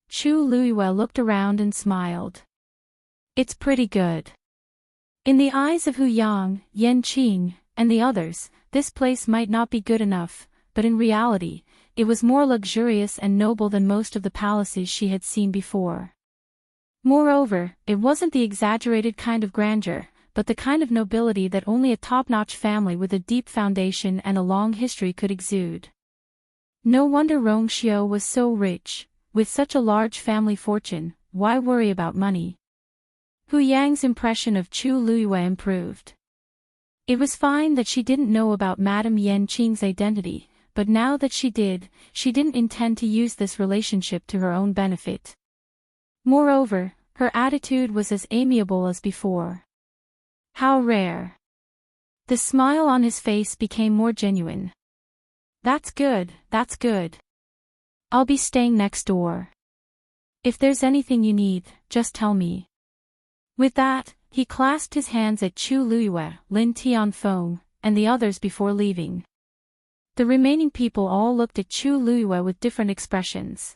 Chu Liyue looked around and smiled. It's pretty good. In the eyes of Hu Yang, Qing, and the others, this place might not be good enough, but in reality, it was more luxurious and noble than most of the palaces she had seen before. Moreover, it wasn't the exaggerated kind of grandeur, but the kind of nobility that only a top-notch family with a deep foundation and a long history could exude. No wonder Rongxiu was so rich. With such a large family fortune, why worry about money? Hu Yang's impression of Chu Liyue improved. It was fine that she didn't know about Madam Qing's identity, but now that she did, she didn't intend to use this relationship to her own benefit. Moreover, her attitude was as amiable as before. How rare. The smile on his face became more genuine. That's good, that's good. I'll be staying next door. If there's anything you need, just tell me. With that, he clasped his hands at Chu Liyue, Lin Tianfeng, and the others before leaving. The remaining people all looked at Chu Liyue with different expressions.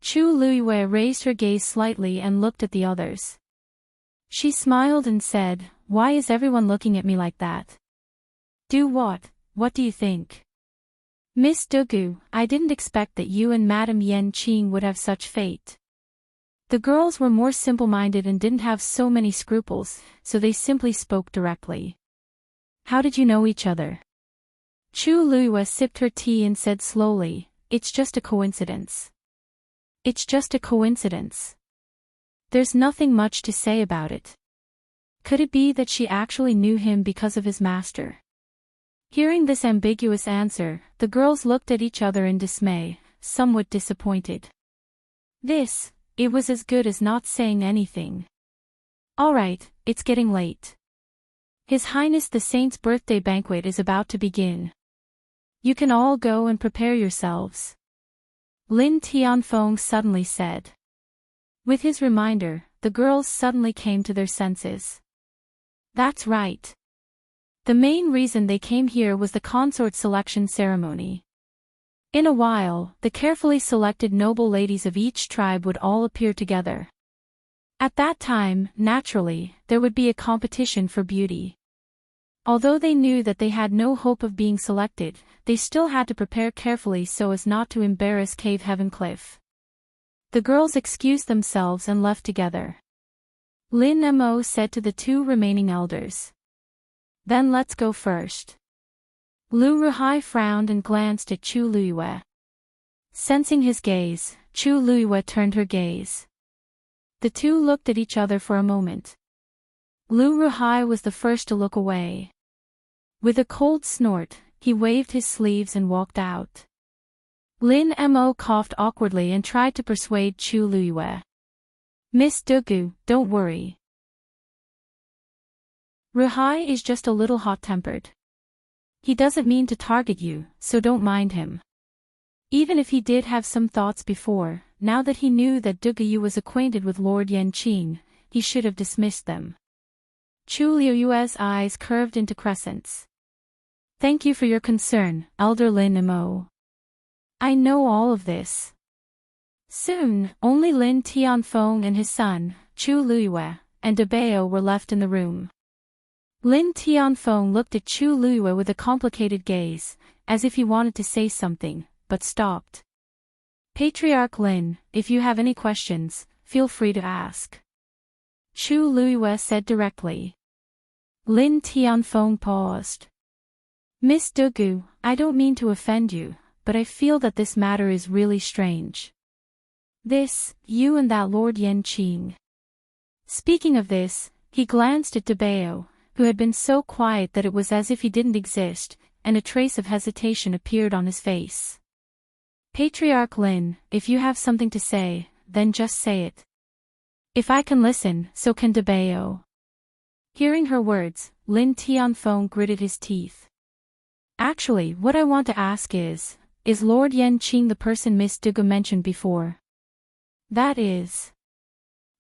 Chu Liyue raised her gaze slightly and looked at the others. She smiled and said, Why is everyone looking at me like that? Do what? What do you think? Miss Dugu, I didn't expect that you and Madam Qing would have such fate. The girls were more simple-minded and didn't have so many scruples, so they simply spoke directly. How did you know each other? Chu Liyue sipped her tea and said slowly, It's just a coincidence. It's just a coincidence. There's nothing much to say about it. Could it be that she actually knew him because of his master? Hearing this ambiguous answer, the girls looked at each other in dismay, somewhat disappointed. It was as good as not saying anything. All right, it's getting late. His Highness the Saint's birthday banquet is about to begin. You can all go and prepare yourselves. Lin Tianfeng suddenly said. With his reminder, the girls suddenly came to their senses. That's right. The main reason they came here was the consort selection ceremony. In a while, the carefully selected noble ladies of each tribe would all appear together. At that time, naturally, there would be a competition for beauty. Although they knew that they had no hope of being selected, they still had to prepare carefully so as not to embarrass Cave Heaven Cliff. The girls excused themselves and left together. Lin Mo said to the two remaining elders. Then let's go first. Lu Ruhai frowned and glanced at Chu Luiyue. Sensing his gaze, Chu Luiyue turned her gaze. The two looked at each other for a moment. Lu Ruhai was the first to look away. With a cold snort, he waved his sleeves and walked out. Lin Mo coughed awkwardly and tried to persuade Chu Luiyue. Miss Dugu, don't worry. Ruhai is just a little hot-tempered. He doesn't mean to target you, so don't mind him. Even if he did have some thoughts before, now that he knew that Dugu was acquainted with Lord Yanqing, he should have dismissed them. Chu Luiyue's eyes curved into crescents. Thank you for your concern, Elder Lin Mo. I know all of this. Soon, only Lin Tianfeng and his son, Chu Luiyue, and Dabeo were left in the room. Lin Tianfeng looked at Chu Luiyue with a complicated gaze, as if he wanted to say something, but stopped. Patriarch Lin, if you have any questions, feel free to ask. Chu Luiyue said directly. Lin Tianfeng paused. Miss Dugu, I don't mean to offend you, but I feel that this matter is really strange. This, you and that Lord Yanqing. Speaking of this, he glanced at Dabeo, who had been so quiet that it was as if he didn't exist, and a trace of hesitation appeared on his face. Patriarch Lin, if you have something to say, then just say it. If I can listen, so can Dabeo. Hearing her words, Lin Tianfeng gritted his teeth. Actually, what I want to ask is Lord Yanqing the person Miss Dugu mentioned before? That is.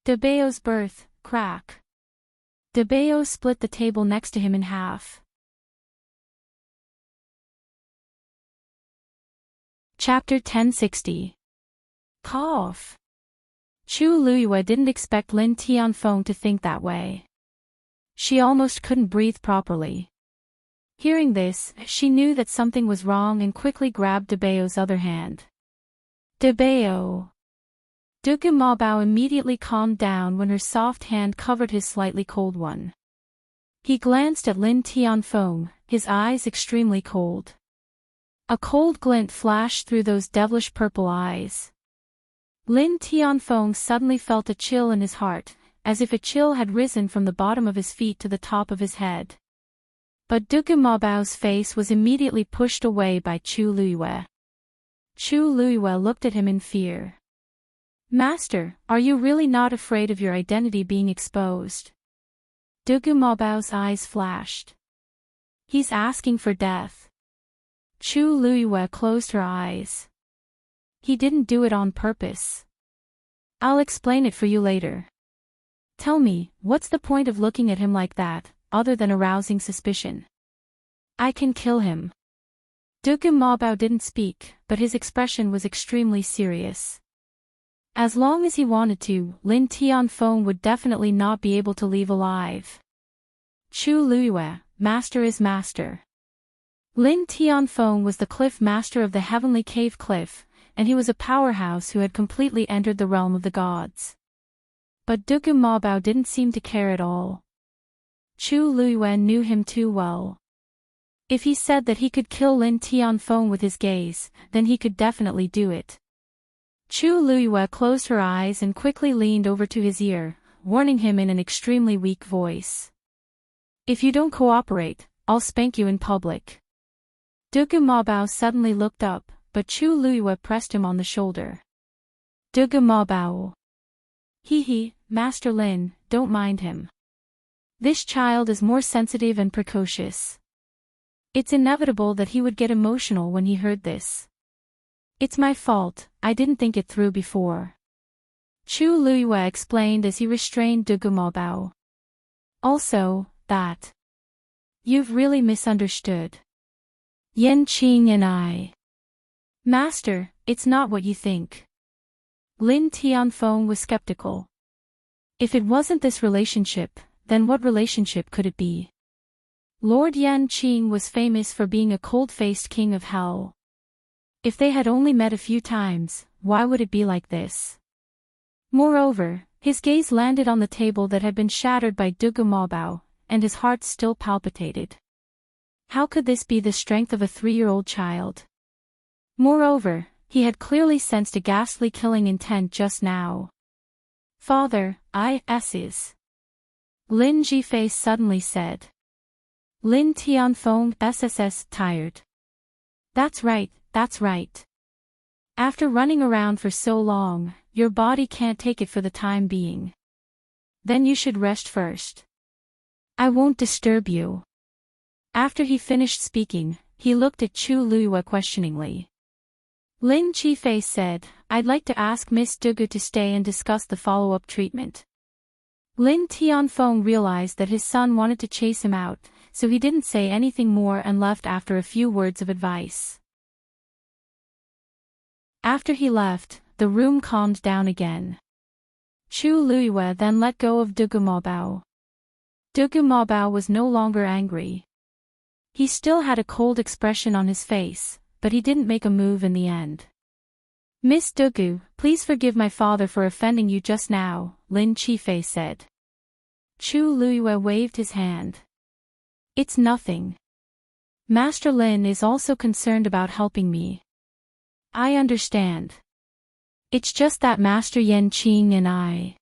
Dabeo's birth, crack. Dabeo split the table next to him in half. Chapter 1060. Cough. Chu Luiyue didn't expect Lin Tianfeng to think that way. She almost couldn't breathe properly. Hearing this, she knew that something was wrong and quickly grabbed Dabeo's other hand. Dabeo. Dugu Mabao immediately calmed down when her soft hand covered his slightly cold one. He glanced at Lin Tianfeng, his eyes extremely cold. A cold glint flashed through those devilish purple eyes. Lin Tianfeng suddenly felt a chill in his heart, as if a chill had risen from the bottom of his feet to the top of his head. But Dugu Mabao's face was immediately pushed away by Chu Luiyue. Chu Luiyue looked at him in fear. Master, are you really not afraid of your identity being exposed? Dugu Mabao's eyes flashed. He's asking for death. Chu Luiyue closed her eyes. He didn't do it on purpose. I'll explain it for you later. Tell me, what's the point of looking at him like that, other than arousing suspicion? I can kill him. Dugu Mabao didn't speak, but his expression was extremely serious. As long as he wanted to, Lin Tianfeng would definitely not be able to leave alive. Chu Luiyue, master is master. Lin Tianfeng was the cliff master of the Heavenly Cave Cliff, and he was a powerhouse who had completely entered the realm of the gods. But Dugu Mabao didn't seem to care at all. Chu Luiyue knew him too well. If he said that he could kill Lin Tianfeng with his gaze, then he could definitely do it. Chu Luiyue closed her eyes and quickly leaned over to his ear, warning him in an extremely weak voice. If you don't cooperate, I'll spank you in public. Dugu Mabao suddenly looked up, but Chu Luiyue pressed him on the shoulder. Dugu Mabao. Hee, Master Lin, don't mind him. This child is more sensitive and precocious. It's inevitable that he would get emotional when he heard this. It's my fault, I didn't think it through before. Chu Luiyue explained as he restrained Du Gumobao. Also, that. You've really misunderstood. Yan Qing and I. Master, it's not what you think. Lin Tianfeng was skeptical. If it wasn't this relationship, then what relationship could it be? Lord Yan Qing was famous for being a cold-faced king of hell. If they had only met a few times, why would it be like this? Moreover, his gaze landed on the table that had been shattered by Du Gumobao, and his heart still palpitated. How could this be the strength of a 3-year-old child? Moreover, he had clearly sensed a ghastly killing intent just now. Father, is. Lin Jifei suddenly said. Lin Tianfeng SSS tired. That's right, that's right. After running around for so long, your body can't take it for the time being. Then you should rest first. I won't disturb you. After he finished speaking, he looked at Chu Luiyue questioningly. Lin Jifei said, I'd like to ask Miss Dugu to stay and discuss the follow-up treatment. Lin Tianfeng realized that his son wanted to chase him out, so he didn't say anything more and left after a few words of advice. After he left, the room calmed down again. Chu Luiyue then let go of Du Gumobao. Du Gumobao was no longer angry. He still had a cold expression on his face, but he didn't make a move in the end. Miss Dugu, please forgive my father for offending you just now, Lin Jifei said. Chu Luiyue waved his hand. It's nothing. Master Lin is also concerned about helping me. I understand. It's just that Master Yan Qing and I.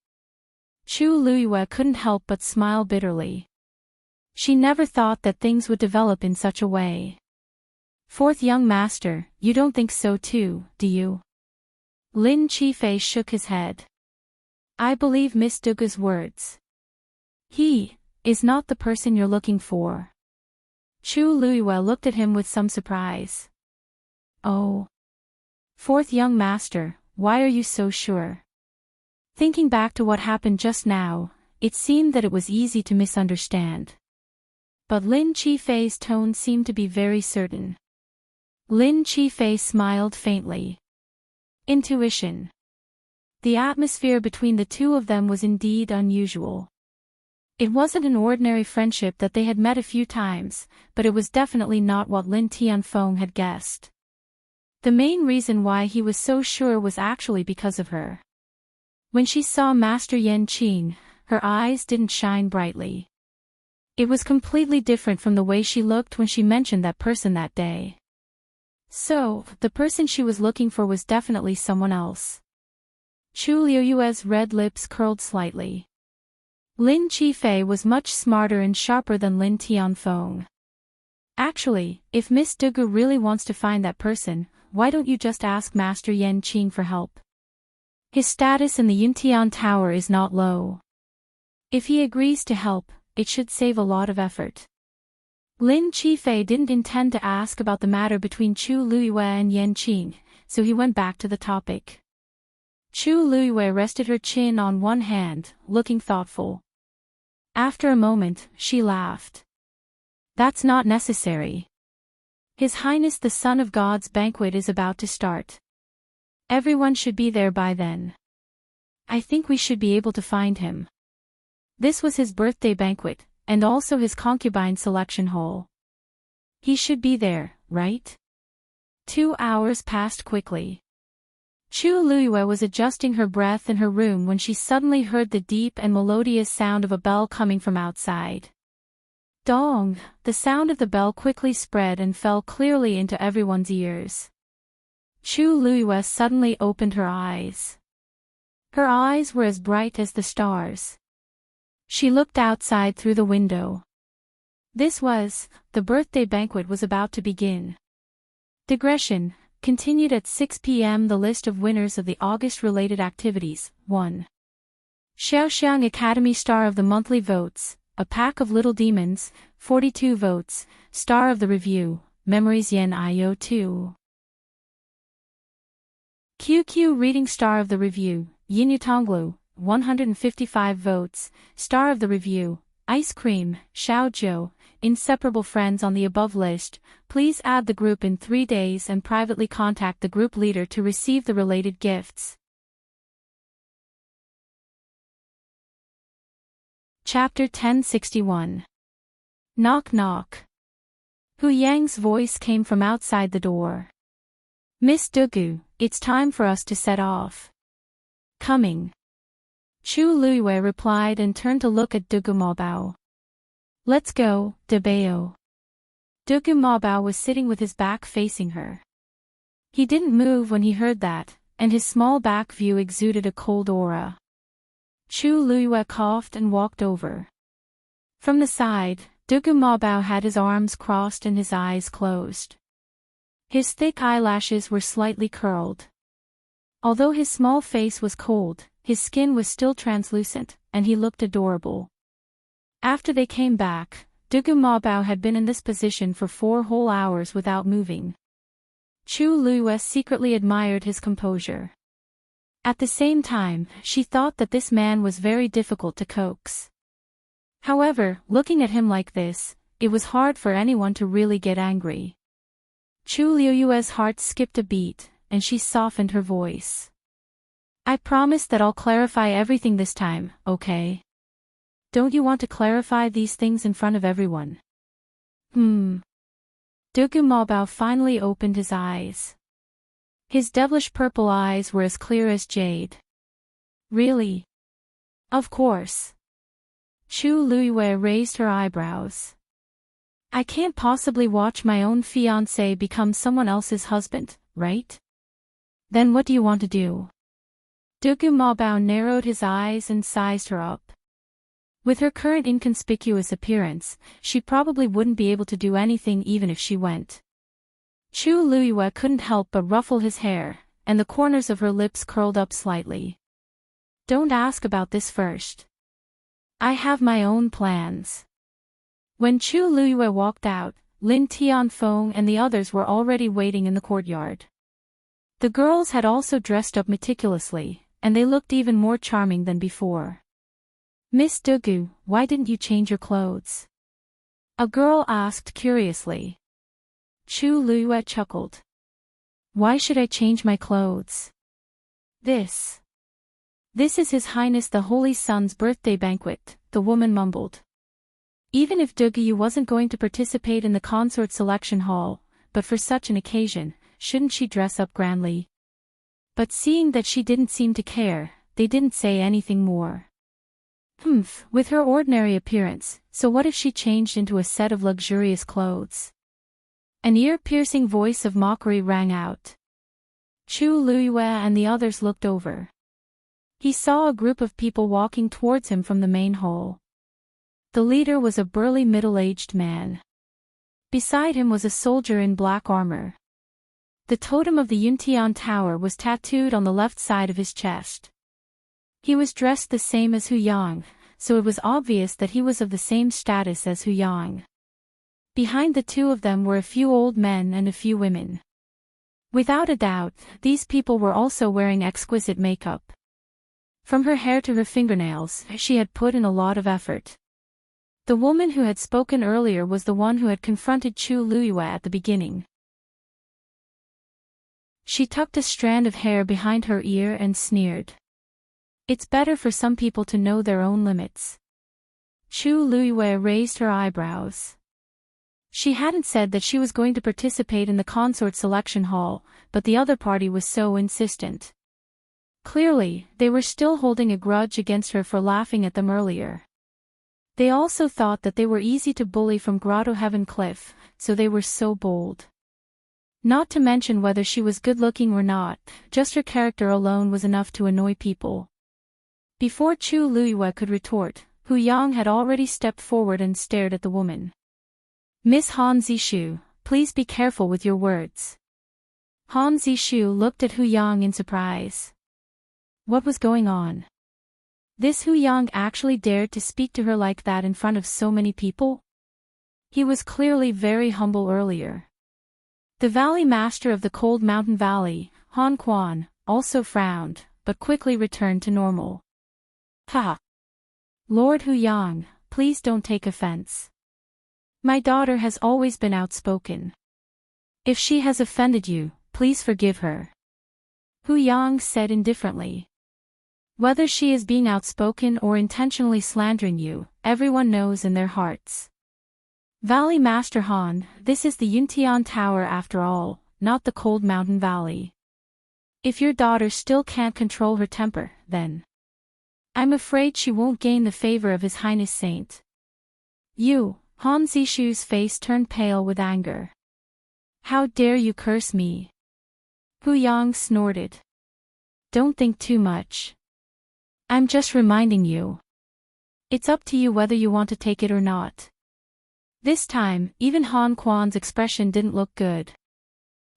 Chu Luiyue couldn't help but smile bitterly. She never thought that things would develop in such a way. Fourth young master, you don't think so too, do you? Lin Jifei shook his head. I believe Miss Dugu's words. He is not the person you're looking for. Chu Luiyue looked at him with some surprise. Oh. Fourth young master, why are you so sure? Thinking back to what happened just now, it seemed that it was easy to misunderstand. But Lin Jifei's tone seemed to be very certain. Lin Jifei smiled faintly. Intuition. The atmosphere between the two of them was indeed unusual. It wasn't an ordinary friendship that they had met a few times, but it was definitely not what Lin Tianfeng had guessed. The main reason why he was so sure was actually because of her. When she saw Master Yan Qing, her eyes didn't shine brightly. It was completely different from the way she looked when she mentioned that person that day. So, the person she was looking for was definitely someone else. Chu Luiyue's red lips curled slightly. Lin Jifei was much smarter and sharper than Lin Tianfeng. Actually, if Miss Dugu really wants to find that person, why don't you just ask Master Yan Qing for help? His status in the Yuntian Tower is not low. If he agrees to help, it should save a lot of effort. Lin Jifei didn't intend to ask about the matter between Chu Luiyue and Yan Qing, so he went back to the topic. Chu Luiyue rested her chin on one hand, looking thoughtful. After a moment, she laughed. That's not necessary. His Highness the Son of God's banquet is about to start. Everyone should be there by then. I think we should be able to find him. This was his birthday banquet, and also his concubine selection hall. He should be there, right? 2 hours passed quickly. Chu Luiyue was adjusting her breath in her room when she suddenly heard the deep and melodious sound of a bell coming from outside. Dong! The sound of the bell quickly spread and fell clearly into everyone's ears. Chu Luiyue suddenly opened her eyes. Her eyes were as bright as the stars. She looked outside through the window. The birthday banquet was about to begin. Digression, continued at 6 p.m. The list of winners of the August-related activities, 1. Xiaoxiang Academy Star of the Monthly Votes, A Pack of Little Demons, 42 votes, Star of the Review, Memories Yen IO 2. QQ Reading Star of the Review, Yinyutonglu, 155 votes, Star of the Review, Ice Cream, Xiaozhou, Inseparable Friends on the above list. Please add the group in 3 days and privately contact the group leader to receive the related gifts. Chapter 1061. Knock knock. Hu Yang's voice came from outside the door. Miss Dugu, it's time for us to set off. Coming. Chu Luiyue replied and turned to look at Dugu Maobao. Let's go, Debao. Dugu Maobao was sitting with his back facing her. He didn't move when he heard that, and his small back view exuded a cold aura. Chu Luiyue coughed and walked over. From the side, Dugu Maobao had his arms crossed and his eyes closed. His thick eyelashes were slightly curled. Although his small face was cold, his skin was still translucent, and he looked adorable. After they came back, Dugu Maobao had been in this position for 4 whole hours without moving. Chu Luiyue secretly admired his composure. At the same time, she thought that this man was very difficult to coax. However, looking at him like this, it was hard for anyone to really get angry. Chu Luiyue's heart skipped a beat, and she softened her voice. I promise that I'll clarify everything this time, okay? Don't you want to clarify these things in front of everyone? Dugu Maobao finally opened his eyes. His devilish purple eyes were as clear as jade. Really? Of course. Chu Luiyue raised her eyebrows. I can't possibly watch my own fiancé become someone else's husband, right? Then what do you want to do? Dugu Maobao narrowed his eyes and sized her up. With her current inconspicuous appearance, she probably wouldn't be able to do anything even if she went. Chu Luiyue couldn't help but ruffle his hair, and the corners of her lips curled up slightly. Don't ask about this first. I have my own plans. When Chu Luiyue walked out, Lin Tianfeng and the others were already waiting in the courtyard. The girls had also dressed up meticulously, and they looked even more charming than before. Miss Dugu, why didn't you change your clothes? A girl asked curiously. Chu Luiyue chuckled. Why should I change my clothes? This is His Highness the Holy Sun's birthday banquet, the woman mumbled. Even if Dugu wasn't going to participate in the consort selection hall, but for such an occasion, shouldn't she dress up grandly? But seeing that she didn't seem to care, they didn't say anything more. With her ordinary appearance, so what if she changed into a set of luxurious clothes? An ear-piercing voice of mockery rang out. Chu Luiyue and the others looked over. He saw a group of people walking towards him from the main hall. The leader was a burly middle-aged man. Beside him was a soldier in black armor. The totem of the Yuntian Tower was tattooed on the left side of his chest. He was dressed the same as Hu Yang, so it was obvious that he was of the same status as Hu Yang. Behind the two of them were a few old men and a few women. Without a doubt, these people were also wearing exquisite makeup. From her hair to her fingernails, she had put in a lot of effort. The woman who had spoken earlier was the one who had confronted Chu Luiyue at the beginning. She tucked a strand of hair behind her ear and sneered. It's better for some people to know their own limits. Chu Luiyue raised her eyebrows. She hadn't said that she was going to participate in the consort selection hall, but the other party was so insistent. Clearly, they were still holding a grudge against her for laughing at them earlier. They also thought that they were easy to bully from Grotto Heaven Cliff, so they were so bold. Not to mention whether she was good-looking or not, just her character alone was enough to annoy people. Before Chu Luiyue could retort, Hu Yang had already stepped forward and stared at the woman. Miss Han Zishu, please be careful with your words. Han Zishu looked at Hu Yang in surprise. What was going on? This Hu Yang actually dared to speak to her like that in front of so many people? He was clearly very humble earlier. The Valley Master of the Cold Mountain Valley, Han Quan, also frowned, but quickly returned to normal. Ha! Lord Huyang, please don't take offense. My daughter has always been outspoken. If she has offended you, please forgive her. Huyang said indifferently. Whether she is being outspoken or intentionally slandering you, everyone knows in their hearts. Valley Master Han, this is the Yuntian Tower after all, not the Cold Mountain Valley. If your daughter still can't control her temper, then I'm afraid she won't gain the favor of His Highness Saint. You, Han Zishu's face turned pale with anger. How dare you curse me? Huyang snorted. Don't think too much. I'm just reminding you. It's up to you whether you want to take it or not. This time, even Han Quan's expression didn't look good.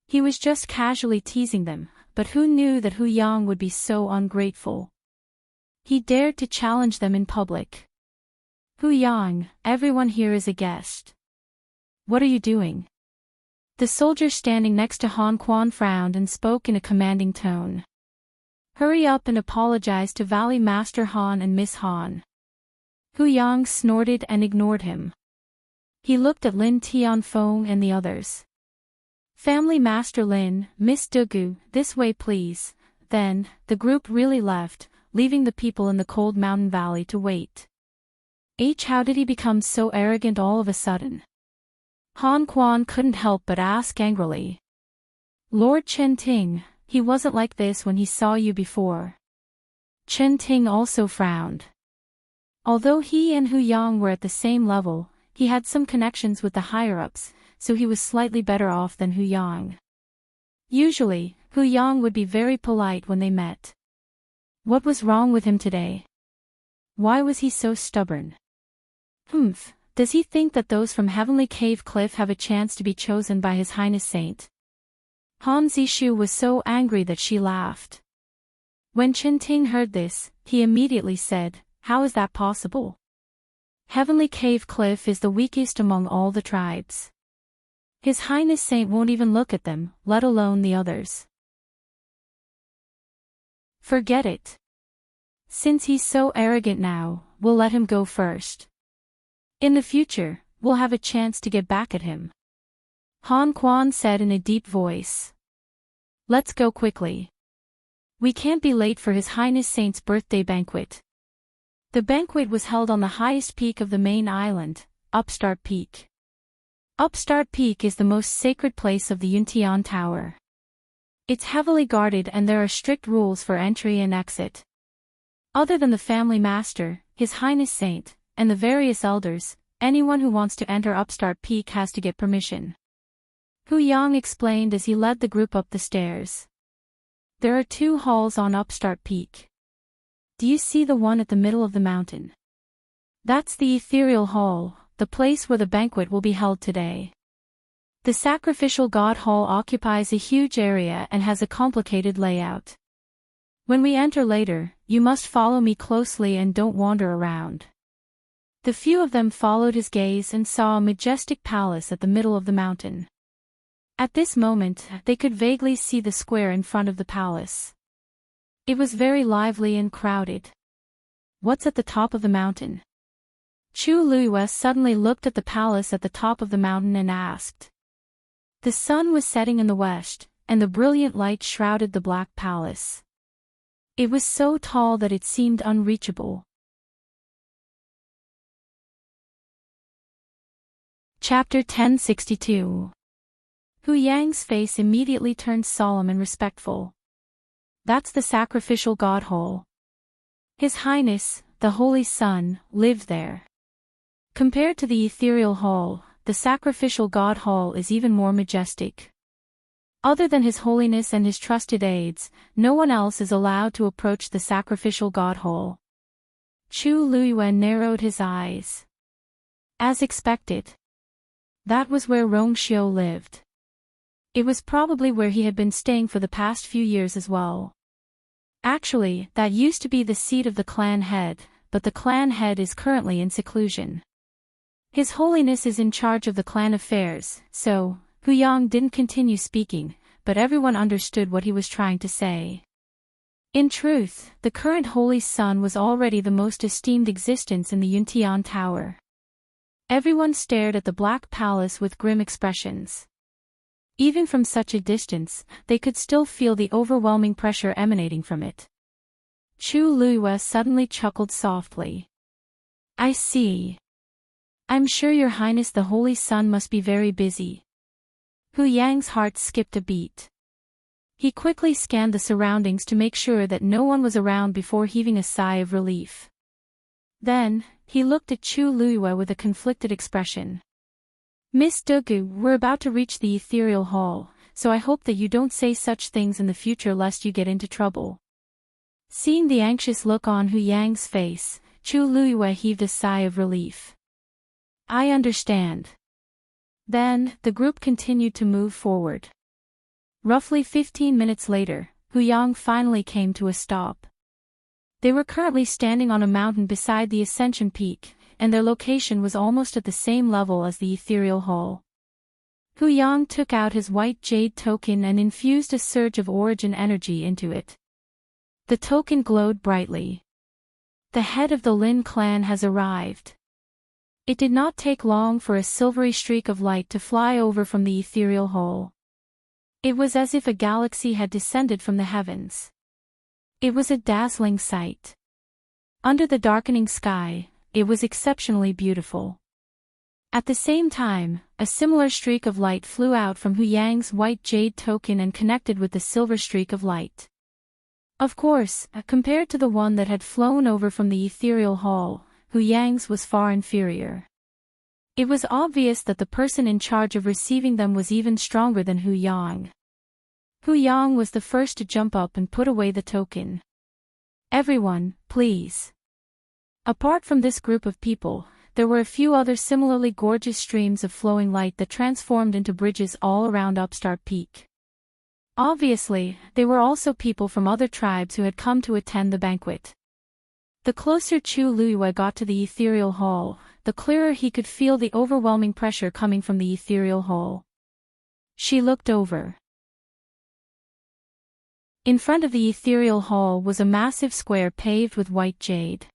He was just casually teasing them, but who knew that Huyang would be so ungrateful? He dared to challenge them in public. Huyang, everyone here is a guest. What are you doing? The soldier standing next to Han Quan frowned and spoke in a commanding tone. Hurry up and apologize to Valley Master Han and Miss Han. Huyang snorted and ignored him. He looked at Lin Tianfeng and the others. Family Master Lin, Miss Dugu, this way please. Then, the group really left, leaving the people in the Cold Mountain Valley to wait. How did he become so arrogant all of a sudden? Han Quan couldn't help but ask angrily. Lord Chen Ting, he wasn't like this when he saw you before. Chen Ting also frowned. Although he and Huyang were at the same level, he had some connections with the higher-ups, so he was slightly better off than Huyang. Usually, Huyang would be very polite when they met. What was wrong with him today? Why was he so stubborn? Does he think that those from Heavenly Cave Cliff have a chance to be chosen by His Highness Saint? Han Zishu was so angry that she laughed. When Chen Ting heard this, he immediately said, how is that possible? Heavenly Cave Cliff is the weakest among all the tribes. His Highness Saint won't even look at them, let alone the others. Forget it. Since he's so arrogant now, we'll let him go first. In the future, we'll have a chance to get back at him. Han Quan said in a deep voice. Let's go quickly. We can't be late for His Highness Saint's birthday banquet. The banquet was held on the highest peak of the main island, Upstart Peak. Upstart Peak is the most sacred place of the Yuntian Tower. It's heavily guarded and there are strict rules for entry and exit. Other than the family master, His Highness Saint, and the various elders, anyone who wants to enter Upstart Peak has to get permission. Huyang explained as he led the group up the stairs. There are 2 halls on Upstart Peak. Do you see the one at the middle of the mountain? That's the Ethereal Hall, the place where the banquet will be held today. The Sacrificial God Hall occupies a huge area and has a complicated layout. When we enter later, you must follow me closely and don't wander around. The few of them followed his gaze and saw a majestic palace at the middle of the mountain. At this moment, they could vaguely see the square in front of the palace. It was very lively and crowded. What's at the top of the mountain? Chu Luiyue suddenly looked at the palace at the top of the mountain and asked. The sun was setting in the west, and the brilliant light shrouded the black palace. It was so tall that it seemed unreachable. Chapter 1062. Huyang's face immediately turned solemn and respectful. That's the Sacrificial God Hall. His Highness, the Holy Sun, lived there. Compared to the Ethereal Hall, the Sacrificial God Hall is even more majestic. Other than His Holiness and his trusted aides, no one else is allowed to approach the Sacrificial God Hall. Chu Luiyue narrowed his eyes. As expected. That was where Rongxiu lived. It was probably where he had been staying for the past few years as well. Actually, that used to be the seat of the clan head, but the clan head is currently in seclusion. His Holiness is in charge of the clan affairs, so, Huyang didn't continue speaking, but everyone understood what he was trying to say. In truth, the current Holy Sun was already the most esteemed existence in the Yuntian Tower. Everyone stared at the Black Palace with grim expressions. Even from such a distance, they could still feel the overwhelming pressure emanating from it. Chu Luiyue suddenly chuckled softly. I see. I'm sure Your Highness the Holy Sun must be very busy. Hu Yang's heart skipped a beat. He quickly scanned the surroundings to make sure that no one was around before heaving a sigh of relief. Then, he looked at Chu Luiyue with a conflicted expression. Miss Dugu, we're about to reach the ethereal hall, so I hope that you don't say such things in the future lest you get into trouble. Seeing the anxious look on Hu Yang's face, Chu Luiyue heaved a sigh of relief. I understand. Then, the group continued to move forward. Roughly 15 minutes later, Hu Yang finally came to a stop. They were currently standing on a mountain beside the ascension peak, and their location was almost at the same level as the ethereal hall. Hu Yang took out his white jade token and infused a surge of origin energy into it. The token glowed brightly. The head of the Lin clan has arrived. It did not take long for a silvery streak of light to fly over from the ethereal hall. It was as if a galaxy had descended from the heavens. It was a dazzling sight. Under the darkening sky, it was exceptionally beautiful. At the same time, a similar streak of light flew out from Hu Yang's white jade token and connected with the silver streak of light. Of course, compared to the one that had flown over from the ethereal hall, Hu Yang's was far inferior. It was obvious that the person in charge of receiving them was even stronger than Hu Yang. Hu Yang was the first to jump up and put away the token. Everyone, please. Apart from this group of people, there were a few other similarly gorgeous streams of flowing light that transformed into bridges all around Upstart Peak. Obviously, they were also people from other tribes who had come to attend the banquet. The closer Chu Luiyue got to the ethereal hall, the clearer he could feel the overwhelming pressure coming from the ethereal hall. She looked over. In front of the ethereal hall was a massive square paved with white jade.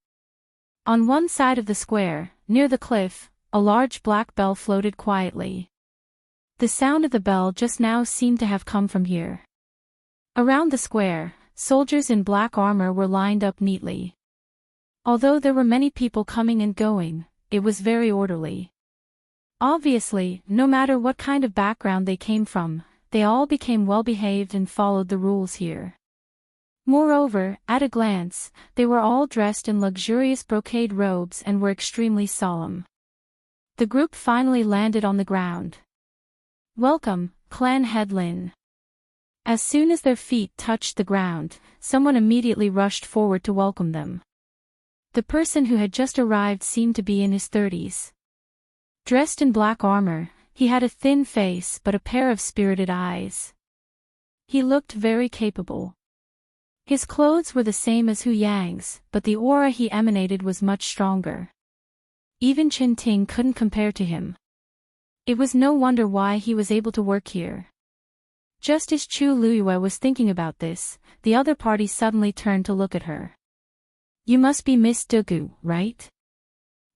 On one side of the square, near the cliff, a large black bell floated quietly. The sound of the bell just now seemed to have come from here. Around the square, soldiers in black armor were lined up neatly. Although there were many people coming and going, it was very orderly. Obviously, no matter what kind of background they came from, they all became well-behaved and followed the rules here. Moreover, at a glance, they were all dressed in luxurious brocade robes and were extremely solemn. The group finally landed on the ground. Welcome, Clan Head Lin. As soon as their feet touched the ground, someone immediately rushed forward to welcome them. The person who had just arrived seemed to be in his 30s. Dressed in black armor, he had a thin face but a pair of spirited eyes. He looked very capable. His clothes were the same as Hu Yang's, but the aura he emanated was much stronger. Even Enchanting couldn't compare to him. It was no wonder why he was able to work here. Just as Chu Luiyue was thinking about this, the other party suddenly turned to look at her. You must be Miss Dugu, right?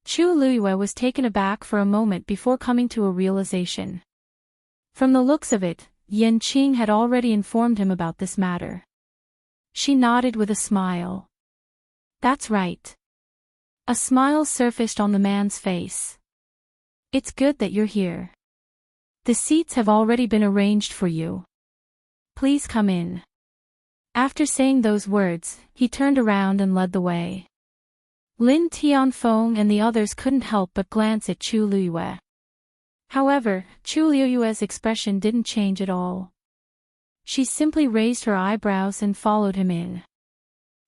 Chu Luiyue was taken aback for a moment before coming to a realization. From the looks of it, Yan Qing had already informed him about this matter. She nodded with a smile. That's right. A smile surfaced on the man's face. It's good that you're here. The seats have already been arranged for you. Please come in. After saying those words, he turned around and led the way. Lin Tianfeng and the others couldn't help but glance at Chu Luiyue. However, Chu Luiyue's expression didn't change at all. She simply raised her eyebrows and followed him in.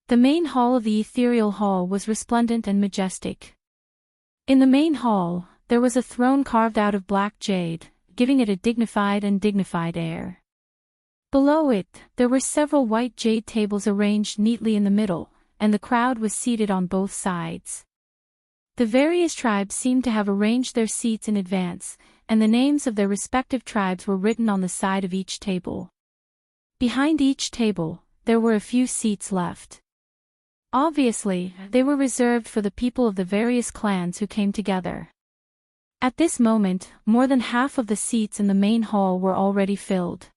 The main hall of the ethereal hall was resplendent and majestic. In the main hall, there was a throne carved out of black jade, giving it a dignified air. Below it, there were several white jade tables arranged neatly in the middle, and the crowd was seated on both sides. The various tribes seemed to have arranged their seats in advance, and the names of their respective tribes were written on the side of each table. Behind each table, there were a few seats left. Obviously, they were reserved for the people of the various clans who came together. At this moment, more than half of the seats in the main hall were already filled.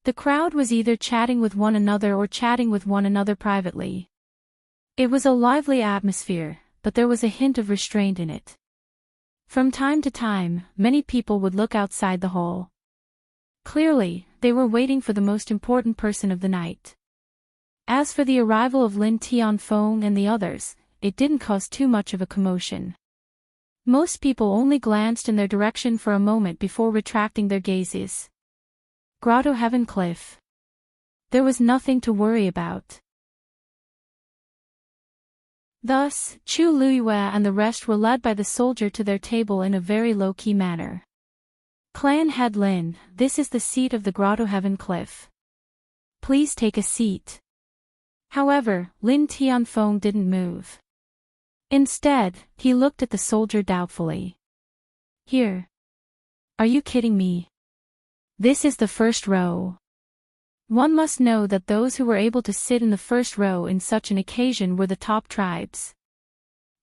The crowd was either chatting with one another or chatting with one another privately. It was a lively atmosphere, but there was a hint of restraint in it. From time to time, many people would look outside the hall. Clearly, they were waiting for the most important person of the night. As for the arrival of Lin Tianfeng and the others, it didn't cause too much of a commotion. Most people only glanced in their direction for a moment before retracting their gazes. Grotto Heaven Cliff. There was nothing to worry about. Thus, Chu Luiyue and the rest were led by the soldier to their table in a very low-key manner. Clan Head Lin, this is the seat of the Grotto Heaven Cliff. Please take a seat. However, Lin Tianfeng didn't move. Instead, he looked at the soldier doubtfully. Here. Are you kidding me? This is the first row. One must know that those who were able to sit in the first row in such an occasion were the top tribes.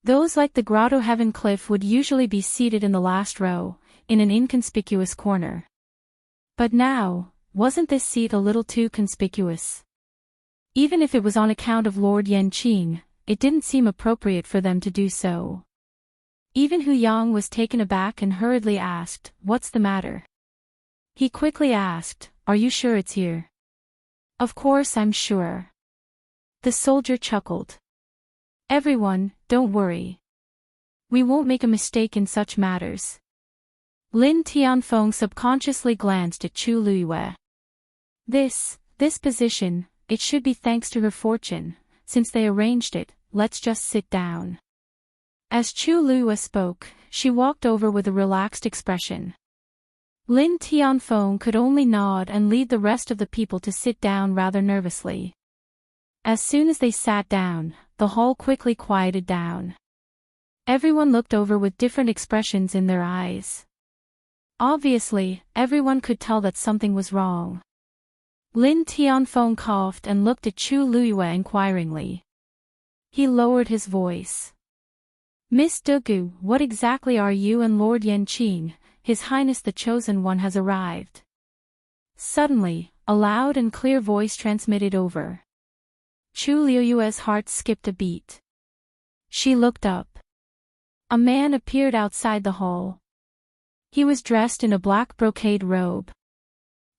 Those like the Grotto Heaven Cliff would usually be seated in the last row, in an inconspicuous corner. But now, wasn't this seat a little too conspicuous? Even if it was on account of Lord Yanqing, it didn't seem appropriate for them to do so. Even Hu Yang was taken aback and hurriedly asked, "What's the matter?" He quickly asked, "Are you sure it's here?" "Of course I'm sure." The soldier chuckled. "Everyone, don't worry. We won't make a mistake in such matters." Lin Tianfeng subconsciously glanced at Chu Luiyue. This position, it should be thanks to her fortune, since they arranged it, let's just sit down. As Chu Luiyue spoke, she walked over with a relaxed expression. Lin Tianfeng could only nod and lead the rest of the people to sit down rather nervously. As soon as they sat down, the hall quickly quieted down. Everyone looked over with different expressions in their eyes. Obviously, everyone could tell that something was wrong. Lin Tianfeng coughed and looked at Chu Luiyue inquiringly. He lowered his voice. "Miss Dugu, what exactly are you and Lord Yanqing? His Highness the Chosen One has arrived." Suddenly, a loud and clear voice transmitted over. Chu Luiyue's heart skipped a beat. She looked up. A man appeared outside the hall. He was dressed in a black brocade robe.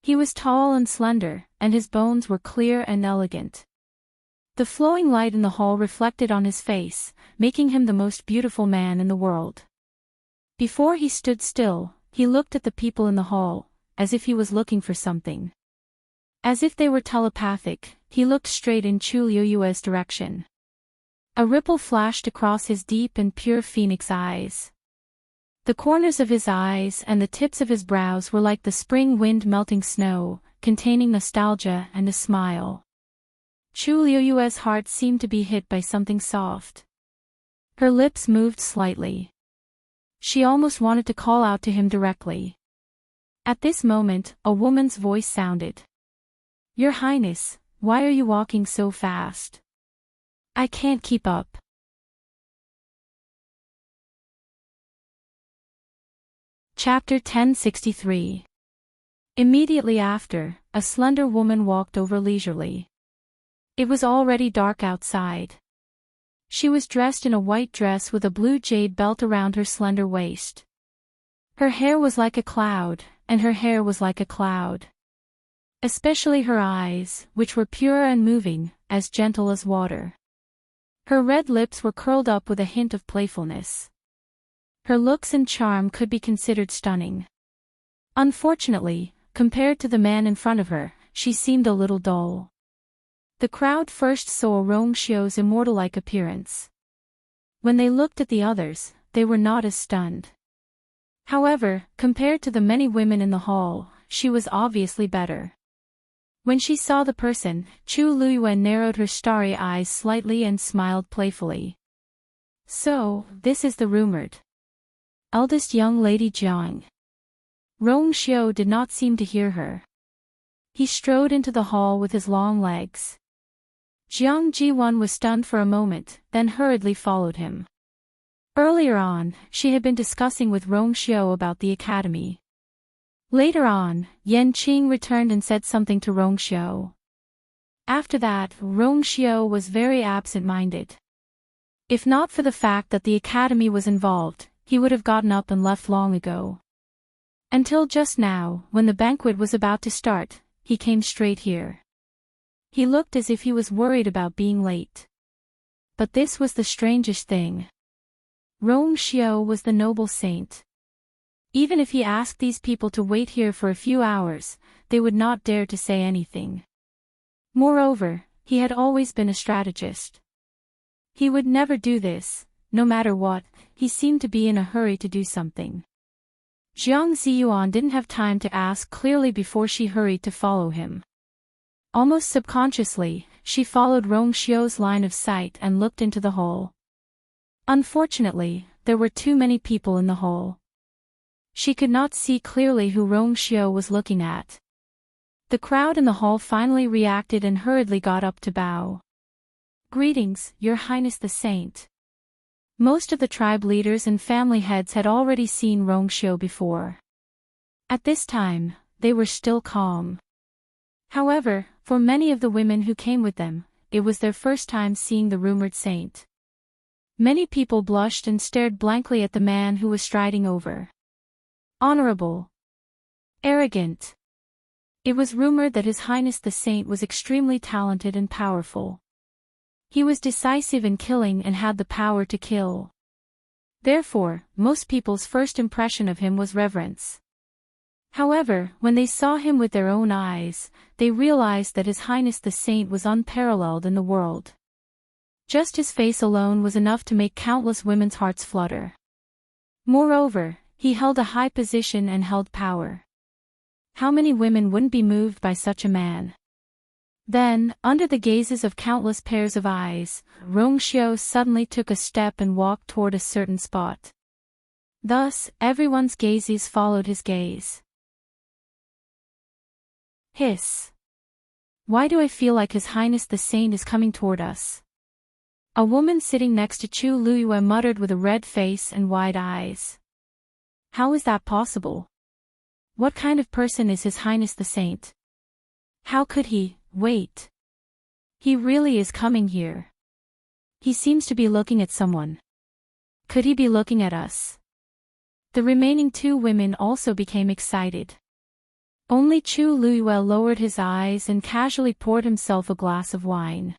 He was tall and slender, and his bones were clear and elegant. The flowing light in the hall reflected on his face, making him the most beautiful man in the world. Before he stood still, he looked at the people in the hall, as if he was looking for something. As if they were telepathic, he looked straight in Chu Luiyue's direction. A ripple flashed across his deep and pure phoenix eyes. The corners of his eyes and the tips of his brows were like the spring wind melting snow, containing nostalgia and a smile. Chu Luiyue's heart seemed to be hit by something soft. Her lips moved slightly. She almost wanted to call out to him directly. At this moment, a woman's voice sounded. "Your Highness, why are you walking so fast? I can't keep up." Chapter 1063. Immediately after, a slender woman walked over leisurely. It was already dark outside. She was dressed in a white dress with a blue jade belt around her slender waist. Her hair was like a cloud, and her hair was like a cloud. Especially her eyes, which were pure and moving, as gentle as water. Her red lips were curled up with a hint of playfulness. Her looks and charm could be considered stunning. Unfortunately, compared to the man in front of her, she seemed a little dull. The crowd first saw Rongxiu's immortal-like appearance. When they looked at the others, they were not as stunned. However, compared to the many women in the hall, she was obviously better. When she saw the person, Chu Luiyue narrowed her starry eyes slightly and smiled playfully. "So, this is the rumored eldest young lady Jiang." Rongxiu did not seem to hear her. He strode into the hall with his long legs. Jiang Ji-won was stunned for a moment, then hurriedly followed him. Earlier on, she had been discussing with Rong Xiao about the academy. Later on, Yan Qing returned and said something to Rong Xiao. After that, Rong Xiao was very absent-minded. If not for the fact that the academy was involved, he would have gotten up and left long ago. Until just now, when the banquet was about to start, he came straight here. He looked as if he was worried about being late. But this was the strangest thing. Rong Xiao was the noble saint. Even if he asked these people to wait here for a few hours, they would not dare to say anything. Moreover, he had always been a strategist. He would never do this, no matter what. He seemed to be in a hurry to do something. Jiang Ziyuan didn't have time to ask clearly before she hurried to follow him. Almost subconsciously, she followed Rong Xiao's line of sight and looked into the hall. Unfortunately, there were too many people in the hall. She could not see clearly who Rong Xiao was looking at. The crowd in the hall finally reacted and hurriedly got up to bow. "Greetings, Your Highness the Saint." Most of the tribe leaders and family heads had already seen Rong Xiao before. At this time, they were still calm. However, for many of the women who came with them, it was their first time seeing the rumored saint. Many people blushed and stared blankly at the man who was striding over. Honorable. Arrogant. It was rumored that His Highness the Saint was extremely talented and powerful. He was decisive in killing and had the power to kill. Therefore, most people's first impression of him was reverence. However, when they saw him with their own eyes, they realized that His Highness the Saint was unparalleled in the world. Just his face alone was enough to make countless women's hearts flutter. Moreover, he held a high position and held power. How many women wouldn't be moved by such a man? Then, under the gazes of countless pairs of eyes, Rong Xiao suddenly took a step and walked toward a certain spot. Thus, everyone's gazes followed his gaze. Hiss. Why do I feel like His Highness the Saint is coming toward us? A woman sitting next to Chu Luyue muttered with a red face and wide eyes. How is that possible? What kind of person is His Highness the Saint? How could he, wait? He really is coming here. He seems to be looking at someone. Could he be looking at us? The remaining two women also became excited. Only Chu Luyue lowered his eyes and casually poured himself a glass of wine.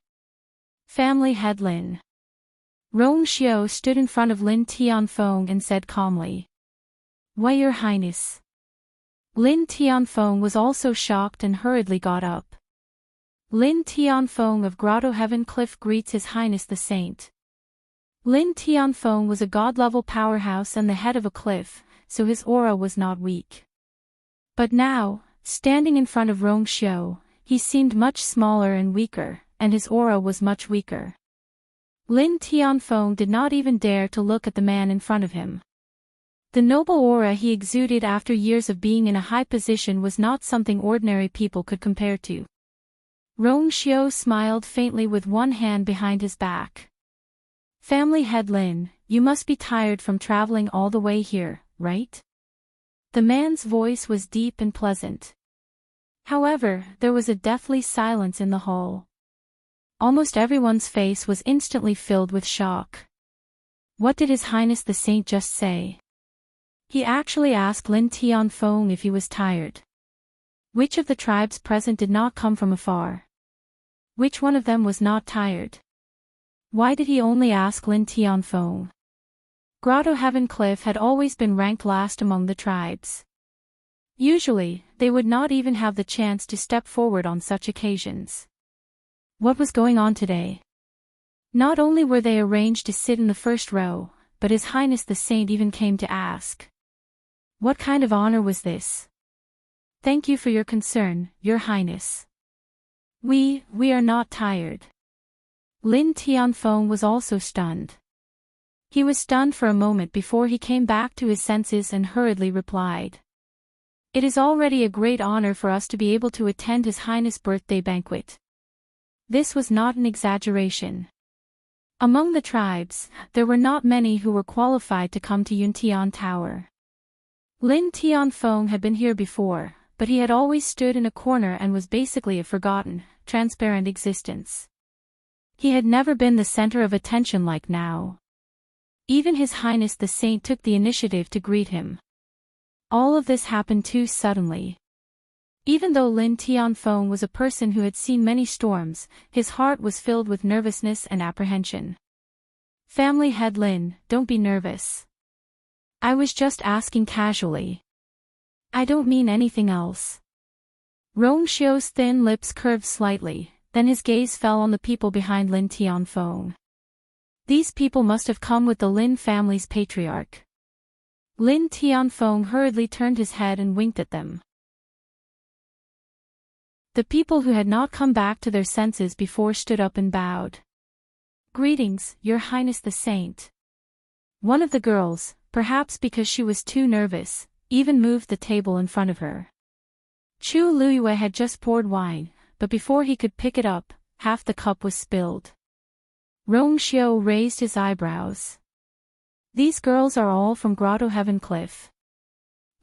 Family head Lin. Rong Xiao stood in front of Lin Tianfeng and said calmly. Why, Your Highness? Lin Tianfeng was also shocked and hurriedly got up. Lin Tianfeng of Grotto Heaven Cliff greets His Highness the Saint. Lin Tianfeng was a god-level powerhouse and the head of a cliff, so his aura was not weak. But now, standing in front of Rong Xiao, he seemed much smaller and weaker, and his aura was much weaker. Lin Tianfeng did not even dare to look at the man in front of him. The noble aura he exuded after years of being in a high position was not something ordinary people could compare to. Rong Xiao smiled faintly with one hand behind his back. Family head Lin, you must be tired from traveling all the way here, right? The man's voice was deep and pleasant. However, there was a deathly silence in the hall. Almost everyone's face was instantly filled with shock. What did His Highness the Saint just say? He actually asked Lin Tianfeng if he was tired. Which of the tribes present did not come from afar? Which one of them was not tired? Why did he only ask Lin Tianfeng? Grotto Heaven Cliff had always been ranked last among the tribes. Usually, they would not even have the chance to step forward on such occasions. What was going on today? Not only were they arranged to sit in the first row, but His Highness the Saint even came to ask. What kind of honor was this? Thank you for your concern, Your Highness. We are not tired. Lin Tianfeng was also stunned. He was stunned for a moment before he came back to his senses and hurriedly replied. It is already a great honor for us to be able to attend His Highness' birthday banquet. This was not an exaggeration. Among the tribes, there were not many who were qualified to come to Yuntian Tower. Lin Tianfeng had been here before, but he had always stood in a corner and was basically a forgotten, transparent existence. He had never been the center of attention like now. Even His Highness the Saint took the initiative to greet him. All of this happened too suddenly. Even though Lin Tianfeng was a person who had seen many storms, his heart was filled with nervousness and apprehension. Family head Lin, don't be nervous. I was just asking casually. I don't mean anything else. Rong Xiu's thin lips curved slightly, then his gaze fell on the people behind Lin Tianfeng. These people must have come with the Lin family's patriarch. Lin Tianfeng hurriedly turned his head and winked at them. The people who had not come back to their senses before stood up and bowed. Greetings, Your Highness the Saint. One of the girls, perhaps because she was too nervous, even moved the table in front of her. Chu Luiyue had just poured wine, but before he could pick it up, half the cup was spilled. Rong Xiu raised his eyebrows. These girls are all from Grotto Heaven Cliff.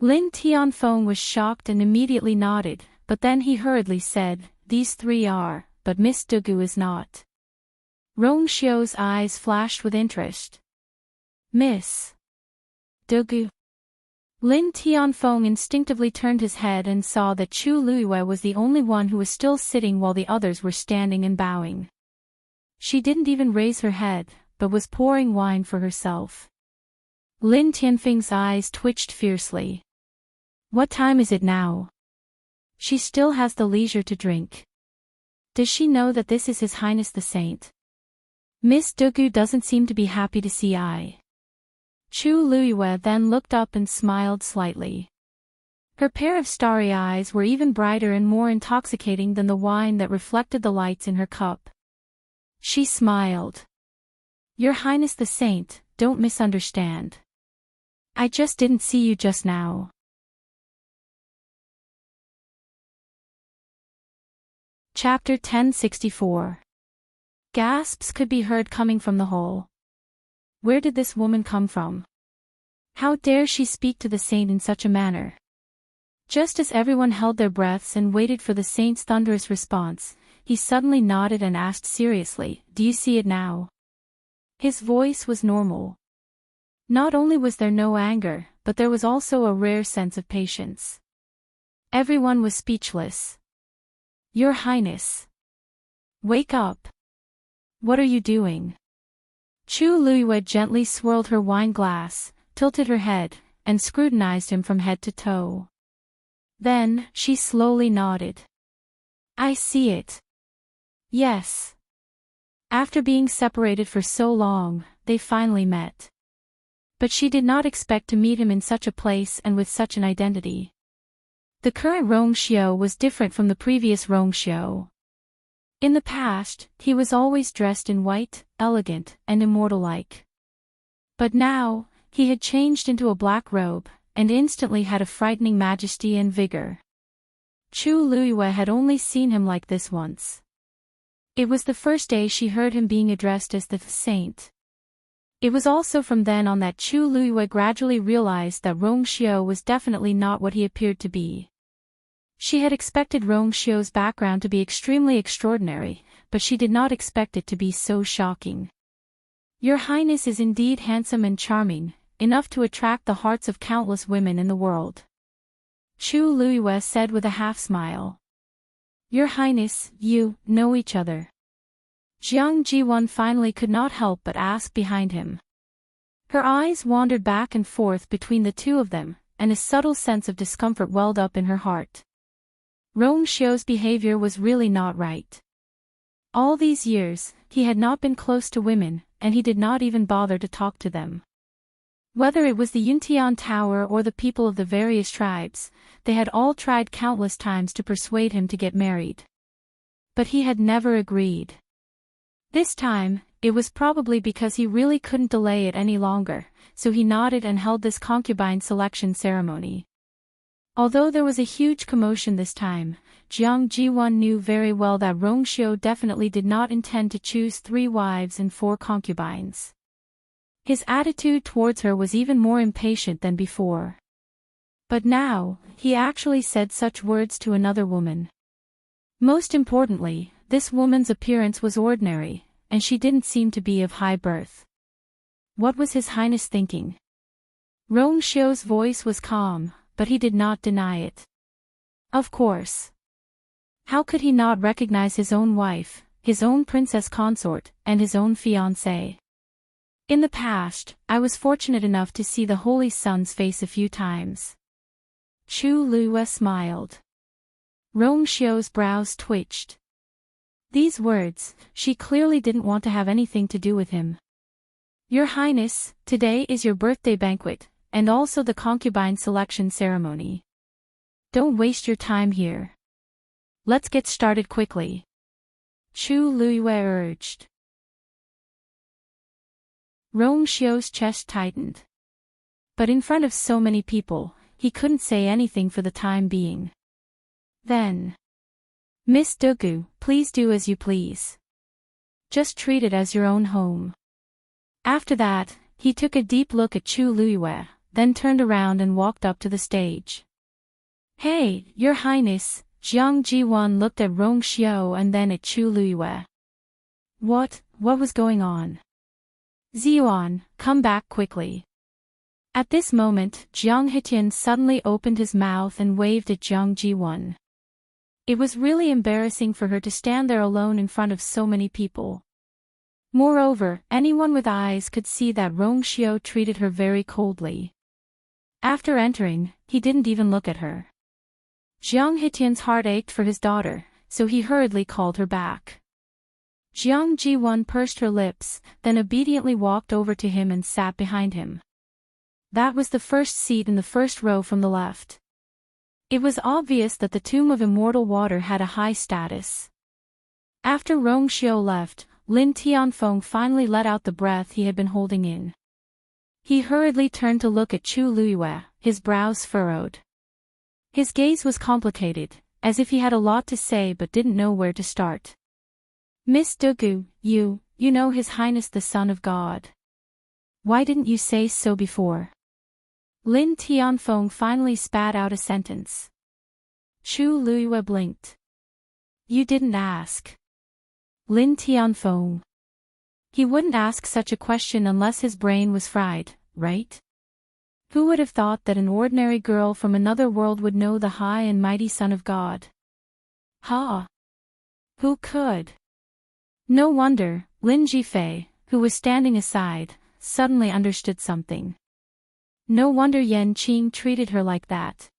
Lin Tianfeng was shocked and immediately nodded, but then he hurriedly said, these three are, but Miss Dugu is not. Rong Xiu's eyes flashed with interest. Miss Dugu. Lin Tianfeng instinctively turned his head and saw that Chu Luiyue was the only one who was still sitting while the others were standing and bowing. She didn't even raise her head, but was pouring wine for herself. Lin Tianfeng's eyes twitched fiercely. What time is it now? She still has the leisure to drink. Does she know that this is His Highness the Saint? Miss Dugu doesn't seem to be happy to see I. Chu Luiyue then looked up and smiled slightly. Her pair of starry eyes were even brighter and more intoxicating than the wine that reflected the lights in her cup. She smiled. Your Highness the Saint, don't misunderstand. I just didn't see you just now. Chapter 1064. Gasps could be heard coming from the hall. Where did this woman come from? How dare she speak to the saint in such a manner? Just as everyone held their breaths and waited for the saint's thunderous response, he suddenly nodded and asked seriously, do you see it now? His voice was normal. Not only was there no anger, but there was also a rare sense of patience. Everyone was speechless. Your Highness. Wake up. What are you doing? Chu Luiyue gently swirled her wine glass, tilted her head, and scrutinized him from head to toe. Then, she slowly nodded. I see it. Yes. After being separated for so long, they finally met. But she did not expect to meet him in such a place and with such an identity. The current Rong Xiu was different from the previous Rong Xiu. In the past, he was always dressed in white, elegant, and immortal-like. But now, he had changed into a black robe, and instantly had a frightening majesty and vigor. Chu Luiyue had only seen him like this once. It was the first day she heard him being addressed as the saint. It was also from then on that Chu Luiyue gradually realized that Rong Xiu was definitely not what he appeared to be. She had expected Rong Xiu's background to be extremely extraordinary, but she did not expect it to be so shocking. Your Highness is indeed handsome and charming, enough to attract the hearts of countless women in the world. Chu Luiyue said with a half-smile. Your Highness, you know each other. Jiang Jiwan finally could not help but ask behind him. Her eyes wandered back and forth between the two of them, and a subtle sense of discomfort welled up in her heart. Rong Xiu's behavior was really not right. All these years, he had not been close to women, and he did not even bother to talk to them. Whether it was the Yuntian Tower or the people of the various tribes, they had all tried countless times to persuade him to get married. But he had never agreed. This time, it was probably because he really couldn't delay it any longer, so he nodded and held this concubine selection ceremony. Although there was a huge commotion this time, Jiang Jiwon knew very well that Rongxiu definitely did not intend to choose 3 wives and 4 concubines. His attitude towards her was even more impatient than before. But now, he actually said such words to another woman. Most importantly, this woman's appearance was ordinary, and she didn't seem to be of high birth. What was His Highness thinking? Rongxiu's voice was calm, but he did not deny it. Of course. How could he not recognize his own wife, his own princess consort, and his own fiancée? In the past, I was fortunate enough to see the Holy Sun's face a few times. Chu Liyue smiled. Rongxiu's brows twitched. These words, she clearly didn't want to have anything to do with him. Your Highness, today is your birthday banquet, and also the concubine selection ceremony. Don't waste your time here. Let's get started quickly. Chu Liyue urged. Rongxiu's chest tightened. But in front of so many people, he couldn't say anything for the time being. Then. Miss Dugu, please do as you please. Just treat it as your own home. After that, he took a deep look at Chu Liyue, then turned around and walked up to the stage. Hey, Your Highness, Jiang Jiwon looked at Rongxiu and then at Chu Liyue. What was going on? Ziyuan, come back quickly. At this moment, Jiang Hitian suddenly opened his mouth and waved at Jiang Jiwon. It was really embarrassing for her to stand there alone in front of so many people. Moreover, anyone with eyes could see that Rongxiu treated her very coldly. After entering, he didn't even look at her. Jiang Hitian's heart ached for his daughter, so he hurriedly called her back. Jiang Jiwon pursed her lips, then obediently walked over to him and sat behind him. That was the first seat in the first row from the left. It was obvious that the Tomb of Immortal Water had a high status. After Rongxiu left, Lin Tianfeng finally let out the breath he had been holding in. He hurriedly turned to look at Chu Liyue, his brows furrowed. His gaze was complicated, as if he had a lot to say but didn't know where to start. Miss Dugu, you know His Highness the Son of God. Why didn't you say so before? Lin Tianfeng finally spat out a sentence. Chu Liyue blinked. You didn't ask. Lin Tianfeng. He wouldn't ask such a question unless his brain was fried, right? Who would have thought that an ordinary girl from another world would know the high and mighty Son of God? Ha! Who could? No wonder, Lin Jifei, who was standing aside, suddenly understood something. No wonder Yan Qing treated her like that.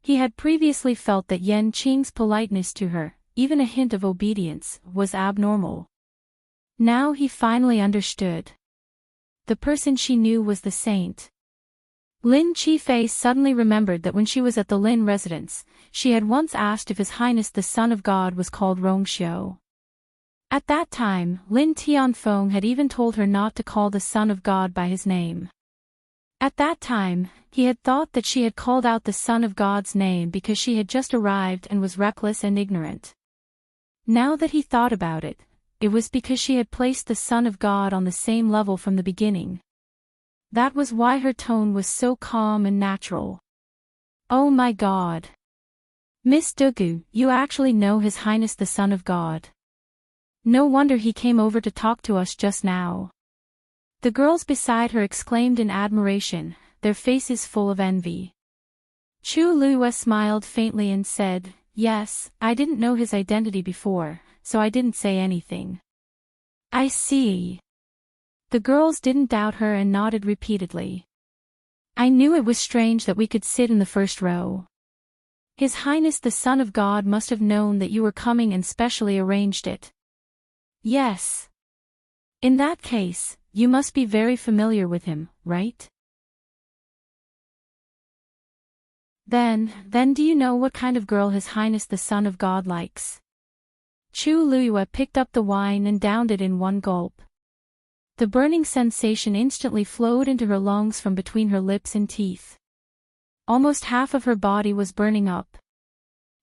He had previously felt that Yan Qing's politeness to her, even a hint of obedience, was abnormal. Now he finally understood. The person she knew was the saint. Lin Qifei suddenly remembered that when she was at the Lin residence, she had once asked if His Highness the Son of God was called Rongxiu. At that time, Lin Tianfeng had even told her not to call the Son of God by his name. At that time, he had thought that she had called out the Son of God's name because she had just arrived and was reckless and ignorant. Now that he thought about it, it was because she had placed the Son of God on the same level from the beginning. That was why her tone was so calm and natural. Oh my God! Miss Dugu, you actually know His Highness the Son of God. No wonder he came over to talk to us just now. The girls beside her exclaimed in admiration, their faces full of envy. Chu Liyue smiled faintly and said, Yes, I didn't know his identity before, so I didn't say anything. I see. The girls didn't doubt her and nodded repeatedly. I knew it was strange that we could sit in the first row. His Highness the Son of God must have known that you were coming and specially arranged it. Yes. In that case, you must be very familiar with him, right? Then do you know what kind of girl His Highness the Son of God likes? Chu Liyue picked up the wine and downed it in one gulp. The burning sensation instantly flowed into her lungs from between her lips and teeth. Almost half of her body was burning up.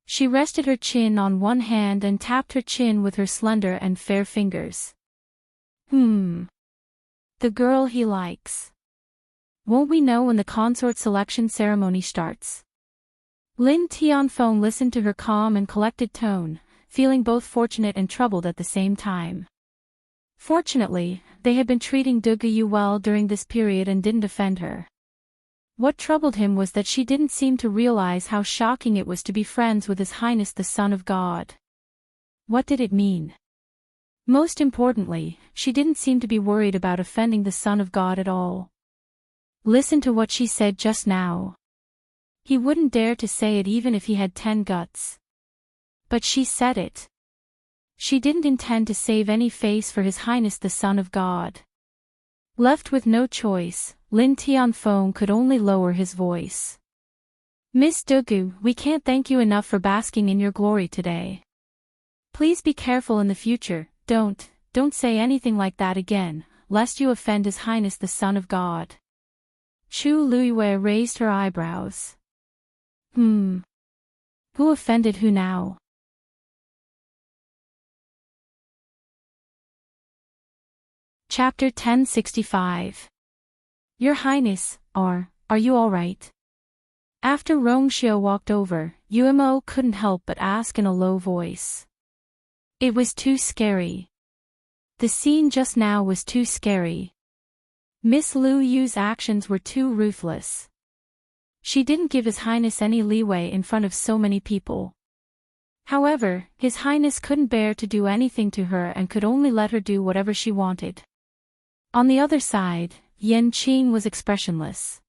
She rested her chin on one hand and tapped her chin with her slender and fair fingers. The girl he likes. Won't we know when the consort selection ceremony starts? Lin Tianfeng listened to her calm and collected tone, feeling both fortunate and troubled at the same time. Fortunately, they had been treating Duguyu well during this period and didn't offend her. What troubled him was that she didn't seem to realize how shocking it was to be friends with His Highness the Son of God. What did it mean? Most importantly, she didn't seem to be worried about offending the Son of God at all. Listen to what she said just now. He wouldn't dare to say it even if he had 10 guts. But she said it. She didn't intend to save any face for His Highness the Son of God. Left with no choice, Lin Tianfeng could only lower his voice. Miss Dugu, we can't thank you enough for basking in your glory today. Please be careful in the future, don't say anything like that again, lest you offend His Highness the Son of God. Chu Luiyue raised her eyebrows. Who offended who now? Chapter 1065. Your Highness, are you alright? After Rongxiu walked over, Umo couldn't help but ask in a low voice. It was too scary. The scene just now was too scary. Miss Lu Yu's actions were too ruthless. She didn't give His Highness any leeway in front of so many people. However, His Highness couldn't bear to do anything to her and could only let her do whatever she wanted. On the other side, Yan Qing was expressionless.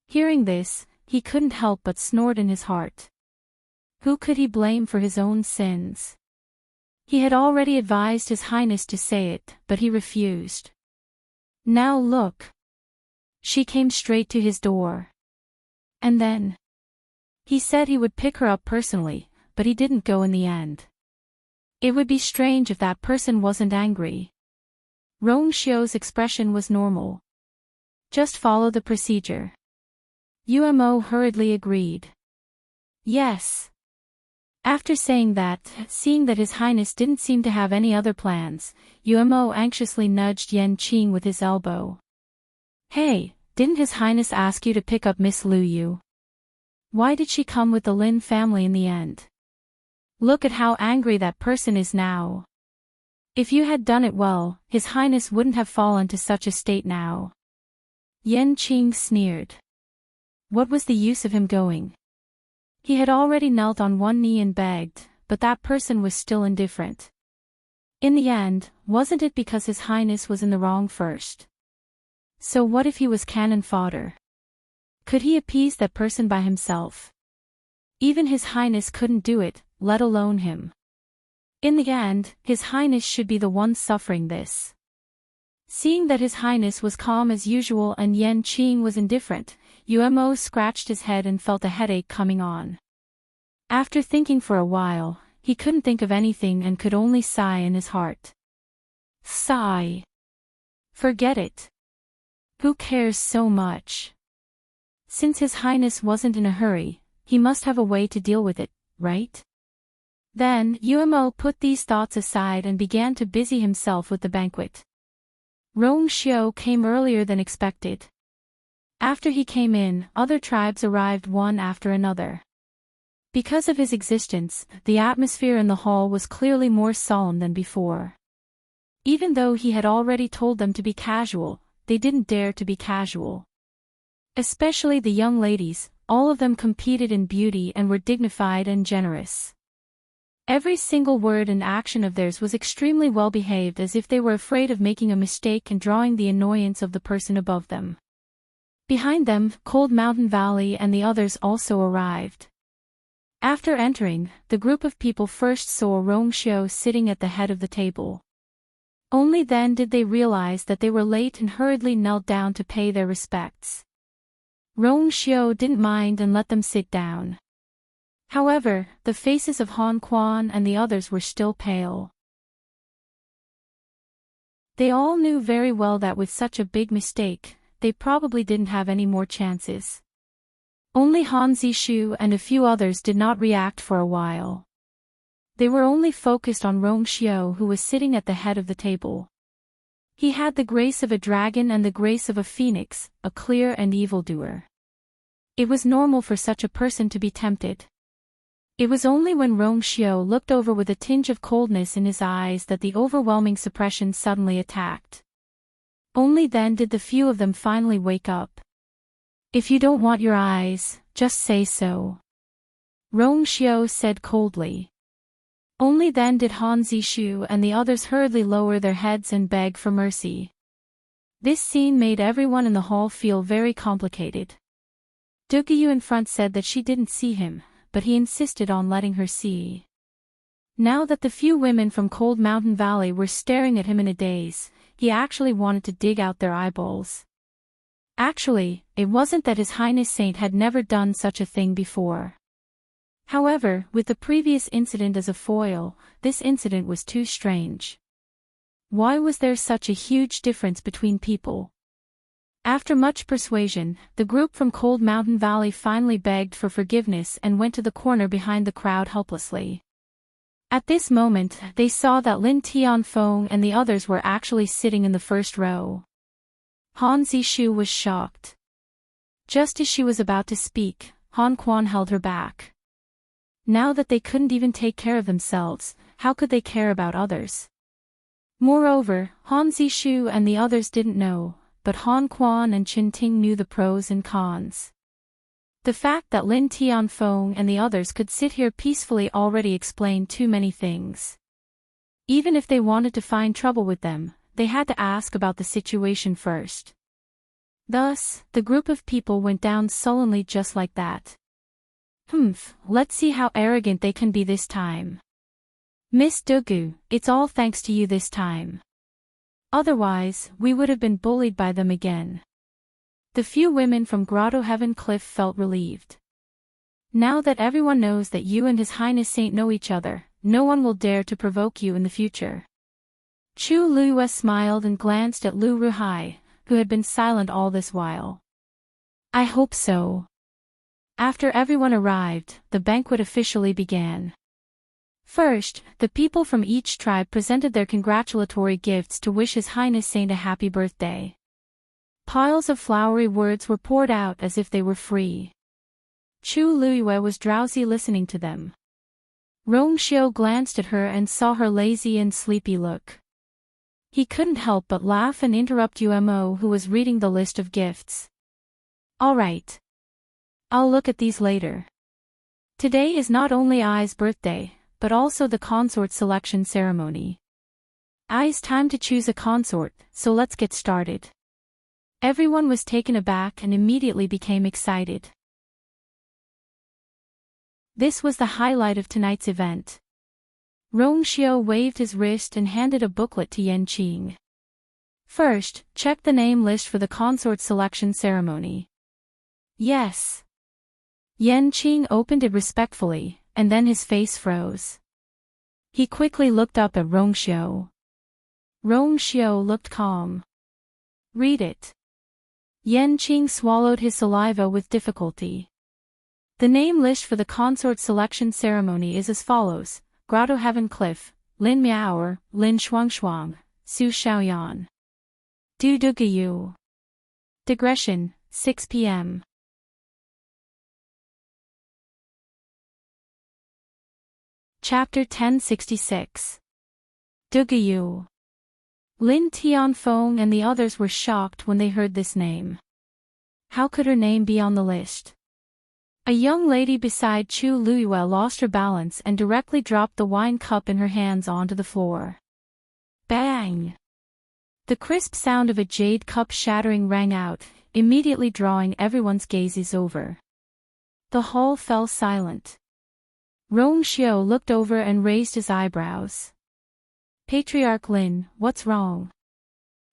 Hearing this, he couldn't help but snort in his heart. Who could he blame for his own sins? He had already advised His Highness to say it, but he refused. Now look. She came straight to his door. And then he said he would pick her up personally, but he didn't go in the end. It would be strange if that person wasn't angry. Rongxiu's expression was normal. Just follow the procedure. Umo hurriedly agreed. Yes. After saying that, seeing that His Highness didn't seem to have any other plans, Umo anxiously nudged Yan Qing with his elbow. Hey, didn't His Highness ask you to pick up Miss Lu Yu? Why did she come with the Lin family in the end? Look at how angry that person is now. If you had done it well, His Highness wouldn't have fallen to such a state now. Yan Qing sneered. What was the use of him going? He had already knelt on one knee and begged, but that person was still indifferent. In the end, wasn't it because His Highness was in the wrong first? So what if he was cannon fodder? Could he appease that person by himself? Even His Highness couldn't do it, let alone him. In the end, His Highness should be the one suffering this. Seeing that His Highness was calm as usual and Yan Qing was indifferent, Umo scratched his head and felt a headache coming on. After thinking for a while, he couldn't think of anything and could only sigh in his heart. Sigh. Forget it. Who cares so much? Since His Highness wasn't in a hurry, he must have a way to deal with it, right? Then, Umo put these thoughts aside and began to busy himself with the banquet. Rongxiu came earlier than expected. After he came in, other tribes arrived one after another. Because of his existence, the atmosphere in the hall was clearly more solemn than before. Even though he had already told them to be casual, they didn't dare to be casual. Especially the young ladies, all of them competed in beauty and were dignified and generous. Every single word and action of theirs was extremely well behaved, as if they were afraid of making a mistake and drawing the annoyance of the person above them. Behind them, Cold Mountain Valley and the others also arrived. After entering, the group of people first saw Rongxiu sitting at the head of the table. Only then did they realize that they were late and hurriedly knelt down to pay their respects. Rongxiu didn't mind and let them sit down. However, the faces of Han Quan and the others were still pale. They all knew very well that with such a big mistake, they probably didn't have any more chances. Only Han Zishu and a few others did not react for a while. They were only focused on Rong Xiao, who was sitting at the head of the table. He had the grace of a dragon and the grace of a phoenix, a clear and evildoer. It was normal for such a person to be tempted. It was only when Rong Xiao looked over with a tinge of coldness in his eyes that the overwhelming suppression suddenly attacked. Only then did the few of them finally wake up. If you don't want your eyes, just say so. Rong Xiao said coldly. Only then did Han Zishu and the others hurriedly lower their heads and beg for mercy. This scene made everyone in the hall feel very complicated. Duguyu in front said that she didn't see him, but he insisted on letting her see. Now that the few women from Cold Mountain Valley were staring at him in a daze, he actually wanted to dig out their eyeballs. Actually, it wasn't that His Highness Saint had never done such a thing before. However, with the previous incident as a foil, this incident was too strange. Why was there such a huge difference between people? After much persuasion, the group from Cold Mountain Valley finally begged for forgiveness and went to the corner behind the crowd helplessly. At this moment, they saw that Lin Tianfeng and the others were actually sitting in the first row. Han Zishu was shocked. Just as she was about to speak, Han Quan held her back. Now that they couldn't even take care of themselves, how could they care about others? Moreover, Han Zishu and the others didn't know, but Han Quan and Qin Ting knew the pros and cons. The fact that Lin Tianfeng and the others could sit here peacefully already explained too many things. Even if they wanted to find trouble with them, they had to ask about the situation first. Thus, the group of people went down sullenly just like that. Let's see how arrogant they can be this time. Miss Dugu, it's all thanks to you this time. Otherwise, we would have been bullied by them again. The few women from Grotto Heaven Cliff felt relieved. Now that everyone knows that you and His Highness Saint know each other, no one will dare to provoke you in the future. Chu Luyue smiled and glanced at Lu Ruhai, who had been silent all this while. I hope so. After everyone arrived, the banquet officially began. First, the people from each tribe presented their congratulatory gifts to wish His Highness Saint a happy birthday. Piles of flowery words were poured out as if they were free. Chu Luyue was drowsy listening to them. Rong Xiao glanced at her and saw her lazy and sleepy look. He couldn't help but laugh and interrupt Umo, who was reading the list of gifts. All right. I'll look at these later. Today is not only Ai's birthday, but also the consort selection ceremony. Ai's time to choose a consort, so let's get started. Everyone was taken aback and immediately became excited. This was the highlight of tonight's event. Rong Xiao waved his wrist and handed a booklet to Yanqing. First, check the name list for the consort selection ceremony. Yes. Yanqing opened it respectfully, and then his face froze. He quickly looked up at Rong Xiao. Rong Xiao looked calm. Read it. Yanqing swallowed his saliva with difficulty. The name list for the consort selection ceremony is as follows: Grotto Heaven Cliff, Lin Miaoer, Lin Shuangshuang, Su Xiaoyan. Du Duguyu. Digression, 6 p.m. Chapter 1066. Duguyu. Lin Tianfeng and the others were shocked when they heard this name. How could her name be on the list? A young lady beside Chu Luyue lost her balance and directly dropped the wine cup in her hands onto the floor. Bang! The crisp sound of a jade cup shattering rang out, immediately drawing everyone's gazes over. The hall fell silent. Rong Xiao looked over and raised his eyebrows. Patriarch Lin, what's wrong?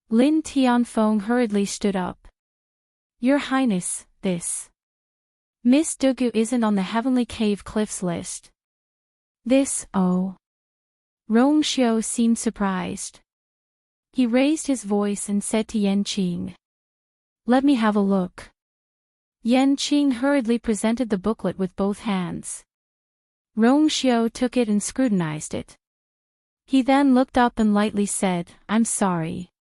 Lin Tianfeng hurriedly stood up. Your Highness, this Miss Dugu isn't on the Heavenly Cave Cliffs list. This, oh. Rong Xiao seemed surprised. He raised his voice and said to Yanqing. Let me have a look. Yan Qing hurriedly presented the booklet with both hands. Rong Xiao took it and scrutinized it. He then looked up and lightly said, "I'm sorry."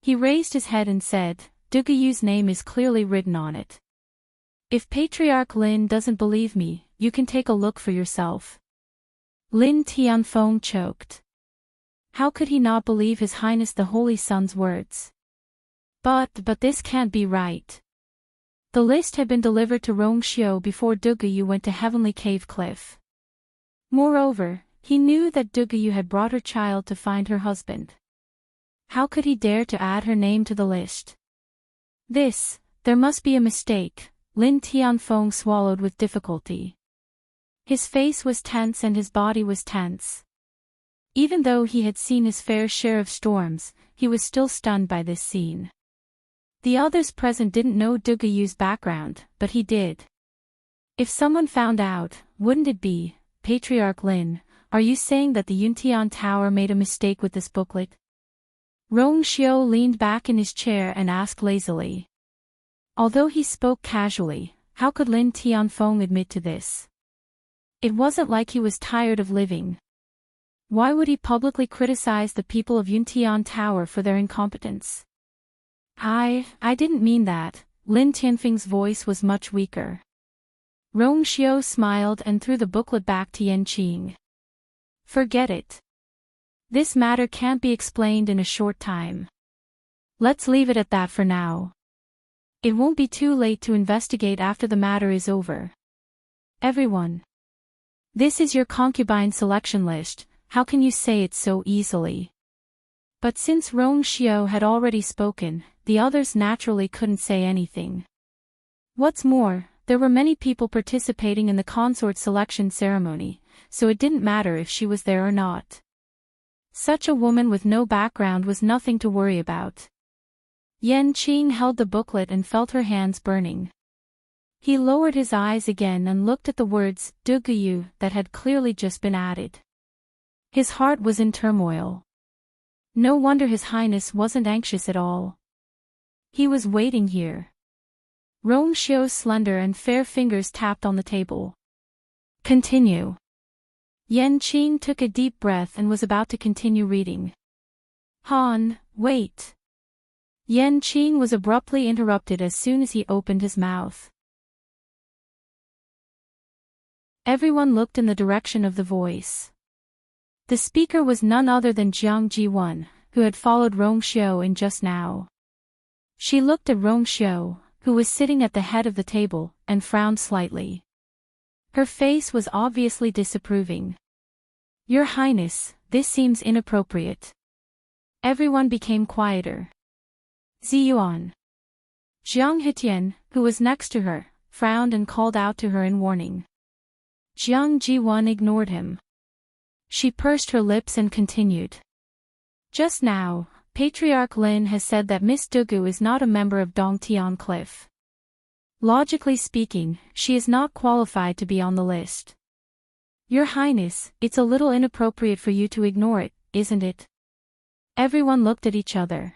He raised his head and said, "Dugayu's name is clearly written on it. If Patriarch Lin doesn't believe me, you can take a look for yourself." Lin Tianfeng choked. How could he not believe His Highness the Holy Sun's words? But this can't be right. The list had been delivered to Rong Xiao before Dugayu went to Heavenly Cave Cliff. Moreover, he knew that Dugayu had brought her child to find her husband. How could he dare to add her name to the list? There must be a mistake, Lin Tianfeng swallowed with difficulty. His face was tense and his body was tense. Even though he had seen his fair share of storms, he was still stunned by this scene. The others present didn't know Dugayu's background, but he did. If someone found out, wouldn't it be, Patriarch Lin, are you saying that the Yuntian Tower made a mistake with this booklet? Rong Xiao leaned back in his chair and asked lazily. Although he spoke casually, how could Lin Tianfeng admit to this? It wasn't like he was tired of living. Why would he publicly criticize the people of Yuntian Tower for their incompetence? I didn't mean that, Lin Tianfeng's voice was much weaker. Rong Xiao smiled and threw the booklet back to Yan Qing. Forget it. This matter can't be explained in a short time. Let's leave it at that for now. It won't be too late to investigate after the matter is over. Everyone. This is your concubine selection list, how can you say it so easily? But since Rong Xiao had already spoken, the others naturally couldn't say anything. What's more, there were many people participating in the consort selection ceremony, so it didn't matter if she was there or not. Such a woman with no background was nothing to worry about. Yan Qing held the booklet and felt her hands burning. He lowered his eyes again and looked at the words, Dugayu, that had clearly just been added. His heart was in turmoil. No wonder His Highness wasn't anxious at all. He was waiting here. Rong Xiao's slender and fair fingers tapped on the table. Continue. Yan Qing took a deep breath and was about to continue reading. Han, wait. Yan Qing was abruptly interrupted as soon as he opened his mouth. Everyone looked in the direction of the voice. The speaker was none other than Jiang Jiwan, who had followed Rong Xiao in just now. She looked at Rong Xiao, who was sitting at the head of the table, and frowned slightly. Her face was obviously disapproving. Your Highness, this seems inappropriate. Everyone became quieter. Ziyuan. Jiang Hitian, who was next to her, frowned and called out to her in warning. Jiang Jiwan ignored him. She pursed her lips and continued. Just now, Patriarch Lin has said that Miss Dugu is not a member of Dongtian Cliff. Logically speaking, she is not qualified to be on the list. Your Highness, it's a little inappropriate for you to ignore it, isn't it? Everyone looked at each other.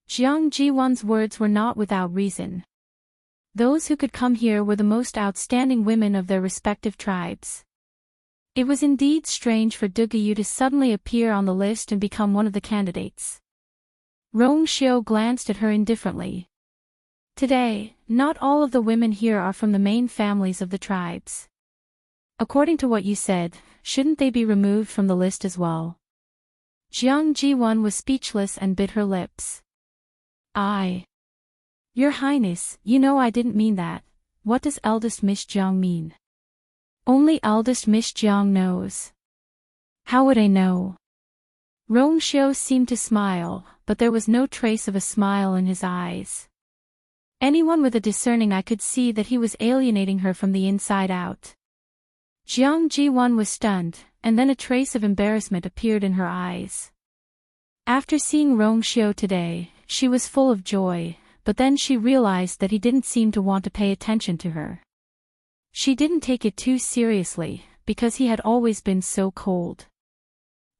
Jiang Jiwan's words were not without reason. Those who could come here were the most outstanding women of their respective tribes. It was indeed strange for Dugayu to suddenly appear on the list and become one of the candidates. Rong Xiao glanced at her indifferently. Today, not all of the women here are from the main families of the tribes. According to what you said, shouldn't they be removed from the list as well? Jiang Jiwan was speechless and bit her lips. Your Highness, you know I didn't mean that. What does eldest Miss Jiang mean? Only eldest Miss Jiang knows. How would I know? Rong Xiao seemed to smile, but there was no trace of a smile in his eyes. Anyone with a discerning eye could see that he was alienating her from the inside out. Jiang Jiwan was stunned, and then a trace of embarrassment appeared in her eyes. After seeing Rong Xiao today, she was full of joy, but then she realized that he didn't seem to want to pay attention to her. She didn't take it too seriously, because he had always been so cold.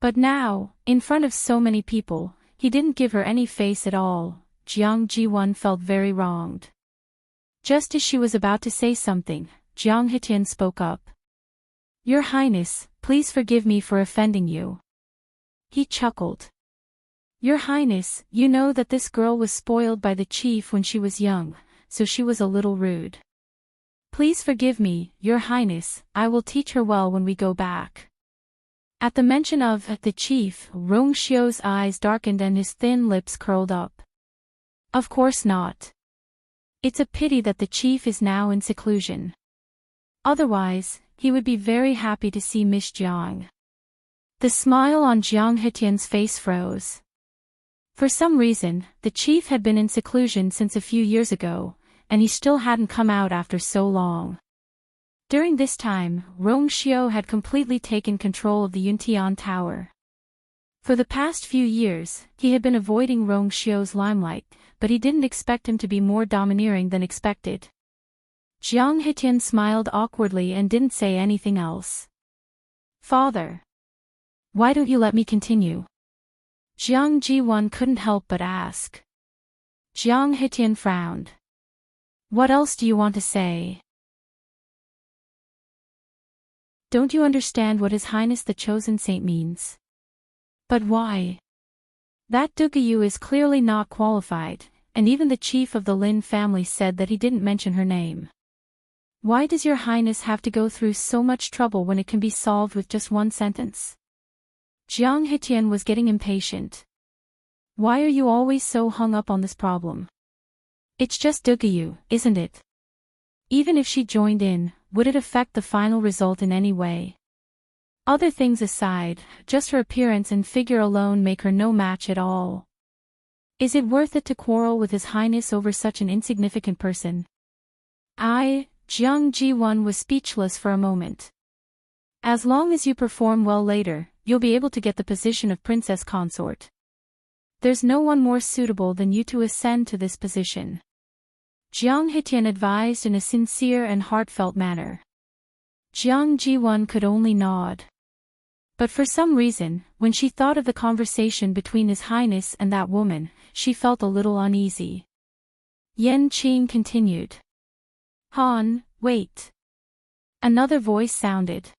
But now, in front of so many people, he didn't give her any face at all. Jiang Jiwan felt very wronged. Just as she was about to say something, Jiang Hetian spoke up. Your Highness, please forgive me for offending you. He chuckled. Your Highness, you know that this girl was spoiled by the chief when she was young, so she was a little rude. Please forgive me, Your Highness, I will teach her well when we go back. At the mention of the chief, Rong Xiu's eyes darkened and his thin lips curled up. Of course not. It's a pity that the chief is now in seclusion. Otherwise, he would be very happy to see Miss Jiang. The smile on Jiang Hetian's face froze. For some reason, the chief had been in seclusion since a few years ago, and he still hadn't come out after so long. During this time, Rong Xiu had completely taken control of the Yuntian Tower. For the past few years, he had been avoiding Rong Xiu's limelight, but he didn't expect him to be more domineering than expected. Jiang Hetian smiled awkwardly and didn't say anything else. Father. Why don't you let me continue? Jiang Jiwan couldn't help but ask. Jiang Hetian frowned. What else do you want to say? Don't you understand what His Highness the Chosen Saint means? But why? That Dugayu is clearly not qualified, and even the chief of the Lin family said that he didn't mention her name. Why does Your Highness have to go through so much trouble when it can be solved with just one sentence? Jiang Hetian was getting impatient. Why are you always so hung up on this problem? It's just Dugayu, isn't it? Even if she joined in, would it affect the final result in any way? Other things aside, just her appearance and figure alone make her no match at all. Is it worth it to quarrel with His Highness over such an insignificant person? Jiang Jiwan was speechless for a moment. As long as you perform well later, you'll be able to get the position of princess consort. There's no one more suitable than you to ascend to this position. Jiang Hetian advised in a sincere and heartfelt manner. Jiang Jiwan could only nod. But for some reason, when she thought of the conversation between His Highness and that woman, she felt a little uneasy. Yan Qing continued. Han, wait. Another voice sounded.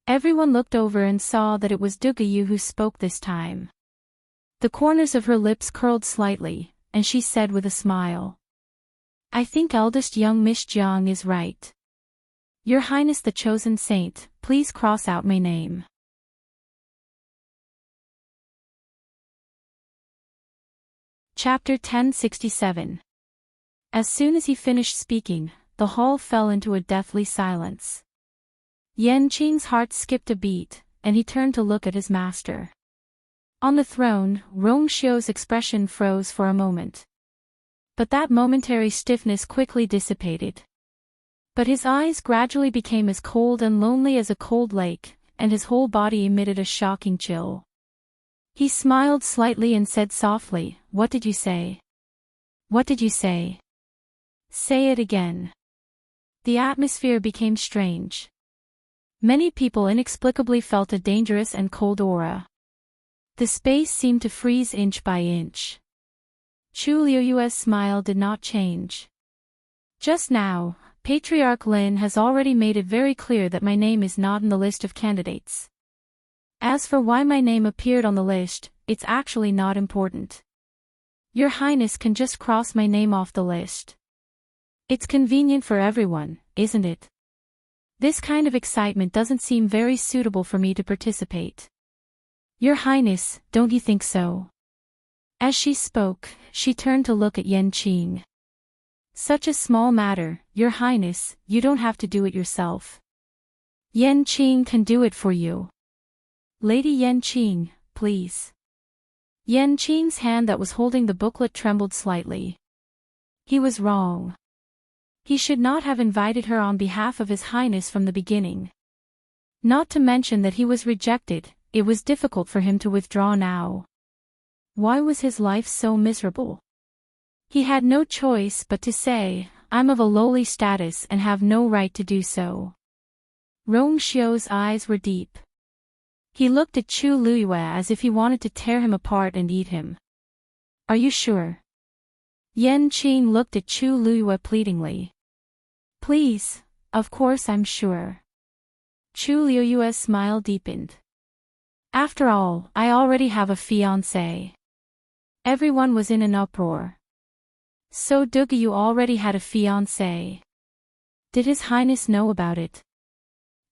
Everyone looked over and saw that it was Dugayu who spoke this time. The corners of her lips curled slightly, and she said with a smile. I think eldest young Miss Jiang is right. Your Highness the Chosen Saint, please cross out my name. Chapter 1067. As soon as he finished speaking, the hall fell into a deathly silence. Yan Qing's heart skipped a beat, and he turned to look at his master. On the throne, Rong Xiu's expression froze for a moment. But that momentary stiffness quickly dissipated. But his eyes gradually became as cold and lonely as a cold lake, and his whole body emitted a shocking chill. He smiled slightly and said softly, What did you say? What did you say? Say it again. The atmosphere became strange. Many people inexplicably felt a dangerous and cold aura. The space seemed to freeze inch by inch. Chu Liuyue's smile did not change. Just now, Patriarch Lin has already made it very clear that my name is not in the list of candidates. As for why my name appeared on the list, it's actually not important. Your Highness can just cross my name off the list. It's convenient for everyone, isn't it? This kind of excitement doesn't seem very suitable for me to participate. Your Highness, don't you think so? As she spoke, she turned to look at Yan Qing. Such a small matter, Your Highness, you don't have to do it yourself. Yan Qing can do it for you. Lady Yan Qing, please. Yan Qing's hand that was holding the booklet trembled slightly. He was wrong. He should not have invited her on behalf of His Highness from the beginning. Not to mention that he was rejected, it was difficult for him to withdraw now. Why was his life so miserable? He had no choice but to say, I'm of a lowly status and have no right to do so. Rong Xiu's eyes were deep. He looked at Chu Liyue as if he wanted to tear him apart and eat him. Are you sure? Yen Qing looked at Chu Luyue pleadingly. Please, of course I'm sure. Chu Luyue's smile deepened. After all, I already have a fiancé. Everyone was in an uproar. So Dugayu already had a fiancé. Did His Highness know about it?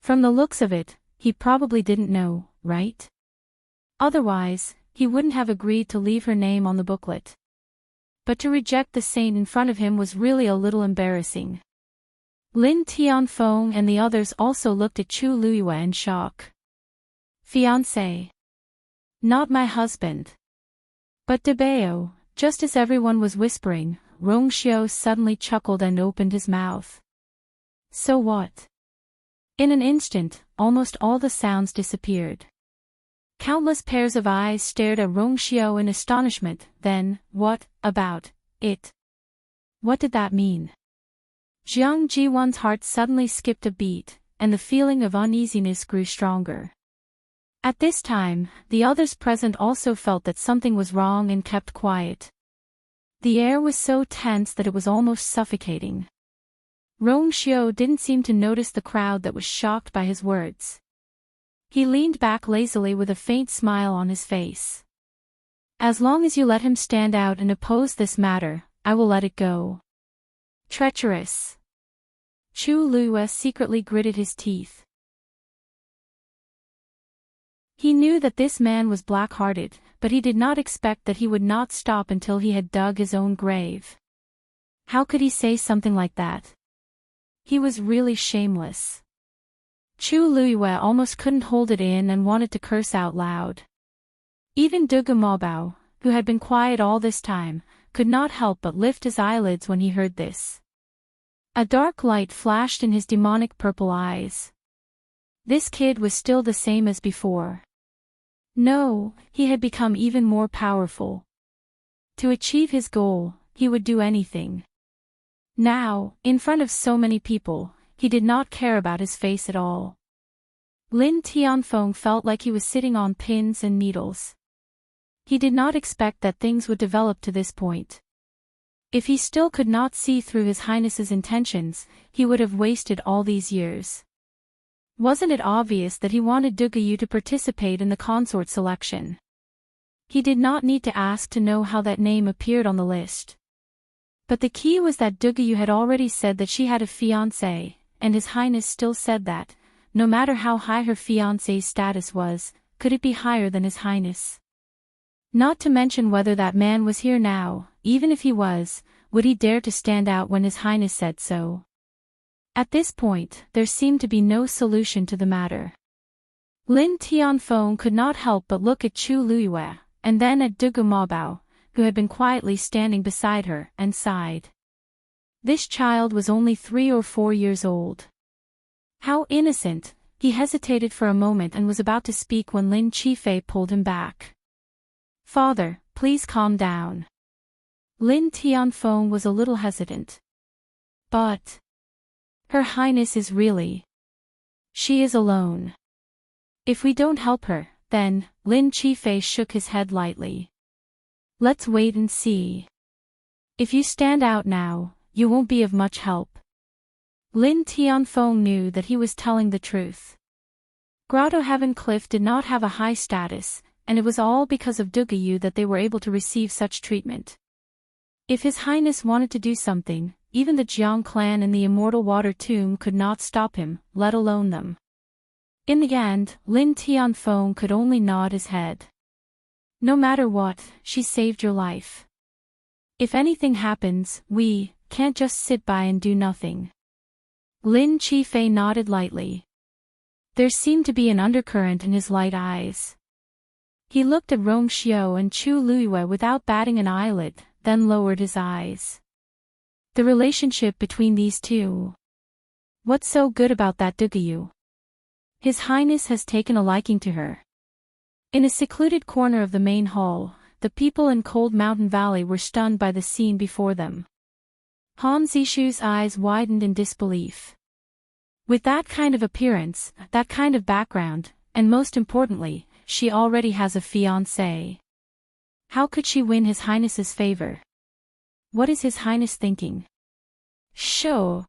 From the looks of it, he probably didn't know, right? Otherwise, he wouldn't have agreed to leave her name on the booklet. But to reject the saint in front of him was really a little embarrassing. Lin Tianfeng and the others also looked at Chu Luyue in shock. Fiancé. Not my husband. But Debao, just as everyone was whispering, Rongxiu suddenly chuckled and opened his mouth. So what? In an instant, almost all the sounds disappeared. Countless pairs of eyes stared at Rongxiu in astonishment. Then, what about it? What did that mean? Jiang Jiwan's heart suddenly skipped a beat, and the feeling of uneasiness grew stronger. At this time, the others present also felt that something was wrong and kept quiet. The air was so tense that it was almost suffocating. Rongxiu didn't seem to notice the crowd that was shocked by his words. He leaned back lazily with a faint smile on his face. As long as you let him stand out and oppose this matter, I will let it go. Treacherous. Chu Luyue secretly gritted his teeth. He knew that this man was black-hearted, but he did not expect that he would not stop until he had dug his own grave. How could he say something like that? He was really shameless. Chu Luyue almost couldn't hold it in and wanted to curse out loud. Even Duga Maobao, who had been quiet all this time, could not help but lift his eyelids when he heard this. A dark light flashed in his demonic purple eyes. This kid was still the same as before. No, he had become even more powerful. To achieve his goal, he would do anything. Now, in front of so many people, he did not care about his face at all. Lin Tianfeng felt like he was sitting on pins and needles. He did not expect that things would develop to this point. If he still could not see through His Highness's intentions, he would have wasted all these years. Wasn't it obvious that he wanted Dugayu to participate in the consort selection? He did not need to ask to know how that name appeared on the list. But the key was that Dugayu had already said that she had a fiancé, and His Highness still said that, no matter how high her fiancé's status was, could it be higher than His Highness? Not to mention whether that man was here now, even if he was, would he dare to stand out when His Highness said so? At this point, there seemed to be no solution to the matter. Lin Tianfeng could not help but look at Chu Luyue, and then at Duga Maobao, who had been quietly standing beside her, and sighed. This child was only 3 or 4 years old. How innocent! He hesitated for a moment and was about to speak when Lin Qifei pulled him back. Father, please calm down. Lin Tianfeng was a little hesitant. But Her Highness is really. She is alone. If we don't help her, then, Lin Qifei shook his head lightly. Let's wait and see. If you stand out now, you won't be of much help. Lin Tianfeng knew that he was telling the truth. Grotto Heaven Cliff did not have a high status, and it was all because of Dugayu that they were able to receive such treatment. If His Highness wanted to do something, even the Jiang clan in the Immortal Water Tomb could not stop him, let alone them. In the end, Lin Tianfeng could only nod his head. No matter what, she saved your life. If anything happens, we can't just sit by and do nothing. Lin Qifei nodded lightly. There seemed to be an undercurrent in his light eyes. He looked at Rongxiu and Chu Luyue without batting an eyelid, then lowered his eyes. The relationship between these two. What's so good about that Dugayu? His Highness has taken a liking to her. In a secluded corner of the main hall, the people in Cold Mountain Valley were stunned by the scene before them. Han Zishu's eyes widened in disbelief. With that kind of appearance, that kind of background, and most importantly, she already has a fiancé. How could she win His Highness's favor? What is His Highness thinking? Sure.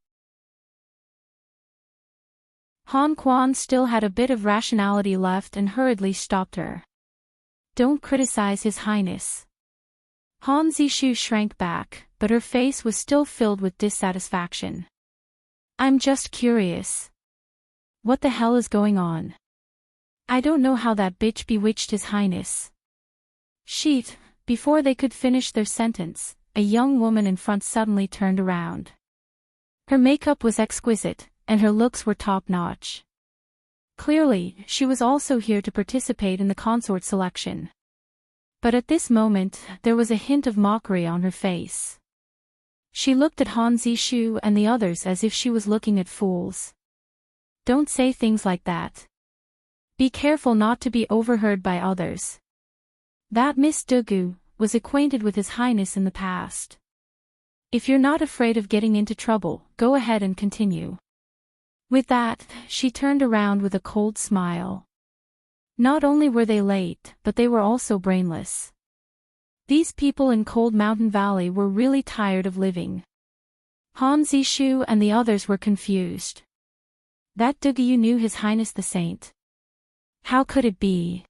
Han Quan still had a bit of rationality left and hurriedly stopped her. Don't criticize His Highness. Han Zishu shrank back, but her face was still filled with dissatisfaction. I'm just curious. What the hell is going on? I don't know how that bitch bewitched His Highness. Sheet. Before they could finish their sentence, a young woman in front suddenly turned around. Her makeup was exquisite, and her looks were top-notch. Clearly, she was also here to participate in the consort selection. But at this moment, there was a hint of mockery on her face. She looked at Han Zishu and the others as if she was looking at fools. Don't say things like that. Be careful not to be overheard by others. That Miss Dugu was acquainted with His Highness in the past. If you're not afraid of getting into trouble, go ahead and continue. With that, she turned around with a cold smile. Not only were they late, but they were also brainless. These people in Cold Mountain Valley were really tired of living. Han Zishu and the others were confused. That Dugu knew His Highness the Saint. How could it be?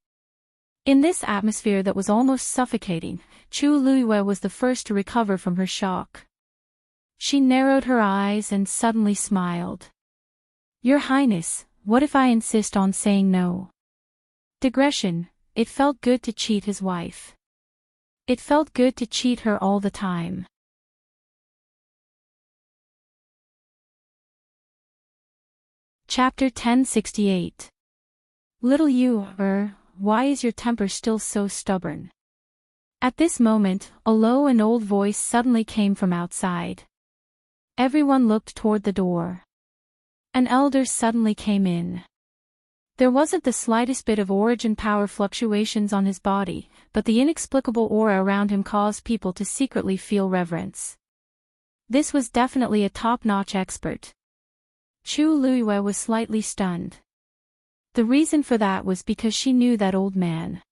In this atmosphere that was almost suffocating, Chu Luiyue was the first to recover from her shock. She narrowed her eyes and suddenly smiled. Your Highness, what if I insist on saying no? Digression, it felt good to cheat his wife. It felt good to cheat her all the time. Chapter 1068. Little you, why is your temper still so stubborn? At this moment, a low and old voice suddenly came from outside. Everyone looked toward the door. An elder suddenly came in. There wasn't the slightest bit of origin power fluctuations on his body, but the inexplicable aura around him caused people to secretly feel reverence. This was definitely a top-notch expert. Chu Luiyue was slightly stunned. The reason for that was because she knew that old man.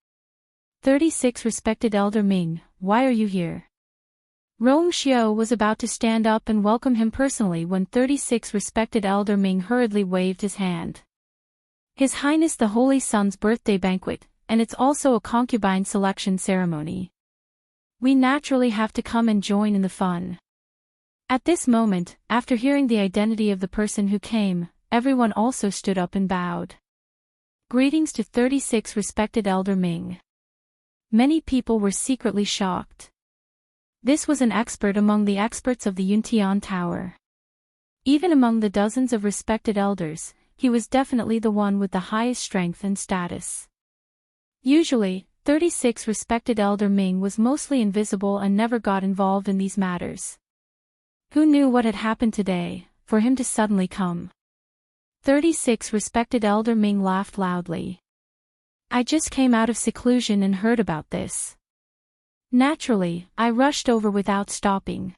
36 Respected Elder Ming, why are you here? Rong Xiao was about to stand up and welcome him personally when 36 Respected Elder Ming hurriedly waved his hand. His Highness the Holy Sun's birthday banquet, and it's also a concubine selection ceremony. We naturally have to come and join in the fun. At this moment, after hearing the identity of the person who came, everyone also stood up and bowed. Greetings to 36 Respected Elder Ming. Many people were secretly shocked. This was an expert among the experts of the Yuntian Tower. Even among the dozens of respected elders, he was definitely the one with the highest strength and status. Usually, 36 Respected Elder Ming was mostly invisible and never got involved in these matters. Who knew what had happened today, for him to suddenly come? 36 Respected Elder Ming laughed loudly. I just came out of seclusion and heard about this. Naturally, I rushed over without stopping.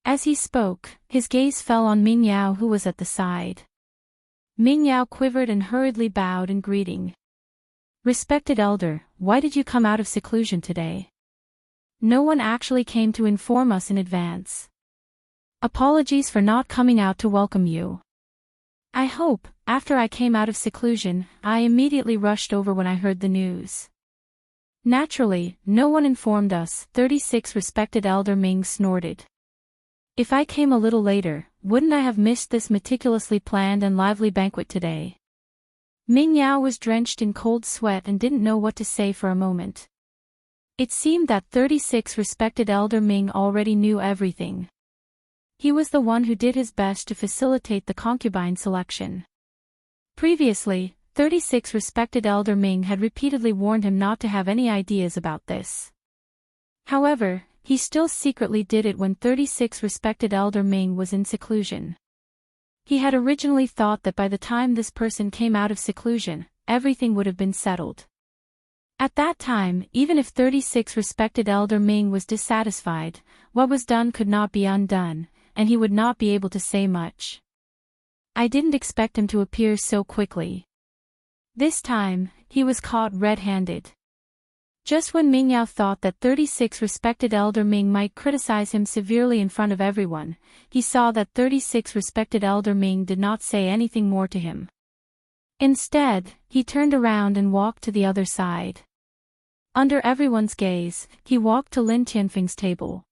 As he spoke, his gaze fell on Ming Yao who was at the side. Ming Yao quivered and hurriedly bowed in greeting. Respected Elder, why did you come out of seclusion today? No one actually came to inform us in advance. Apologies for not coming out to welcome you. I hope, after I came out of seclusion, I immediately rushed over when I heard the news. Naturally, no one informed us, 36 Respected Elder Ming snorted. If I came a little later, wouldn't I have missed this meticulously planned and lively banquet today? Ming Yao was drenched in cold sweat and didn't know what to say for a moment. It seemed that 36 Respected Elder Ming already knew everything. He was the one who did his best to facilitate the concubine selection. Previously, 36 Respected Elder Ming had repeatedly warned him not to have any ideas about this. However, he still secretly did it when 36 Respected Elder Ming was in seclusion. He had originally thought that by the time this person came out of seclusion, everything would have been settled. At that time, even if 36 Respected Elder Ming was dissatisfied, what was done could not be undone, and he would not be able to say much. I didn't expect him to appear so quickly. This time, he was caught red-handed. Just when Ming Yao thought that 36 respected Elder Ming might criticize him severely in front of everyone, he saw that 36 respected Elder Ming did not say anything more to him. Instead, he turned around and walked to the other side. Under everyone's gaze, he walked to Lin Tianfeng's table.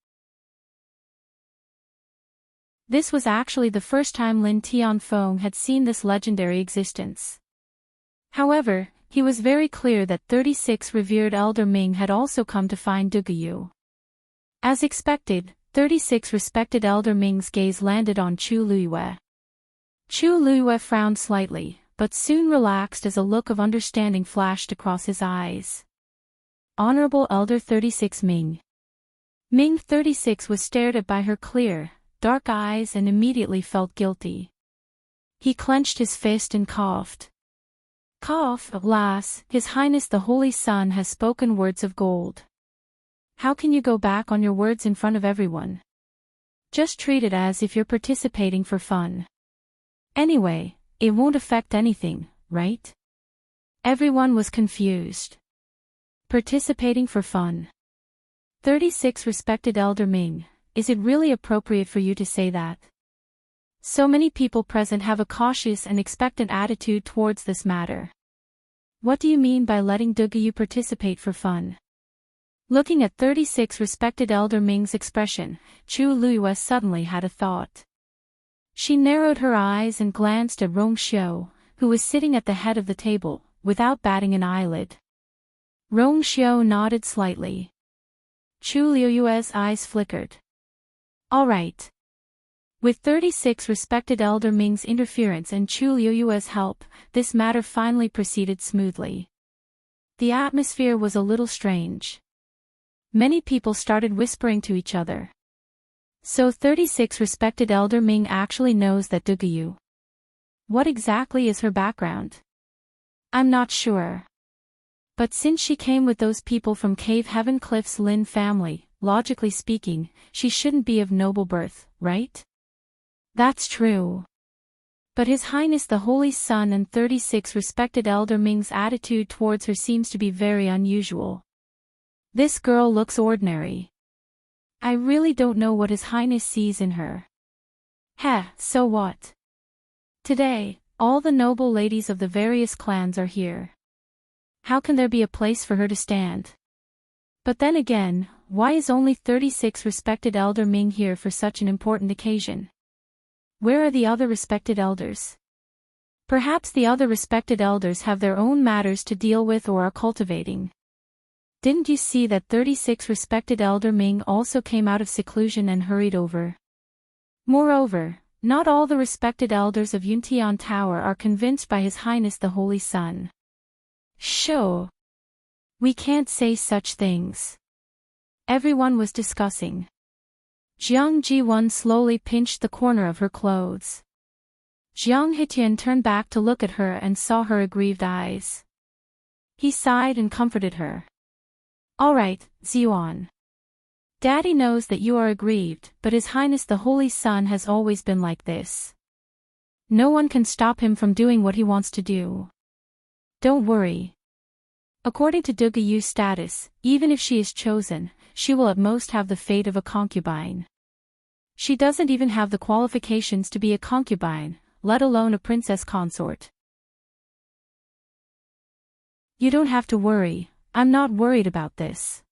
This was actually the first time Lin Tianfeng had seen this legendary existence. However, he was very clear that 36 revered Elder Ming had also come to find Duguyu. As expected, 36 respected Elder Ming's gaze landed on Chu Luiyue. Chu Luiyue frowned slightly, but soon relaxed as a look of understanding flashed across his eyes. Honorable Elder 36 Ming. Ming 36 was stared at by her clear, dark eyes and immediately felt guilty. He clenched his fist and coughed. Cough, alas, His Highness the Holy Sun has spoken words of gold. How can you go back on your words in front of everyone? Just treat it as if you're participating for fun. Anyway, it won't affect anything, right? Everyone was confused. Participating for fun. 36 respected Elder Ming, is it really appropriate for you to say that? So many people present have a cautious and expectant attitude towards this matter. What do you mean by letting Duguyu participate for fun? Looking at 36 respected Elder Ming's expression, Chu Luiyue suddenly had a thought. She narrowed her eyes and glanced at Rong Xiu, who was sitting at the head of the table, without batting an eyelid. Rong Xiu nodded slightly. Chu Luiyue's eyes flickered. All right. With 36 respected Elder Ming's interference and Chu Luiyue's help, this matter finally proceeded smoothly. The atmosphere was a little strange. Many people started whispering to each other. So 36 respected Elder Ming actually knows that Duguyu. What exactly is her background? I'm not sure. But since she came with those people from Cave Heaven Cliff's Lin family, logically speaking, she shouldn't be of noble birth, right? That's true. But His Highness the Holy Sun and 36 respected Elder Ming's attitude towards her seems to be very unusual. This girl looks ordinary. I really don't know what His Highness sees in her. Heh, so what? Today, all the noble ladies of the various clans are here. How can there be a place for her to stand? But then again, why is only 36 respected Elder Ming here for such an important occasion? Where are the other respected elders? Perhaps the other respected elders have their own matters to deal with or are cultivating. Didn't you see that 36 respected Elder Ming also came out of seclusion and hurried over? Moreover, not all the respected elders of Yuntian Tower are convinced by His Highness the Holy Sun. Sure. We can't say such things. Everyone was discussing. Jiang Jiwon slowly pinched the corner of her clothes. Jiang Hitian turned back to look at her and saw her aggrieved eyes. He sighed and comforted her. All right, Ziyuan. Daddy knows that you are aggrieved, but His Highness the Holy Sun has always been like this. No one can stop him from doing what he wants to do. Don't worry. According to Duguyu's status, even if she is chosen, she will at most have the fate of a concubine. She doesn't even have the qualifications to be a concubine, let alone a princess consort. You don't have to worry, I'm not worried about this.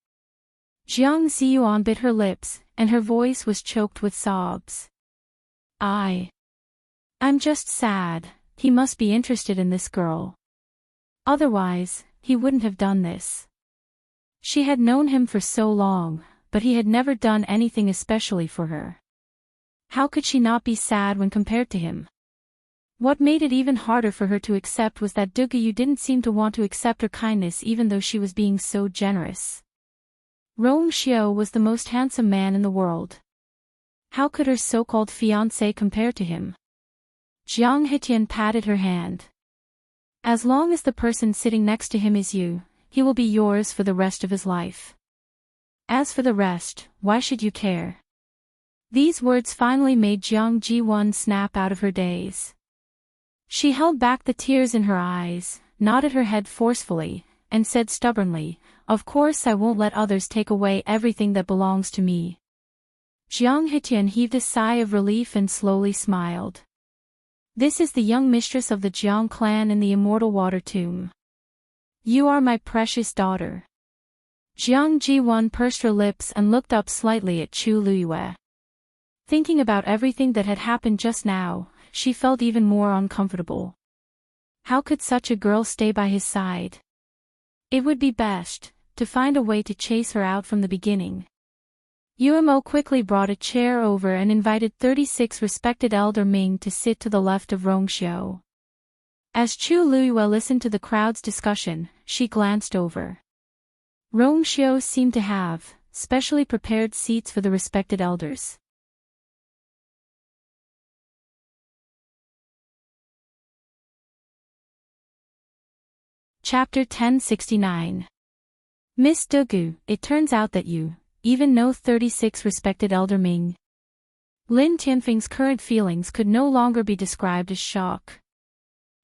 Jiang Ziyuan bit her lips, and her voice was choked with sobs. I'm just sad, he must be interested in this girl. Otherwise, he wouldn't have done this. She had known him for so long, but he had never done anything especially for her. How could she not be sad when compared to him? What made it even harder for her to accept was that Duguyu didn't seem to want to accept her kindness even though she was being so generous. Rong Xiu was the most handsome man in the world. How could her so-called fiancé compare to him? Jiang Hitian patted her hand. As long as the person sitting next to him is you, he will be yours for the rest of his life. As for the rest, why should you care? These words finally made Jiang Jiwon snap out of her daze. She held back the tears in her eyes, nodded her head forcefully, and said stubbornly, of course I won't let others take away everything that belongs to me. Jiang Hetian heaved a sigh of relief and slowly smiled. This is the young mistress of the Jiang clan in the immortal water tomb. You are my precious daughter. Jiang Ji1 pursed her lips and looked up slightly at Chu Luyue. Thinking about everything that had happened just now, she felt even more uncomfortable. How could such a girl stay by his side? It would be best to find a way to chase her out from the beginning. Yuemo quickly brought a chair over and invited 36 respected elder Ming to sit to the left of Rongxiu. As Chu Luyue listened to the crowd's discussion, she glanced over. Rongxiu seemed to have specially prepared seats for the respected elders. Chapter 1069. Miss Dugu, it turns out that you even know 36 respected elder Ming. Lin Tianfeng's current feelings could no longer be described as shock.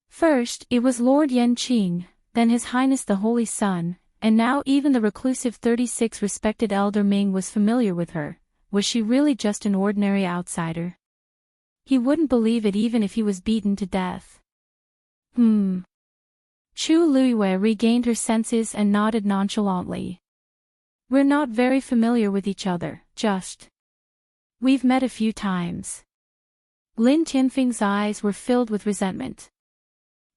First, it was Lord Yenqing, then His Highness the Holy Sun, and now even the reclusive 36 respected elder Ming was familiar with her. Was she really just an ordinary outsider? He wouldn't believe it even if he was beaten to death. Chu Luyue regained her senses and nodded nonchalantly. We're not very familiar with each other, just. We've met a few times. Lin Tianfeng's eyes were filled with resentment.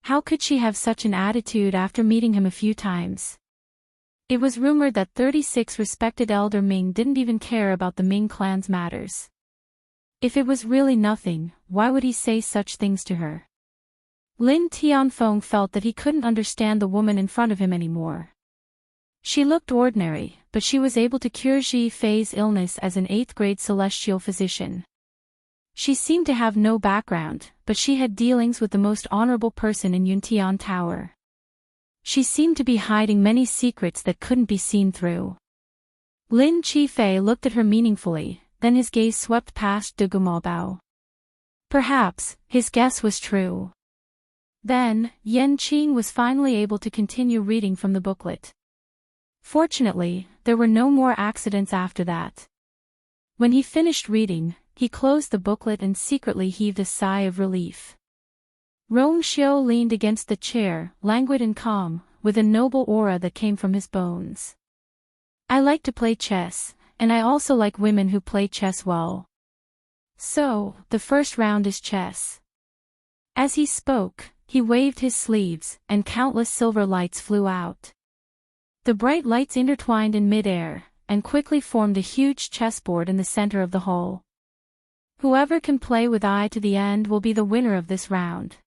How could she have such an attitude after meeting him a few times? It was rumored that 36 respected elder Ming didn't even care about the Ming clan's matters. If it was really nothing, why would he say such things to her? Lin Tianfeng felt that he couldn't understand the woman in front of him anymore. She looked ordinary, but she was able to cure Zhi Fei's illness as an 8th-grade celestial physician. She seemed to have no background, but she had dealings with the most honorable person in Yuntian Tower. She seemed to be hiding many secrets that couldn't be seen through. Lin Qifei looked at her meaningfully, then his gaze swept past Dugu Maobao. Perhaps his guess was true. Then, Yenqing was finally able to continue reading from the booklet. Fortunately, there were no more accidents after that. When he finished reading, he closed the booklet and secretly heaved a sigh of relief. Rongxiu leaned against the chair, languid and calm, with a noble aura that came from his bones. I like to play chess, and I also like women who play chess well. So, the first round is chess. As he spoke, he waved his sleeves, and countless silver lights flew out. The bright lights intertwined in mid-air, and quickly formed a huge chessboard in the center of the hall. Whoever can play with eye to the end will be the winner of this round.